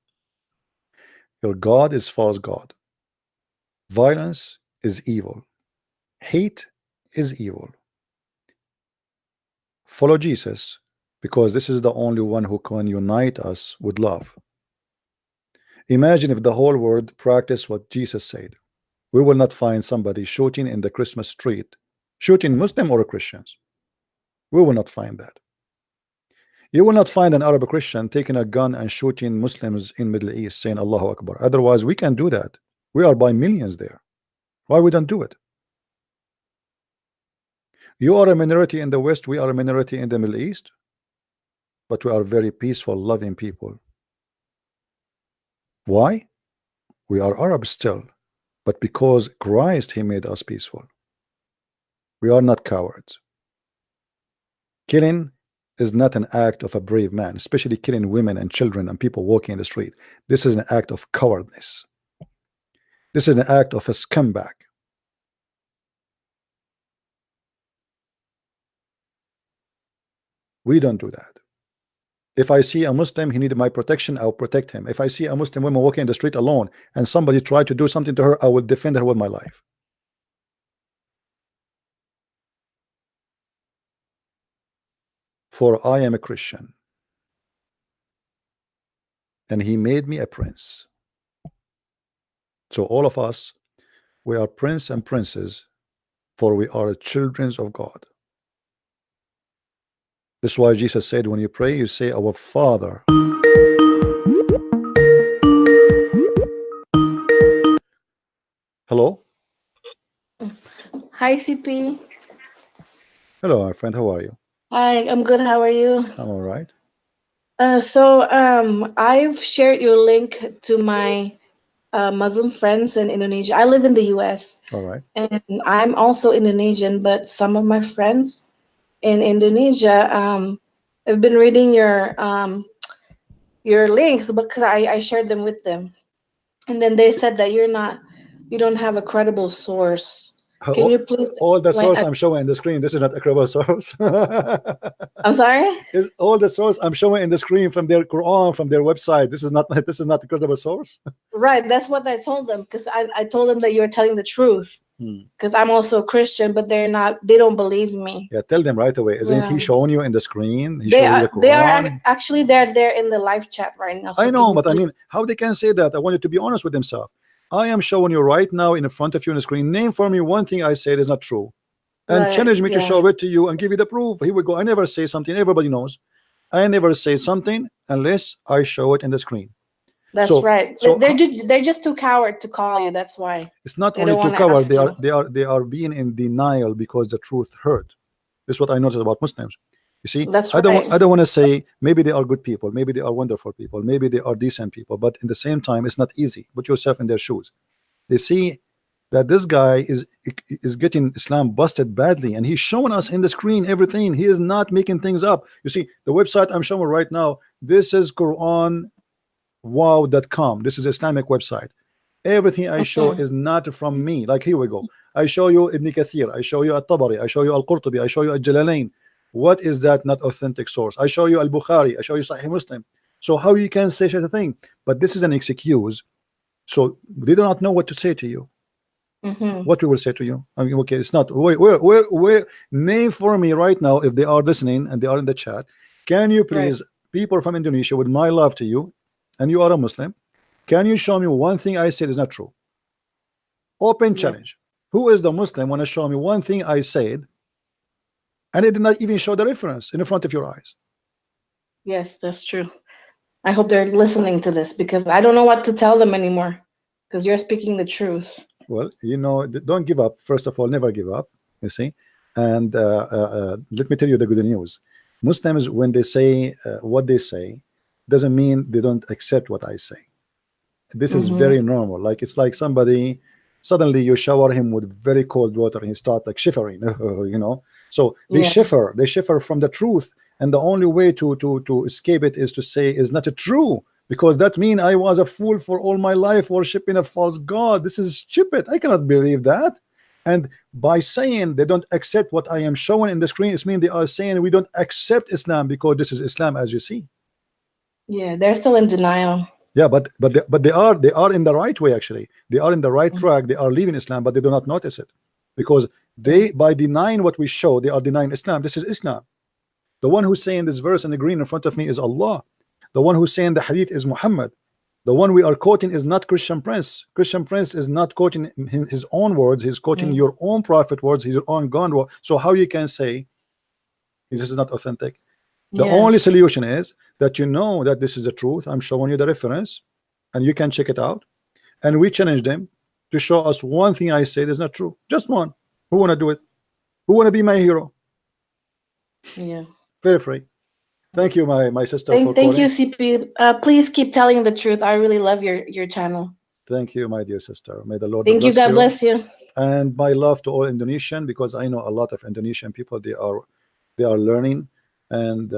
Your God is false God. Violence is evil. Hate is evil. Follow Jesus, because this is the only one who can unite us with love. Imagine if the whole world practiced what Jesus said. We will not find somebody shooting in the Christmas street, shooting Muslim or Christians. We will not find that. You will not find an Arab Christian taking a gun and shooting Muslims in Middle East saying Allahu Akbar. Otherwise we can do that. We are by millions there. Why we don't do it? You are a minority in the West, we are a minority in the Middle East, but we are very peaceful, loving people. Why? We are Arabs still, but because Christ, he made us peaceful. We are not cowards. Killing is not an act of a brave man, especially killing women and children and people walking in the street. This is an act of cowardness. This is an act of a scumbag. We don't do that. If I see a Muslim, he needs my protection, I'll protect him. If I see a Muslim woman walking in the street alone and somebody try to do something to her, I will defend her with my life. For I am a Christian, and he made me a prince. So all of us, we are prince and princess, for we are children of God. This is why Jesus said, when you pray, you say, our Father. Hello? Hi, CP. Hello, my friend. How are you? Hi, I'm good. How are you? I'm all right. I've shared your link to my Muslim friends in Indonesia. I live in the US. All right. And I'm also Indonesian, but some of my friends in Indonesia have been reading your links because I shared them with them. And then they said that you don't have a credible source. Can you please all the source I'm showing in the screen, this is not a credible source. I'm sorry? Is all the source I'm showing in the screen from their Quran, from their website, this is not a credible source? Right, that's what I told them, because I told them that you're telling the truth. Because I'm also a Christian, but they don't believe me. Yeah, tell them right away. Isn't he showing you in the screen? They are actually they're there in the live chat right now. So I know, but I mean, how they can say that? I want you to be honest with themselves. I am showing you right now in front of you on the screen. Name for me one thing I said is not true, and challenge me to show it to you and give you the proof. Here we go. I never say something. Everybody knows. I never say something unless I show it in the screen. That's right. So they're just too coward to call you. That's why. It's not only too coward. They are being in denial because the truth hurt. This is what I noticed about Muslims. You see, I don't want to say maybe they are good people, maybe they are wonderful people, maybe they are decent people, but in the same time, it's not easy. Put yourself in their shoes. They see that this guy is getting Islam busted badly, and he's showing us in the screen everything. He is not making things up. You see, the website I'm showing right now, this is QuranWow.com. This is an Islamic website. Everything I show is not from me. Like, here we go. I show you Ibn Kathir, I show you At-Tabari, I show you Al-Qurtubi, I show you Al-Jalalain. What is that not authentic source? I show you Al-Bukhari, I show you Sahih Muslim. So how you can say such a thing? But this is an excuse. So they do not know what to say to you. What we will say to you. I mean, okay, it's not. Where name for me right now, if they are listening and they are in the chat. Can you please, people from Indonesia, with my love to you, and you are a Muslim, can you show me one thing I said is not true? Open challenge. Who is the Muslim want to show me one thing I said, and it did not even show the reference in front of your eyes? Yes, that's true. I hope they're listening to this, because I don't know what to tell them anymore, because you're speaking the truth. Well, you know, don't give up. First of all, never give up, you see. And let me tell you the good news. Muslims, when they say what they say, doesn't mean they don't accept what I say. This is very normal. Like, it's like somebody, suddenly you shower him with very cold water and he starts like shivering, you know. So they shiver from the truth. And the only way to escape it is to say is not true, because that means I was a fool for all my life worshiping a false god. This is stupid. I cannot believe that. And by saying they don't accept what I am showing in the screen, it means they are saying we don't accept Islam because this is Islam, as you see. Yeah, they're still in denial. Yeah, but they are in the right way. Actually, they are in the right track. They are leaving Islam, but they do not notice it, because they, by denying what we show, they are denying Islam. This is Islam. The one who's saying this verse in the green in front of me is Allah. The one who's saying the hadith is Muhammad. The one we are quoting is not Christian Prince. Christian Prince is not quoting his own words. He's quoting your own prophet words, his own God word. So how you can say this is not authentic? The only solution is that you know that this is the truth. I'm showing you the reference, and you can check it out. And we challenge them to show us one thing I said is not true. Just one. Who wanna do it? Who wanna be my hero? Yeah. Feel free. Thank you, my sister. Thank you, CP. Please keep telling the truth. I really love your channel. Thank you, my dear sister. May the Lord thank you. God bless you. And my love to all Indonesian, because I know a lot of Indonesian people. They are learning, and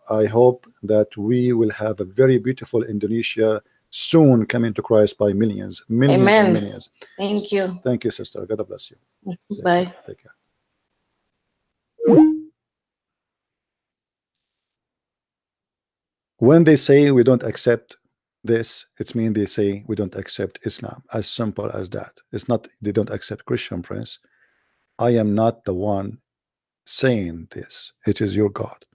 I hope that we will have a very beautiful Indonesia soon coming to Christ by millions. Amen. And millions. Thank you. Thank you, sister. God bless you. Bye. Take care. When they say we don't accept this, it means they say we don't accept Islam. As simple as that. It's not they don't accept Christian Prince. I am not the one saying this. It is your God.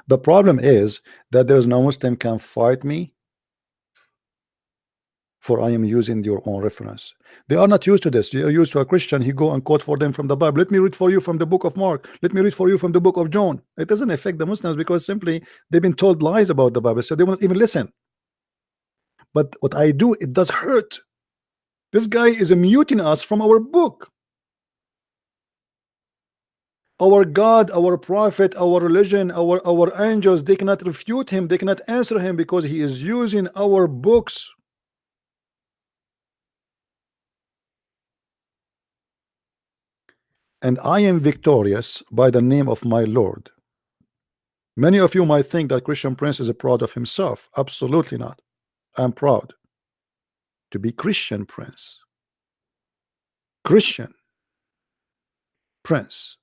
The problem is that there is no Muslim can fight me, for I am using your own reference. They are not used to this. They are used to a Christian. He go and quote for them from the Bible. Let me read for you from the book of Mark. Let me read for you from the book of John. It doesn't affect the Muslims because simply they've been told lies about the Bible, so they won't even listen. But what I do, it does hurt. This guy is muting us from our book. Our God, our prophet, our religion, our angels, they cannot refute him. They cannot answer him because he is using our books. And I am victorious by the name of my Lord. Many of you might think that Christian Prince is proud of himself. Absolutely not. I'm proud to be Christian Prince. Christian Prince.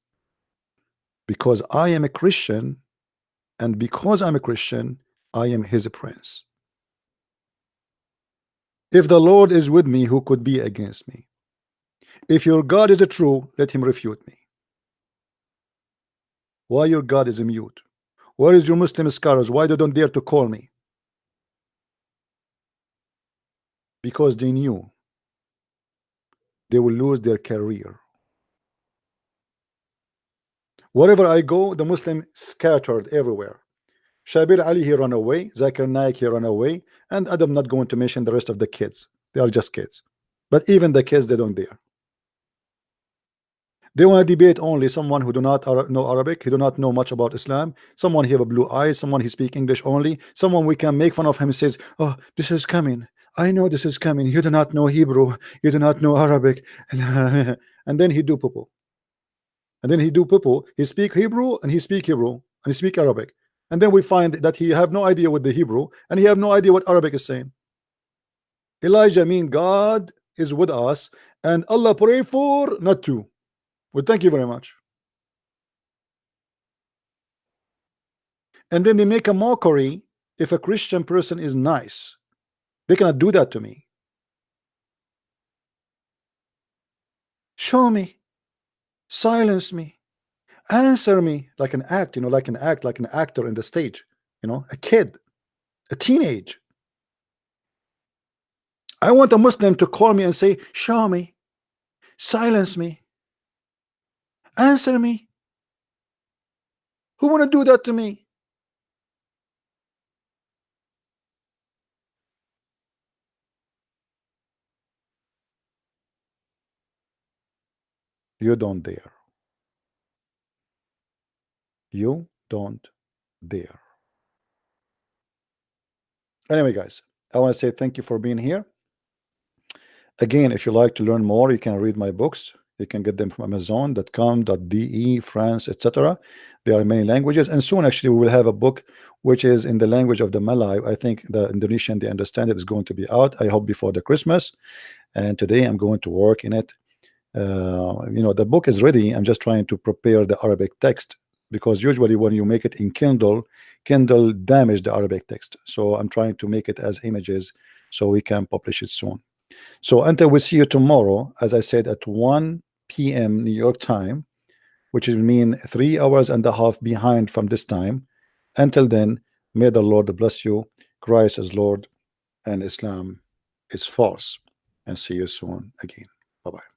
Because I am a Christian, and because I'm a Christian, I am his prince. If the Lord is with me, who could be against me? If your God is true, let him refute me. Why your God is mute? Where is your Muslim scholars? Why they don't dare to call me? Because they knew they will lose their career. Wherever I go, the Muslim scattered everywhere. Shabir Ali, he ran away. Zakir Naik, he ran away. And I'm not going to mention the rest of the kids. They are just kids. But even the kids, they don't dare. They want to debate only someone who do not know Arabic, who do not know much about Islam, someone he have a blue eyes, someone he speak English only, someone we can make fun of him and says, oh, this is coming. I know this is coming. You do not know Hebrew. You do not know Arabic. And then he do poo-poo. And then he do poo-poo. He speak Hebrew and he speak Hebrew and he speak Arabic. And then we find that he have no idea what the Hebrew and he have no idea what Arabic is saying. Elijah mean God is with us and Allah pray for not to. Well, thank you very much. And then they make a mockery if a Christian person is nice. They cannot do that to me. Show me, silence me, answer me, like an act, like an actor in the stage, a kid, a teenage. I want a Muslim to call me and say, show me, silence me, answer me. Who want to do that to me? You don't dare. You don't dare. Anyway, guys, I want to say thank you for being here. Again, if you like to learn more, you can read my books. You can get them from Amazon.com.de, France, etc. There are many languages, and soon actually we will have a book which is in the language of the Malay. I think the Indonesian, they understand it, is going to be out, I hope before the Christmas. And today I'm going to work in it. The book is ready. I'm just trying to prepare the Arabic text, because usually when you make it in Kindle damage the Arabic text. So I'm trying to make it as images so we can publish it soon. So until we see you tomorrow, as I said, at 1 p.m. New York time, which will mean 3 hours and a half behind from this time. Until then, may the Lord bless you. Christ is Lord. and Islam is false. And see you soon again. Bye-bye.